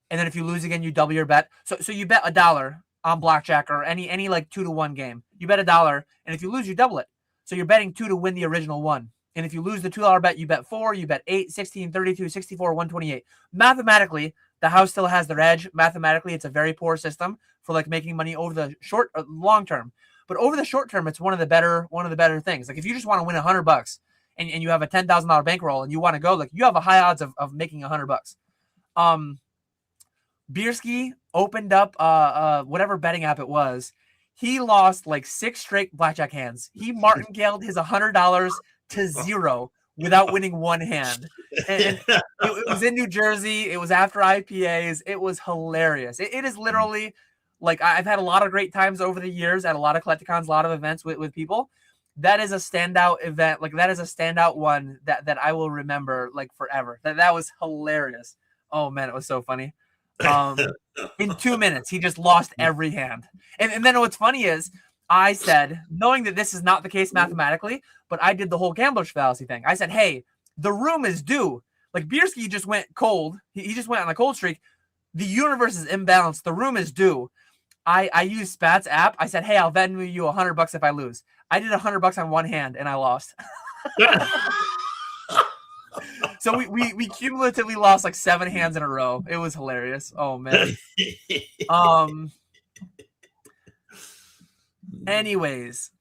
and then if you lose again, you double your bet. So you bet $1 on blackjack or any like 2-to-1 game. You bet $1, and if you lose, you double it. So you're betting 2 to win the original 1. And if you lose the $2 bet, you bet 4, you bet 8, 16, 32, 64, 128. Mathematically, the house still has their edge. Mathematically, it's a very poor system for like making money over the short or long term. But over the short term, it's one of the better things. Like, if you just want to win $100 and you have a $10,000 bankroll and you want to go, like, you have a high odds of making $100. Bierski opened up whatever betting app it was. He lost like 6 straight blackjack hands. He martingaled his $100 to 0 without winning one hand. And it was in New Jersey. It was after IPAs. It was hilarious. It is literally, like, I've had a lot of great times over the years at a lot of collecticons, a lot of events with people. That is a standout event. Like, that is a standout one that I will remember, like, forever. That was hilarious. Oh man, it was so funny. In 2 minutes, he just lost every hand. And then what's funny is, I said, knowing that this is not the case mathematically, but I did the whole gambler's fallacy thing. I said, hey, the room is due. Like, Bierski just went cold. He just went on a cold streak. The universe is imbalanced. The room is due. I used Spat's app. I said, hey, I'll Venmo you $100 if I lose. I did $100 on one hand and I lost. So we cumulatively lost like 7 hands in a row. It was hilarious. Oh man. Anyways,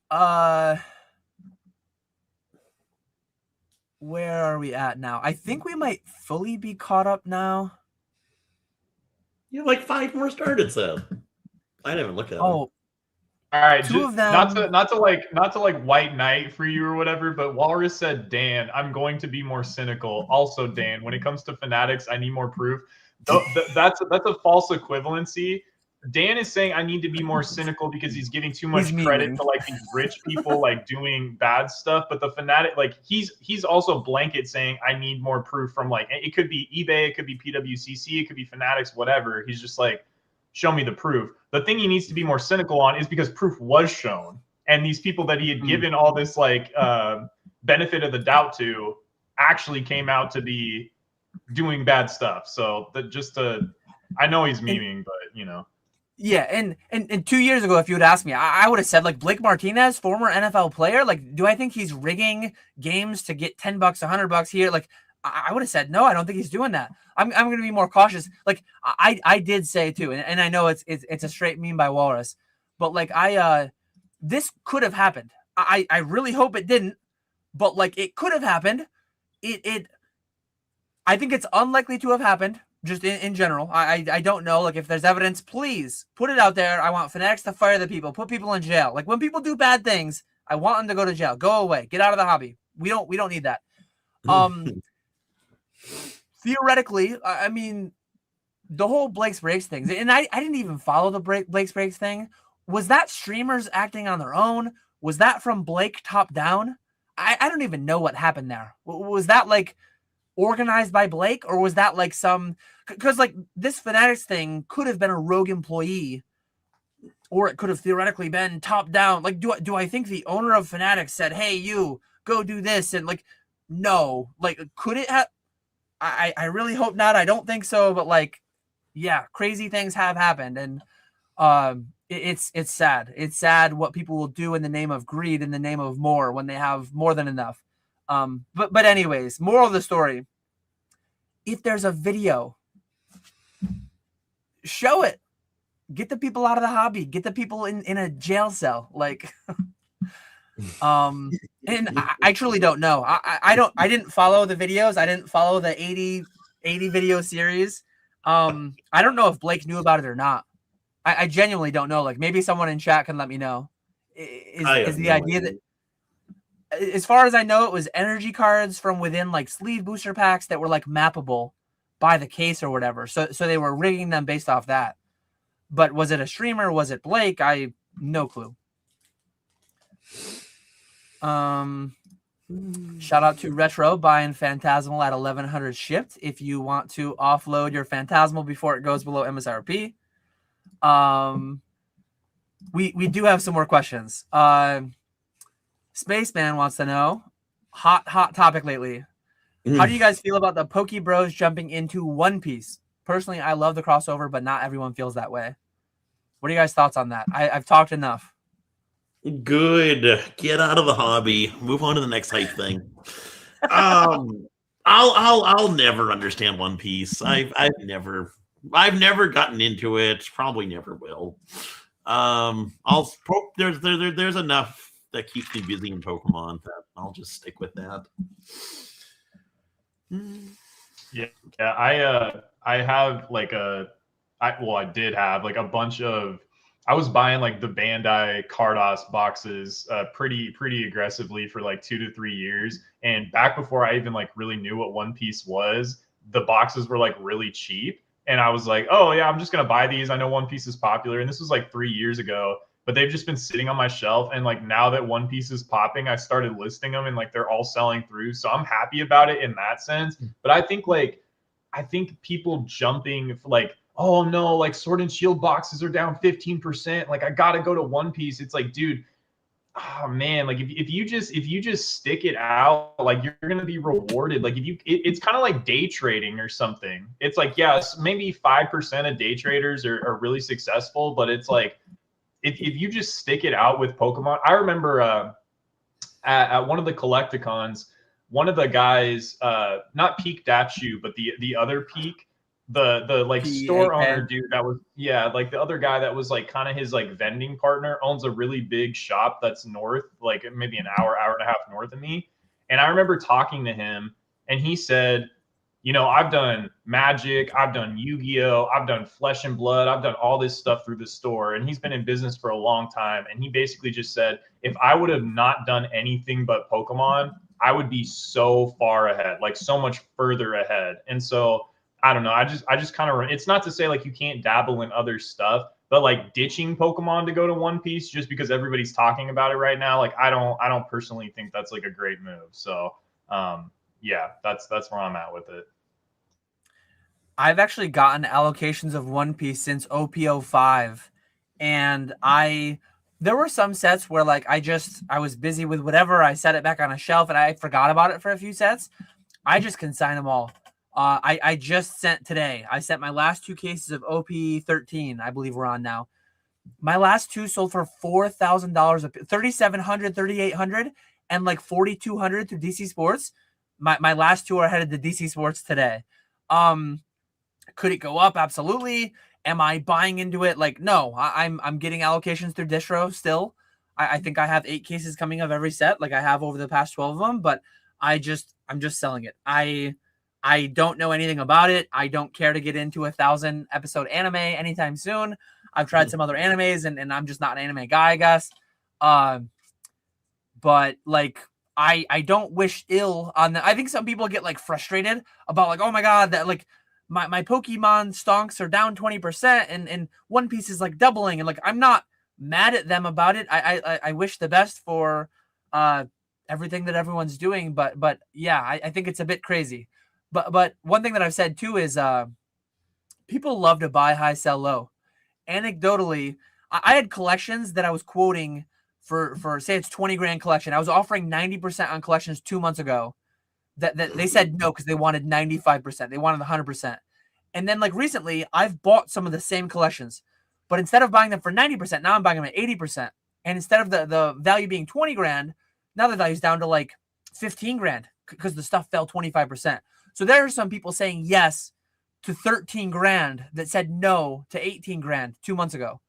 where are we at now? I think we might fully be caught up now. You have like 5 more started, so I didn't even look at them. All right, two of them. Not to like white knight for you or whatever, but Walrus said, Dan, I'm going to be more cynical. Also, Dan, when it comes to Fanatics, I need more proof. That's a false equivalency. Dan is saying I need to be more cynical because he's giving too much credit to like these rich people like doing bad stuff. But the Fanatic, like, he's also blanket saying I need more proof from, like, it could be eBay, it could be PWCC, it could be Fanatics, whatever. He's just like, show me the proof. The thing he needs to be more cynical on is because proof was shown, and these people that he had given all this like benefit of the doubt to actually came out to be doing bad stuff. So that I know he's memeing, but you know. Yeah, and 2 years ago, if you had asked me, I would have said, like, Blake Martinez, former NFL player, like, do I think he's rigging games to get $10, $100 here? Like, I would have said, no, I don't think he's doing that. I'm going to be more cautious. Like, I did say too, and I know it's a straight meme by Walrus, but like, this could have happened. I really hope it didn't, but like, it could have happened. I think it's unlikely to have happened. Just in general, I don't know. Like, if there's evidence, please put it out there. I want Fanatics to fire the people, put people in jail. Like, when people do bad things, I want them to go to jail. Go away. Get out of the hobby. We don't need that. Theoretically, I mean, the whole Blake's Breaks thing, and I didn't even follow the Blake's Breaks thing. Was that streamers acting on their own? Was that from Blake top down? I don't even know what happened there. Was that like organized by Blake, or was that like some, because like this Fanatics thing could have been a rogue employee, or it could have theoretically been top down. Like, do I think the owner of Fanatics said, hey, you go do this? And like, no, like, could it have? I really hope not. I don't think so, but like, yeah, crazy things have happened. And It's sad. It's sad what people will do in the name of greed, in the name of more, when they have more than enough. But anyways, moral of the story: if there's a video, show it. Get the people out of the hobby. Get the people in a jail cell. Like, and I truly don't know. I didn't follow the videos. I didn't follow the 80 video series. I don't know if Blake knew about it or not. I genuinely don't know. Like, maybe someone in chat can let me know. Is the idea that, as far as I know, it was energy cards from within like sleeve booster packs that were like mappable by the case or whatever. So they were rigging them based off that. But was it a streamer? Was it Blake? No clue. Shout out to Retro buying Phantasmal at 1100 shipped. If you want to offload your Phantasmal before it goes below MSRP. We do have some more questions. Spaceman wants to know, hot topic lately. How do you guys feel about the Poke Bros jumping into One Piece? Personally, I love the crossover, but not everyone feels that way. What are you guys' thoughts on that? I've talked enough. Good. Get out of the hobby. Move on to the next hype thing. I'll never understand One Piece. I've never gotten into it. Probably never will. There's enough that keeps me busy in Pokemon that I'll just stick with that. Yeah. I have like I did have like a bunch of. I was buying like the Bandai Cardos boxes pretty aggressively for like 2 to 3 years. And back before I even like really knew what One Piece was, the boxes were like really cheap. And I was like, oh yeah, I'm just going to buy these. I know One Piece is popular. And this was like 3 years ago, but they've just been sitting on my shelf. And like now that One Piece is popping, I started listing them and like they're all selling through. So I'm happy about it in that sense. But I think people jumping like, oh no, like Sword and Shield boxes are down 15%. Like I gotta go to One Piece. It's like, dude, oh man, like if you just stick it out, like you're gonna be rewarded. Like it's kind of like day trading or something. It's like, yes, maybe 5% of day traders are really successful, but it's like if you just stick it out with Pokemon. I remember at one of the Collecticons, one of the guys, not Peak Dachu, but the other Peak. The like store owner dude that was like the other guy that was like kind of his like vending partner owns a really big shop that's north, like maybe an hour and a half north of me. And I remember talking to him and he said, you know, I've done Magic, I've done Yu-Gi-Oh, I've done Flesh and Blood, I've done all this stuff through the store. And he's been in business for a long time. And he basically just said, if I would have not done anything but Pokemon, I would be so far ahead, like so much further ahead. And so I don't know. I just kind of, it's not to say like you can't dabble in other stuff, but like ditching Pokemon to go to One Piece just because everybody's talking about it right now. Like I don't personally think that's like a great move. So yeah, that's where I'm at with it. I've actually gotten allocations of One Piece since OP05, and there were some sets where like I was busy with whatever. I set it back on a shelf and I forgot about it for a few sets. I just consign them all. I just sent today. I sent my last 2 cases of OP13. I believe we're on now. My last 2 sold for $4,000, $3,700, $3,800, and like $4,200 through DC Sports. My last 2 are headed to DC Sports today. Could it go up? Absolutely. Am I buying into it? Like, no. I'm getting allocations through distro still. I think I have 8 cases coming of every set, like I have over the past 12 of them. But I'm just selling it. I don't know anything about it. I don't care to get into a 1,000 episode anime anytime soon. I've tried some other animes and I'm just not an anime guy, I guess. But like, I don't wish ill on the, I think some people get like frustrated about like, oh my God, that like my Pokemon stonks are down 20% and One Piece is like doubling. And like, I'm not mad at them about it. I wish the best for everything that everyone's doing. But yeah, I think it's a bit crazy. But one thing that I've said too is people love to buy high, sell low. Anecdotally, I had collections that I was quoting for say it's 20 grand collection. I was offering 90% on collections 2 months ago. That they said no because they wanted 95%. They wanted 100%. And then like recently, I've bought some of the same collections But instead of buying them for 90%, now I'm buying them at 80%. And instead of the value being 20 grand, now the value's down to like 15 grand because the stuff fell 25%. So there are some people saying yes to 13 grand that said no to 18 grand 2 months ago.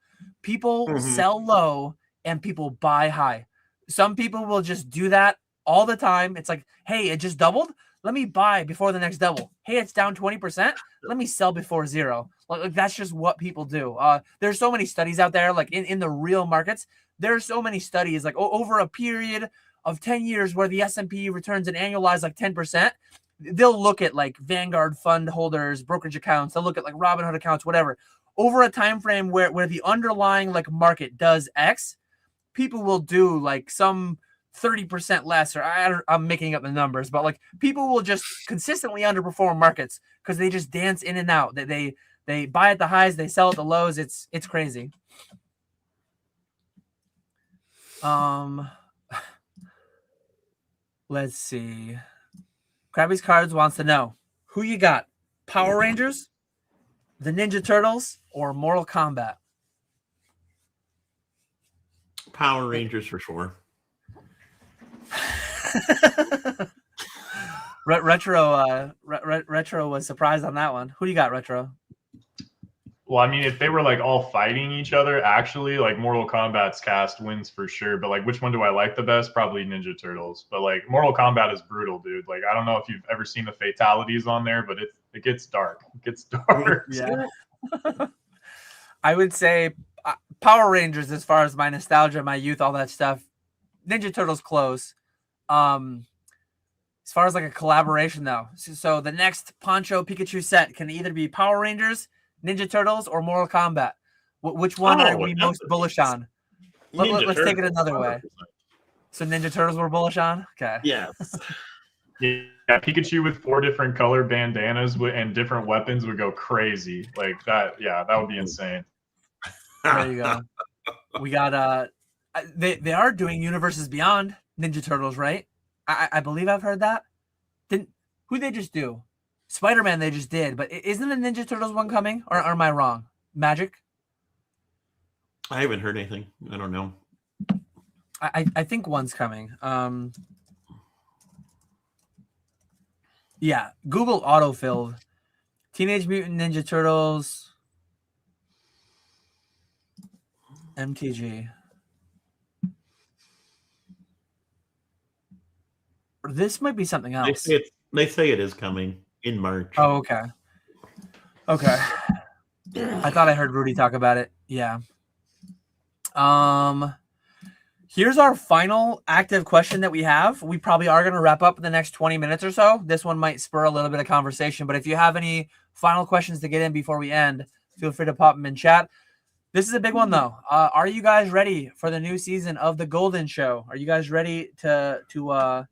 People sell low and people buy high. Some people will just do that all the time. It's like, hey, it just doubled. Let me buy before the next double. Hey, it's down 20%. Let me sell before zero. Like that's just what people do. There's so many studies out there, like in the real markets. There are so many studies, like over a period of 10 years where the S&P returns an annualized like 10%. They'll look at like Vanguard fund holders, brokerage accounts. They'll look at like Robinhood accounts, whatever. Over a time frame where the underlying like market does X, people will do like some 30% less, or I'm making up the numbers, but like people will just consistently underperform markets because they just dance in and out. They buy at the highs, they sell at the lows. It's crazy. Let's see. Krabby's Cards wants to know who you got: Power Rangers, the Ninja Turtles, or Mortal Kombat? Power Rangers for sure. Retro was surprised on that one. Who do you got, Retro? Well, I mean, if they were like all fighting each other, actually, like Mortal Kombat's cast wins for sure. But like, which one do I like the best? Probably Ninja Turtles. But like, Mortal Kombat is brutal, dude. Like, I don't know if you've ever seen the fatalities on there, but it gets dark. It gets dark. Yeah. I would say Power Rangers, as far as my nostalgia, my youth, all that stuff. Ninja Turtles close. As far as like a collaboration though, so the next Poncho Pikachu set can either be Power Rangers, Ninja Turtles, or Mortal Kombat. Which one are we most bullish on? Let's take it another way. So Ninja Turtles we're bullish on? Okay. Yes. Yeah, Pikachu with 4 different color bandanas and different weapons would go crazy. Like that, yeah, that would be insane. There you go. We got they are doing Universes Beyond Ninja Turtles, right? I believe I've heard that. Who they just do? Spider-Man they just did, but isn't the Ninja Turtles one coming? Or am I wrong? Magic? I haven't heard anything. I don't know. I think one's coming. Yeah, Google autofilled Teenage Mutant Ninja Turtles MTG. This might be something else. They say it is coming in March. Oh, okay. Okay. I thought I heard Rudy talk about it. Yeah. Here's our final active question that we have. We probably are going to wrap up in the next 20 minutes or so. This one might spur a little bit of conversation, but if you have any final questions to get in before we end, feel free to pop them in chat. This is a big one, though. Are you guys ready for the new season of The Golden Show? Are you guys ready to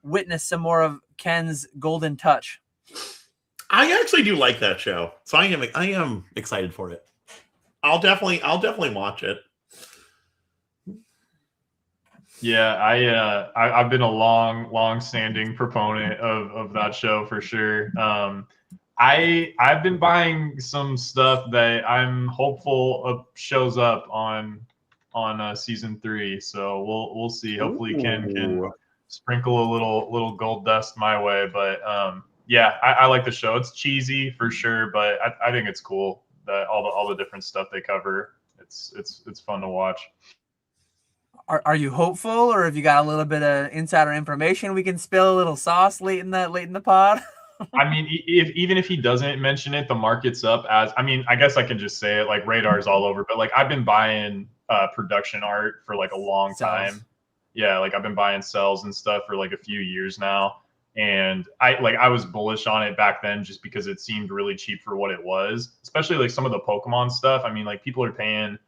witness some more of Ken's golden touch? I actually do like that show, so I am excited for it. I'll definitely watch it. Yeah, I've been a long-standing proponent of that show for sure. I've been buying some stuff that I'm hopeful shows up on season 3. So we'll see. Hopefully Ken can sprinkle a little gold dust my way. But yeah, I like the show. It's cheesy for sure, but I think it's cool that all the different stuff they cover. It's fun to watch. Are you hopeful, or have you got a little bit of insider information we can spill a little sauce late in the pod? I mean, even if he doesn't mention it, the market's up as. I mean, I guess I can just say it. Like radar's all over, but like I've been buying production art for like a long time. Yeah, like I've been buying cells and stuff for like a few years now, and I was bullish on it back then just because it seemed really cheap for what it was. Especially like some of the Pokemon stuff. I mean, like people are paying,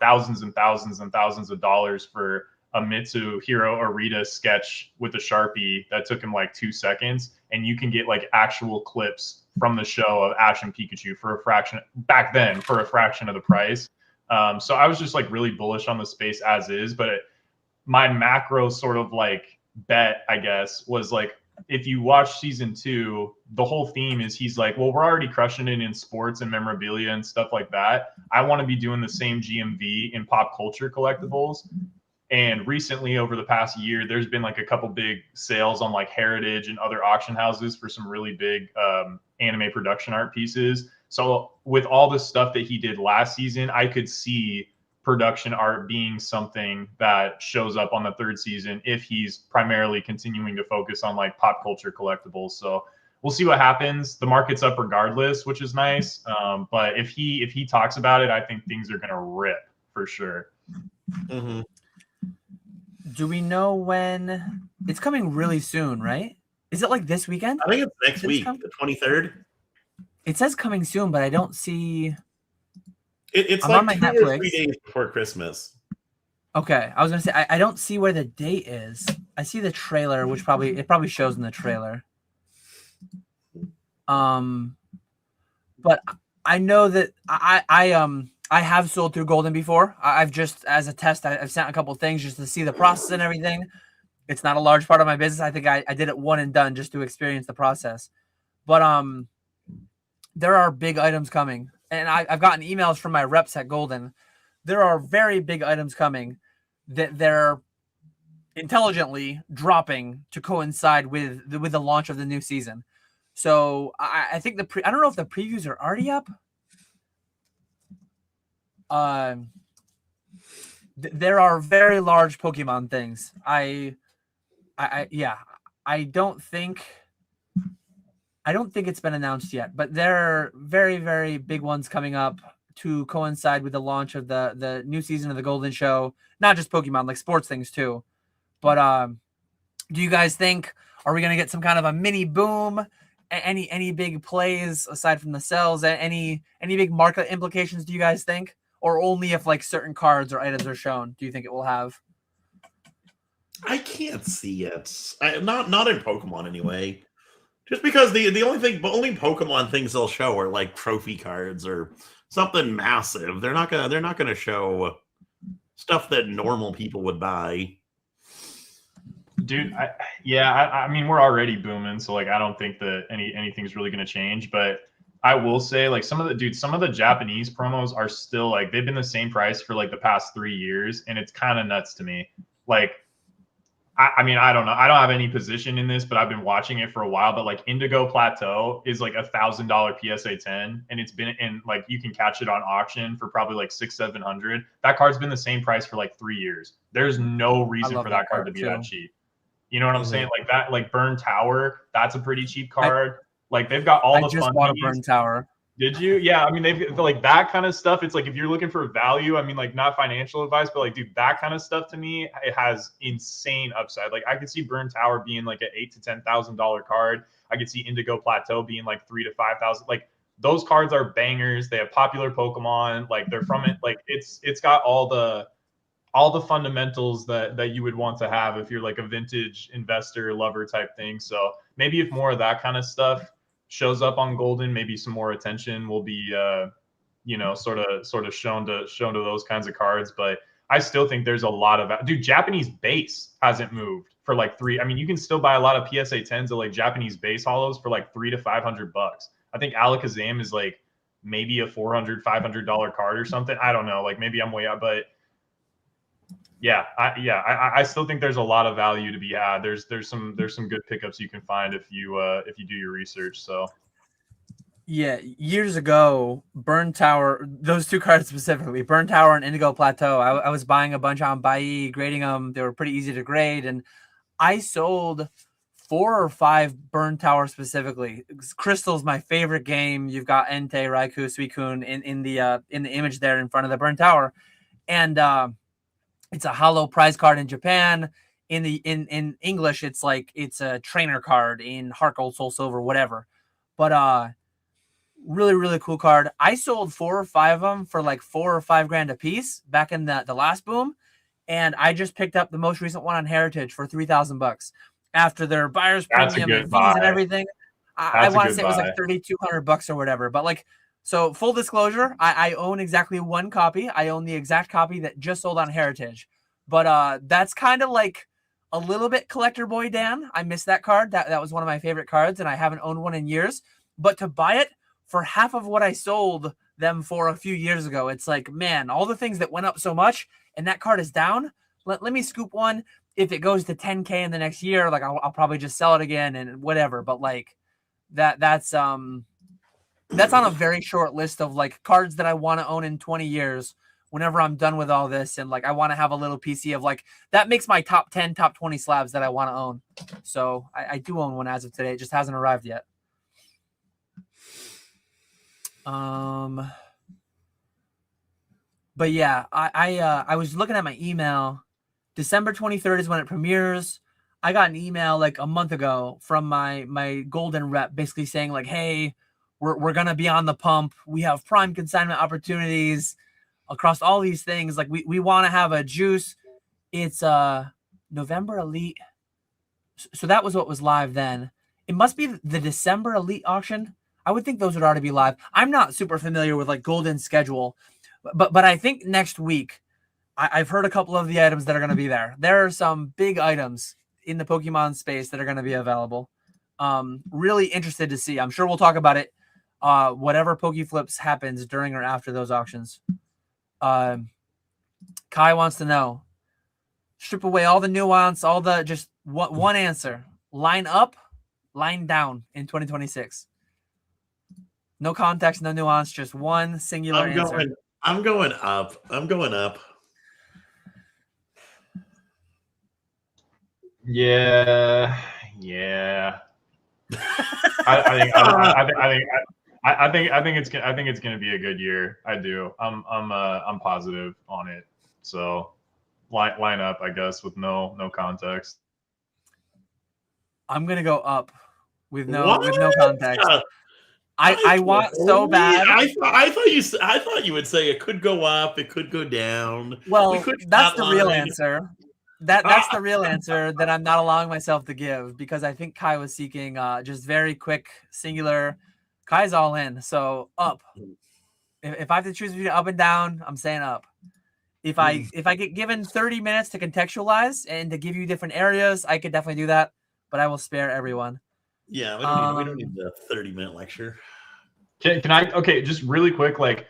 thousands and thousands and thousands of dollars for a Mitsuhiro Arita sketch with a Sharpie that took him like 2 seconds, and you can get like actual clips from the show of Ash and Pikachu for a fraction of the price. So I was just like really bullish on the space as is, but my macro sort of like bet, I guess, was like if you watch season 2, the whole theme is he's like, well, we're already crushing it in sports and memorabilia and stuff like that. I want to be doing the same GMV in pop culture collectibles. And recently, over the past year, there's been like a couple big sales on like Heritage and other auction houses for some really big anime production art pieces. So with all the stuff that he did last season, I could see production art being something that shows up on the 3rd season if he's primarily continuing to focus on like pop culture collectibles. So we'll see what happens. The market's up regardless, which is nice. But if he talks about it, I think things are going to rip for sure. Mm-hmm. Do we know when it's coming? Really soon, right? Is it like this weekend? I think it's next week, the 23rd. It says coming soon, but I don't see. It's I'm like on my 2 Netflix. or 3 days before Christmas. Okay, I was gonna say I don't see where the date is. I see the trailer, which probably shows in the trailer. But I know that I have sold through Golden before. I've just, as a test, I've sent a couple things just to see the process and everything. It's not a large part of my business. I think I did it one and done just to experience the process. But there are big items coming. And I've gotten emails from my reps at Golden. There are very big items coming that they're intelligently dropping to coincide with the launch of the new season. So I think I don't know if the previews are already up. There are very large Pokemon things. I don't think it's been announced yet, but there are very, very big ones coming up to coincide with the launch of the new season of the Golden Show. Not just Pokemon, like sports things too. But do you guys think, are we going to get some kind of a mini boom? Any big plays aside from the sales? Any big market implications do you guys think? Or only if like certain cards or items are shown, do you think it will have? I can't see it. Not in Pokemon anyway. Just because the only Pokemon things they'll show are like trophy cards or something massive. They're not gonna show stuff that normal people would buy. Dude, I mean, we're already booming, so like I don't think that anything's really gonna change. But I will say, like, some of the Japanese promos are still like they've been the same price for like the past 3 years, and it's kind of nuts to me. Like, I mean, I don't know. I don't have any position in this, but I've been watching it for a while. But like Indigo Plateau is like $1,000 PSA 10, and it's been in like you can catch it on auction for probably like $600-700. That card's been the same price for like 3 years. There's no reason for that card to be that cheap. You know what I'm saying? Like that, like Burn Tower, that's a pretty cheap card. Like they've got all the fun. I just bought a Burn Tower. Did you? Yeah, I mean, they've like that kind of stuff. It's like if you're looking for value, I mean, like not financial advice, but like, dude, that kind of stuff to me, it has insane upside. Like I could see Burn Tower being like an $8,000 to $10,000 card. I could see Indigo Plateau being like $3,000 to $5,000. Like those cards are bangers. They have popular Pokemon. Like they're from it. Like it's got all the fundamentals that you would want to have if you're like a vintage investor lover type thing. So maybe if more of that kind of stuff shows up on Golden, maybe some more attention will be sort of shown to those kinds of cards. But I still think there's a lot of Japanese base hasn't moved for like I mean, you can still buy a lot of PSA 10s of like Japanese base hollows for like $300 to $500. I think Alakazam is like maybe a $400-500 card or something. I don't know, like maybe I'm way out, but I still think there's a lot of value to be had. There's some good pickups you can find if you do your research. So yeah, years ago, Burn Tower, those two cards specifically, Burn Tower and Indigo Plateau, I was buying a bunch on Bai, grading them. They were pretty easy to grade, and I sold 4 or 5 Burn Tower specifically. Crystal's my favorite game. You've got Entei, Raikou, Suicune in the image there in front of the Burn Tower, and it's a hollow prize card in Japan. In English, it's a trainer card in Heart Gold, Soul Silver, whatever. But really, really cool card. I sold 4 or 5 of them for like $4 or $5 grand a piece back in the last boom, and I just picked up the most recent one on Heritage for $3,000 after their buyer's premium and fees and everything. I want to say it was like $3,200 or whatever. But like, so full disclosure, I own exactly 1 copy. I own the exact copy that just sold on Heritage. But that's kind of like a little bit collector boy Dan. I missed that card. That was one of my favorite cards, and I haven't owned one in years. But to buy it for half of what I sold them for a few years ago, it's like, man, all the things that went up so much, and that card is down. Let me scoop one. If it goes to 10K in the next year, like I'll probably just sell it again and whatever. But like that's on a very short list of like cards that I want to own in 20 years. Whenever I'm done with all this, and like I want to have a little PC of like that makes my top 10, top 20 slabs that I want to own. So I do own one as of today. It just hasn't arrived yet. But yeah, I was looking at my email. December 23rd is when it premieres. I got an email like a month ago from my golden rep basically saying like, hey, we're going to be on the pump. We have prime consignment opportunities across all these things. Like we want to have a juice. It's November Elite. So that was what was live then. It must be the December Elite auction. I would think those would already be live. I'm not super familiar with like golden schedule, but I think next week I've heard a couple of the items that are going to be there. There are some big items in the Pokemon space that are going to be available. Really interested to see. I'm sure we'll talk about it. Whatever Pokeflips happens during or after those auctions. Kai wants to know, strip away all the nuance, all the just one answer. Line up, line down in 2026. No context, no nuance, just one singular answer. I'm going up. I'm going up. Yeah. I think it's gonna be a good year. I do. I'm positive on it. So line up, I guess, with no context. I'm gonna go up with no context. I want so bad. I thought you would say it could go up, it could go down. Well, that's the real answer. That's the real answer that I'm not allowing myself to give, because I think Kai was seeking just very quick, singular. Kai's all in, so up. If I have to choose between up and down, I'm saying up. If I get given 30 minutes to contextualize and to give you different areas, I could definitely do that, but I will spare everyone. Yeah, we don't need the 30-minute lecture. Can I? Okay, just really quick, like.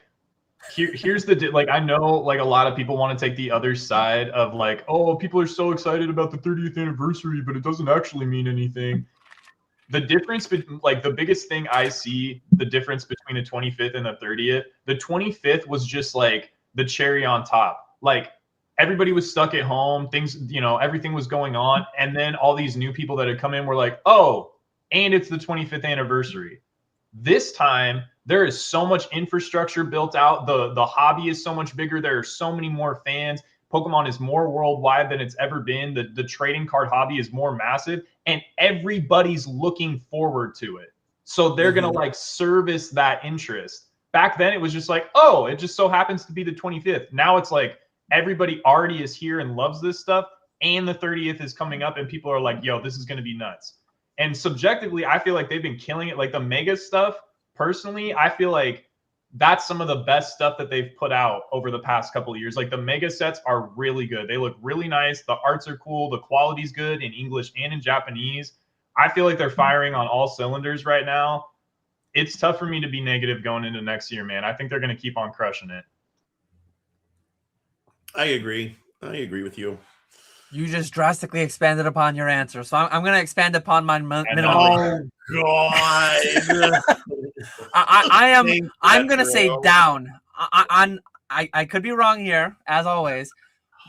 Here's the like, I know like a lot of people want to take the other side of like, oh, people are so excited about the 30th anniversary, but it doesn't actually mean anything. The difference between like the biggest thing I see, the difference between the 25th and the 30th, the 25th was just like the cherry on top. Like everybody was stuck at home, things, everything was going on. And then all these new people that had come in were like, oh, and it's the 25th anniversary. This time, there is so much infrastructure built out. The hobby is so much bigger. There are so many more fans. Pokemon is more worldwide than it's ever been. The trading card hobby is more massive, and everybody's looking forward to it. So they're going to like service that interest. Back then, it was just like, oh, it just so happens to be the 25th. Now it's like everybody already is here and loves this stuff, and the 30th is coming up, and people are like, yo, this is going to be nuts. And subjectively, I feel like they've been killing it. Like the mega stuff, personally, I feel like that's some of the best stuff that they've put out over the past couple of years. Like the mega sets are really good. They look really nice. The arts are cool. The quality's good in English and in Japanese. I feel like they're firing on all cylinders right now. It's tough for me to be negative going into next year, man. I think they're going to keep on crushing it. I agree with you. You just drastically expanded upon your answer, so I'm going to expand upon my minimum. Oh God! I'm going to say down. I could be wrong here, as always,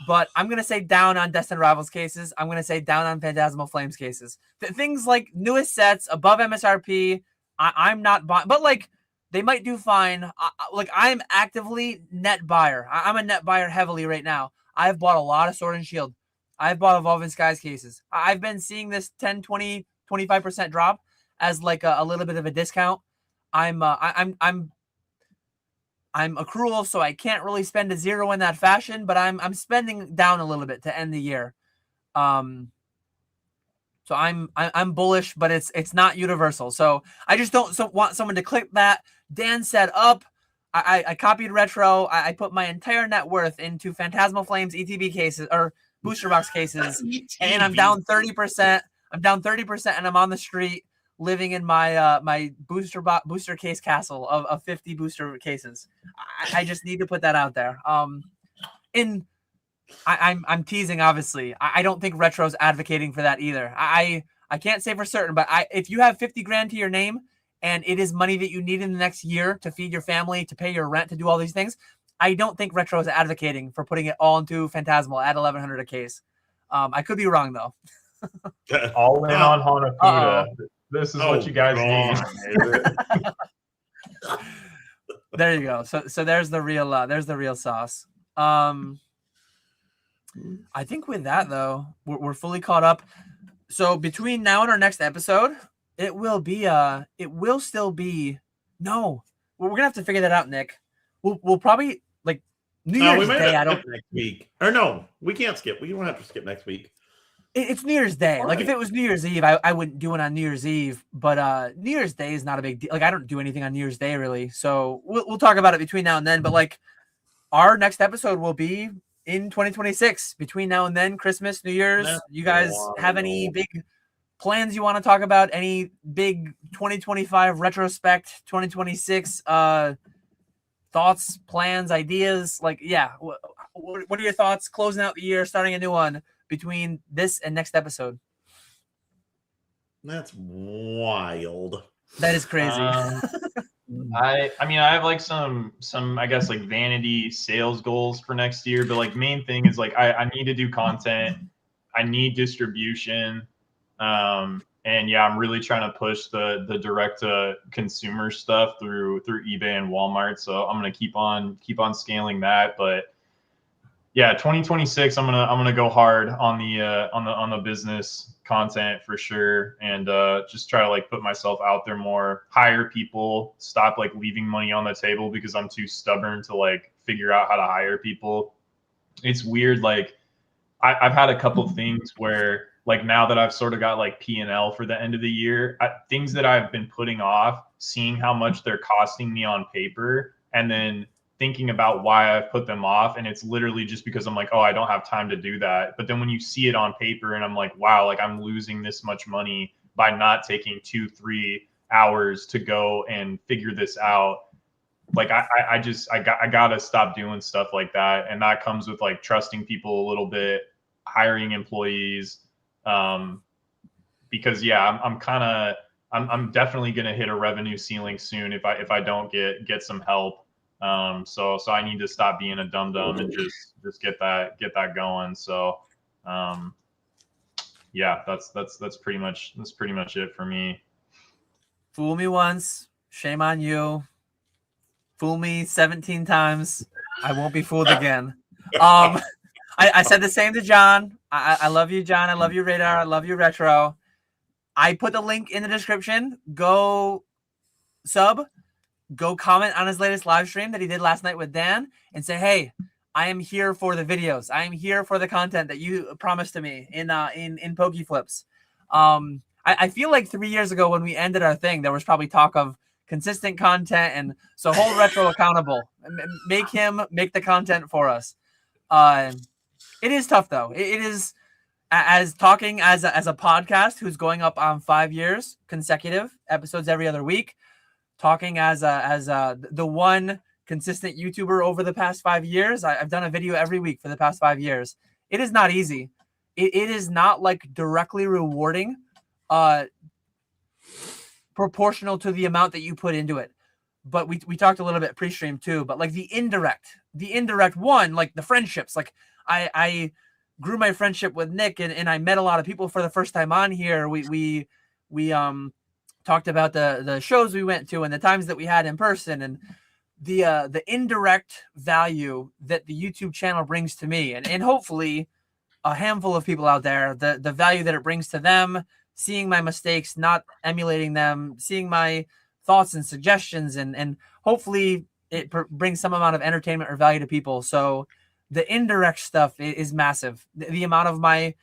but I'm going to say down on Destined Rivals cases. I'm going to say down on Phantasmal Flames cases. Things like newest sets above MSRP. I'm not buying, but like they might do fine. Like I'm actively net buyer. I'm a net buyer heavily right now. I've bought a lot of Sword and Shield. I've bought Evolving Skies cases. I've been seeing this 10, 20, 25% drop as like a little bit of a discount. I'm accrual, so I can't really spend a zero in that fashion, but I'm spending down a little bit to end the year. So I'm bullish, but it's not universal. So I just don't want someone to click that. Dan said up. I copied Retro. I put my entire net worth into Phantasmal Flames ETB cases, or booster box cases, ETB. and I'm down 30%. I'm down 30%, and I'm on the street living in my my booster case castle of 50 booster cases. I just need to put that out there. I'm teasing, obviously. I don't think Retro's advocating for that either. I can't say for certain, but if you have 50 grand to your name and it is money that you need in the next year to feed your family, to pay your rent, to do all these things, I don't think Retro is advocating for putting it all into Phantasmal at 1,100 a case. I could be wrong, though. All in on Hanafuda. This is what you guys need. There you go. So there's the real sauce. I think with that, though, we're fully caught up. So between now and our next episode, it will still be no. We're gonna have to figure that out, Nick. We'll probably like New Year's Day. I don't next week, or no, we can't skip. We don't have to skip next week. It's New Year's Day. Like if it was New Year's Eve, I wouldn't do it on New Year's Eve. But New Year's Day is not a big deal. Like I don't do anything on New Year's Day really. So we'll talk about it between now and then. But like our next episode will be in 2026. Between now and then, Christmas, New Year's. You guys have any big plans you want to talk about? Any big 2025 retrospect, 2026 thoughts, plans, ideas? Like, yeah. What are your thoughts closing out the year, starting a new one between this and next episode? That's wild. That is crazy. I mean, I have like some I guess like vanity sales goals for next year, but like main thing is like I need to do content, I need distribution, and yeah, I'm really trying to push the direct to consumer stuff through eBay and Walmart. So I'm gonna keep on scaling that. But yeah, 2026, I'm gonna go hard on the business content for sure, and just try to like put myself out there more, hire people, stop like leaving money on the table because I'm too stubborn to like figure out how to hire people. It's weird, like I've had a couple things where like now that I've sort of got like P&L for the end of the year, things that I've been putting off, seeing how much they're costing me on paper, and then thinking about why I've put them off. And it's literally just because I'm like, oh, I don't have time to do that. But then when you see it on paper and I'm like, wow, like I'm losing this much money by not taking 2-3 hours to go and figure this out. Like I gotta stop doing stuff like that. And that comes with like trusting people a little bit, hiring employees. Because yeah, I'm definitely going to hit a revenue ceiling soon if I don't get some help. So I need to stop being a dum-dum and just get that going. So, yeah, that's pretty much it for me. Fool me once, shame on you. Fool me 17 times, I won't be fooled again. I said the same to John. I love you, John. I love you, Radar. I love you, Retro. I put the link in the description. Go sub. Go comment on his latest live stream that he did last night with Dan and say, hey, I am here for the videos. I am here for the content that you promised to me in PokeFlips. I feel like 3 years ago when we ended our thing, there was probably talk of consistent content. And so hold Retro accountable. Make him make the content for us. It is tough, though. It is as talking as a podcast who's going up on 5 years consecutive episodes every other week. Talking as the one consistent YouTuber over the past 5 years. I've done a video every week for the past 5 years. It is not easy. It is not like directly rewarding, proportional to the amount that you put into it. But we talked a little bit pre-stream too. But like the indirect one, like the friendships. Like I grew my friendship with Nick, and I met a lot of people for the first time on here. We talked about the shows we went to and the times that we had in person, and the indirect value that the YouTube channel brings to me, and hopefully a handful of people out there, the value that it brings to them, seeing my mistakes, not emulating them, seeing my thoughts and suggestions, and hopefully it brings some amount of entertainment or value to people. So the indirect stuff is massive. The amount of my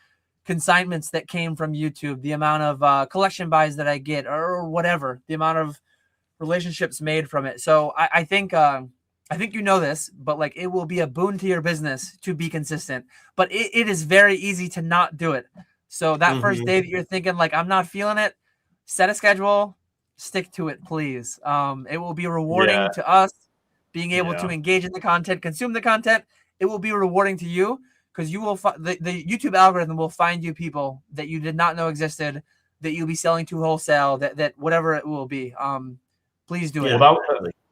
consignments that came from YouTube, the amount of collection buys that I get, or whatever, the amount of relationships made from it. So I think I think you know this, but like it will be a boon to your business to be consistent. But it is very easy to not do it. So that first day that you're thinking like I'm not feeling it, set a schedule, stick to it, please. It will be rewarding to us being able to engage in the content, consume the content. It will be rewarding to you because you will the YouTube algorithm will find you people that you did not know existed that you'll be selling to wholesale, that whatever it will be. Please do it. Well,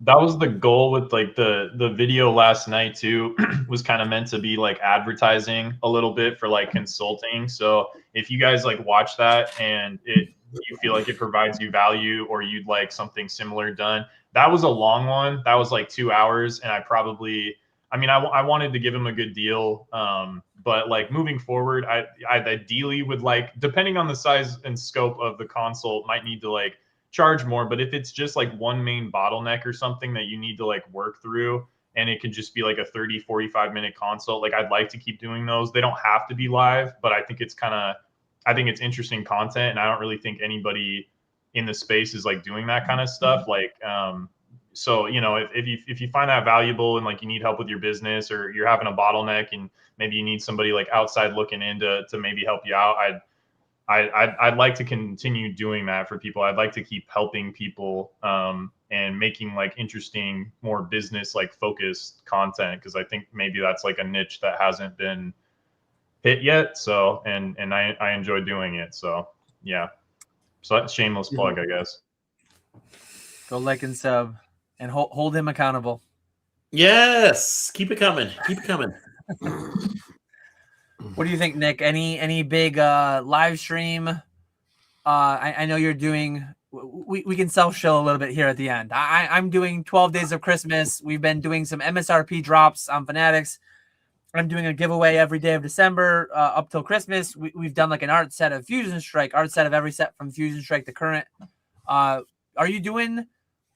that was the goal with like the video last night too, was kind of meant to be like advertising a little bit for like consulting. So if you guys like watch that and you feel like it provides you value or you'd like something similar done, that was a long one. That was like 2 hours. And I wanted to give him a good deal. But like moving forward, I ideally would like, depending on the size and scope of the consult, might need to like charge more. But if it's just like one main bottleneck or something that you need to like work through, and it could just be like a 30-45 minute consult, like I'd like to keep doing those. They don't have to be live, but I think it's interesting content, and I don't really think anybody in the space is like doing that kind of stuff. Like, so, you know, if you find that valuable and like you need help with your business or you're having a bottleneck and maybe you need somebody like outside looking in to maybe help you out, I'd like to continue doing that for people. I'd like to keep helping people and making like interesting, more business like focused content, because I think maybe that's like a niche that hasn't been hit yet. So and I enjoy doing it. So yeah. So that's shameless plug, I guess. Go like and sub and hold him accountable. Yes. Keep it coming. Keep it coming. What do you think, Nick? Any big live stream? I know you're doing. We can self-show a little bit here at the end. I'm doing 12 Days of Christmas. We've been doing some MSRP drops on Fanatics. I'm doing a giveaway every day of December up till Christmas. We've done like an art set of Fusion Strike, art set of every set from Fusion Strike to current. Are you doing?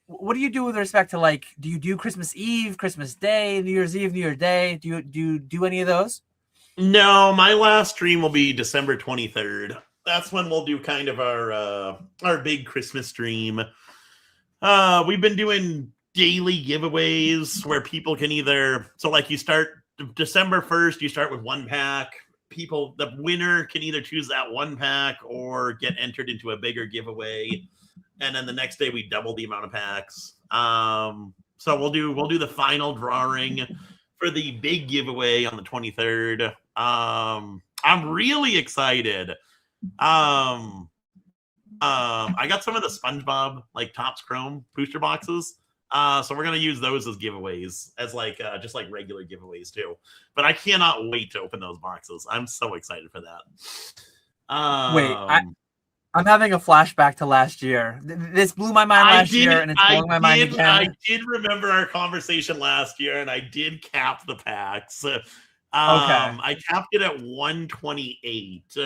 What do you do with respect to like? Do you do Christmas Eve, Christmas Day, New Year's Eve, New Year's Day? Do you do any of those? No, my last stream will be December 23rd. That's when we'll do kind of our big Christmas stream. We've been doing daily giveaways where people can like you start December 1st, you start with 1 pack. The winner can either choose that 1 pack or get entered into a bigger giveaway. And then the next day we double the amount of packs. So we'll do the final drawing for the big giveaway on the 23rd. I'm really excited. I got some of the SpongeBob like Topps Chrome booster boxes. So we're gonna use those as giveaways, as like just like regular giveaways too. But I cannot wait to open those boxes. I'm so excited for that. Wait, I'm having a flashback to last year. This blew my mind last year, and it's blowing my mind again. I did remember our conversation last year, and I did cap the packs. Okay. I capped it at 128.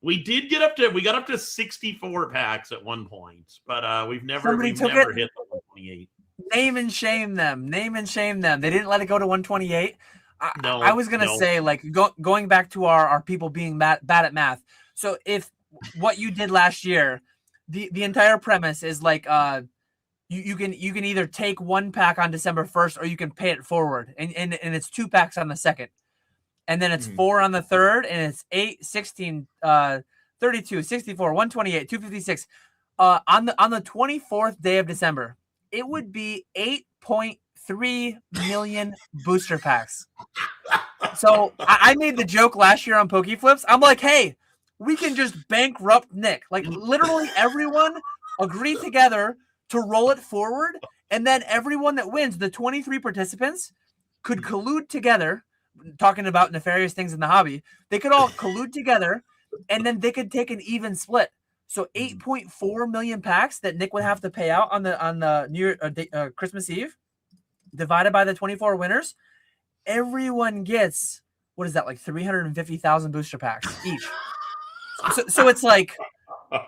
We got up to 64 packs at one point, but we've never hit the 128. Name and shame them. They didn't let it go to 128. I was gonna say like going back to our people being bad at math. So if what you did last year, the entire premise is like you can either take 1 pack on December 1st or you can pay it forward, and it's 2 packs on the 2nd, and then it's 4 on the 3rd, and it's 8, 16, 32, 64, 128, 256. On the 24th day of December, it would be 8.3 million booster packs. So I made the joke last year on PokeFlips. I'm like, hey, we can just bankrupt Nick. Like literally everyone agreed together to roll it forward, and then everyone that wins, the 23 participants, could collude together, talking about nefarious things in the hobby. They could all collude together, and then they could take an even split. So 8.4 million packs that Nick would have to pay out on the New Year, Christmas Eve, divided by the 24 winners. Everyone gets, what is that, like 350,000 booster packs each. So it's like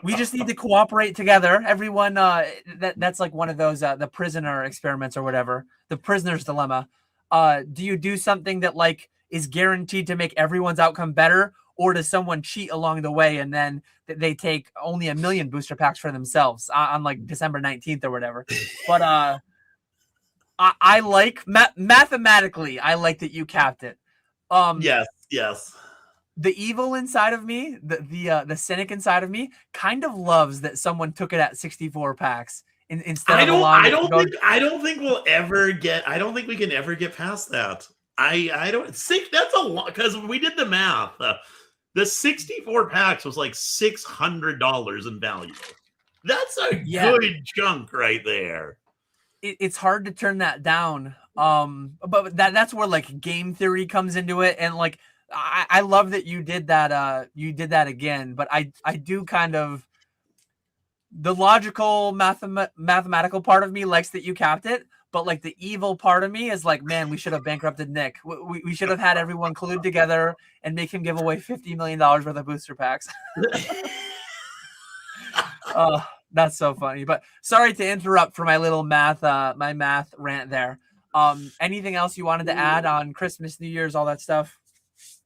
we just need to cooperate together. Everyone, that's like one of those the prisoner experiments or whatever, the prisoner's dilemma. Do you do something that like is guaranteed to make everyone's outcome better, or does someone cheat along the way and then they take only 1 million booster packs for themselves on like December 19th or whatever? But I like mathematically. I like that you capped it. Yes. The evil inside of me, the cynic inside of me, kind of loves that someone took it at 64 packs instead of allowing. I don't think we'll ever get. I don't think we can ever get past that. I don't think that's a lot because we did the math. The 64 packs was like $600 in value. That's a good chunk right there. It's hard to turn that down. But that's where like game theory comes into it, and like I love that you did that. You did that again, but I do kind of the logical mathematical part of me likes that you capped it, but like the evil part of me is like, man, we should have bankrupted Nick. We should have had everyone collude together and make him give away $50 million worth of booster packs. That's so funny. But sorry to interrupt for my little math rant there. Anything else you wanted to add on Christmas, New Year's, all that stuff?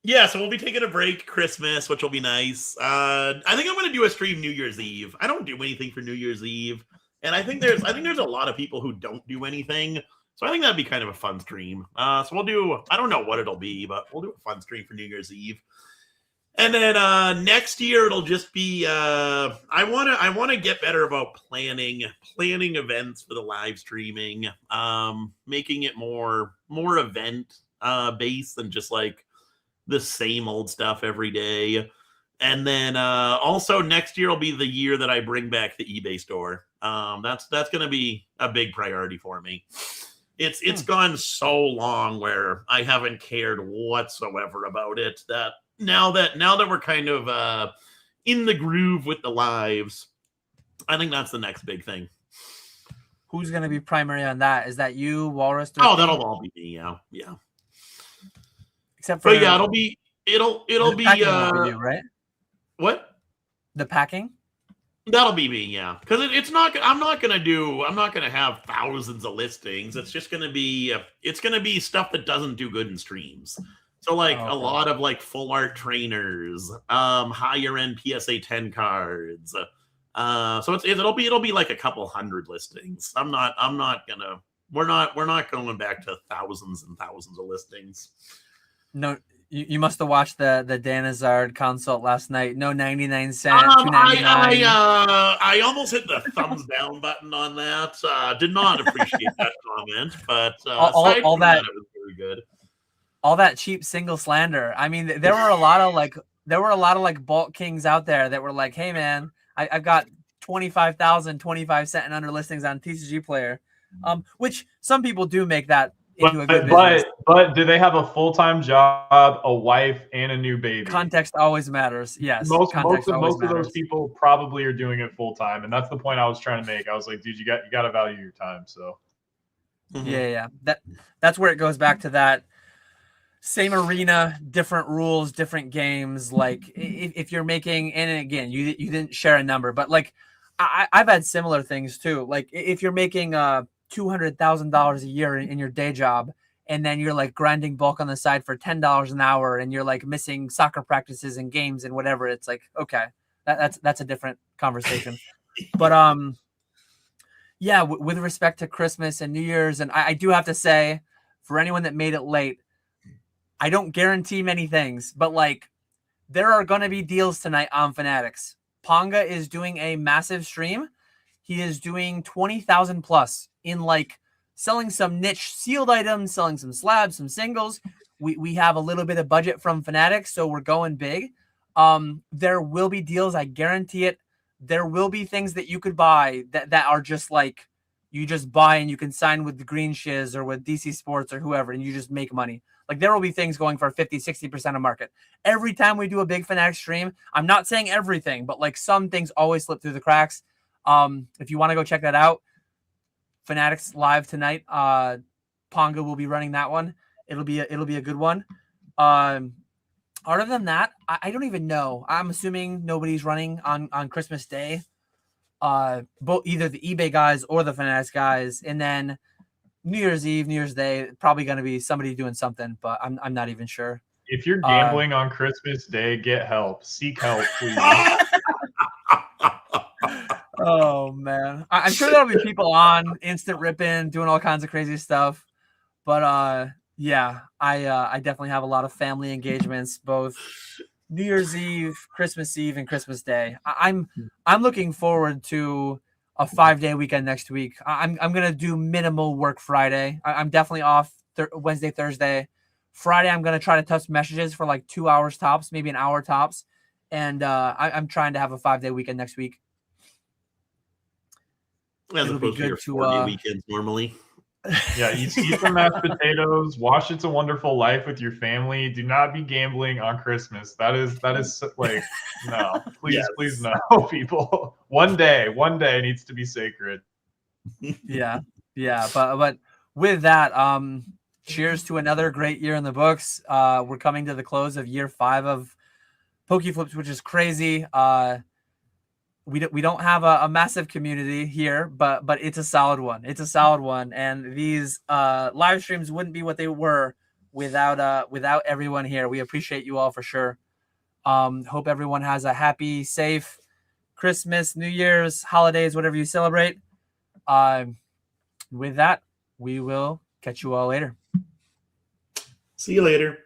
Yeah, so we'll be taking a break Christmas, which will be nice. I think I'm going to do a stream New Year's Eve. I don't do anything for New Year's Eve, and I think there's a lot of people who don't do anything. So I think that'd be kind of a fun stream. So we'll do. I don't know what it'll be, but we'll do a fun stream for New Year's Eve. And then next year it'll just be I want to get better about planning events for the live streaming, making it more event based than just like the same old stuff every day. And then also next year will be the year that I bring back the eBay store. That's going to be a big priority for me. It's gone so long where I haven't cared whatsoever about it that now that we're kind of in the groove with the lives, I think that's the next big thing. Who's going to be primary on that? Is that you, Walrus? Oh, that'll all be me. Yeah. Except for it'll be you, right? What? The packing? That'll be me, yeah. Because it's not. I'm not gonna have thousands of listings. It's just gonna be. It's gonna be stuff that doesn't do good in streams. So like a lot of like full art trainers, higher end PSA 10 cards. So it'll be like a couple hundred listings. We're not going back to thousands and thousands of listings. No, you must have watched the Danazard consult last night. No 99 cent. I almost hit the thumbs down button on that. Did not appreciate that comment, but all that it was very good. All that cheap single slander. I mean, there were a lot of bulk kings out there that were like, hey man, I've got 25,000 25 cent and under listings on TCG Player. Which some people do make that into a good business. But do they have a full-time job, a wife, and a new baby? Context always matters. Yes. Most of those people probably are doing it full-time, and that's the point I was trying to make. I was like, dude, you got to value your time. So yeah. That's where it goes back to that. Same arena, different rules, different games. Like if you're making, and again, you didn't share a number, but like I've had similar things too. Like if you're making $200,000 a year in your day job, and then you're like grinding bulk on the side for $10 an hour, and you're like missing soccer practices and games and whatever, it's like, okay, that's a different conversation. But yeah, with respect to Christmas and New Year's, and I do have to say, for anyone that made it late, I don't guarantee many things, but like there are going to be deals tonight on Fanatics. Ponga is doing a massive stream. He is doing 20,000 plus in like selling some niche sealed items, selling some slabs, some singles. We have a little bit of budget from Fanatics, so we're going big. There will be deals, I guarantee it. There will be things that you could buy that are just like you just buy and you can sign with the Green Shiz or with DC Sports or whoever, and you just make money. Like there will be things going for 50, 60% of market. Every time we do a big Fanatics stream, I'm not saying everything, but like some things always slip through the cracks. If you want to go check that out, Fanatics live tonight. Ponga will be running that one. It'll be a good one. Other than that, I don't even know. I'm assuming nobody's running on Christmas Day. Both either the eBay guys or the Fanatics guys, and then New Year's Eve, New Year's Day, probably going to be somebody doing something, but I'm not even sure. If you're gambling on Christmas Day, get help. Seek help, please. Oh man, I'm sure there'll be people on instant ripping, doing all kinds of crazy stuff. But yeah, I definitely have a lot of family engagements, both New Year's Eve, Christmas Eve, and Christmas Day. I'm looking forward to a 5-day weekend next week. I'm gonna do minimal work Friday. I'm definitely off Wednesday, Thursday. Friday, I'm gonna try to touch messages for like 2 hours tops, maybe an hour tops, and I'm trying to have a 5-day weekend next week. As It'll be opposed to your good to 40 weekends normally. Yeah, eat some mashed potatoes. Watch It's a Wonderful Life with your family. Do not be gambling on Christmas. That is like no. Please, Yes. please no, people. One day needs to be sacred. Yeah, but with that, cheers to another great year in the books. We're coming to the close of year 5 of Pokeflips, which is crazy. We don't have a massive community here, but it's a solid one. It's a solid one, and these live streams wouldn't be what they were without everyone here. We appreciate you all for sure. Hope everyone has a happy, safe Christmas, New Year's, holidays, whatever you celebrate. With that, we will catch you all later. See you later.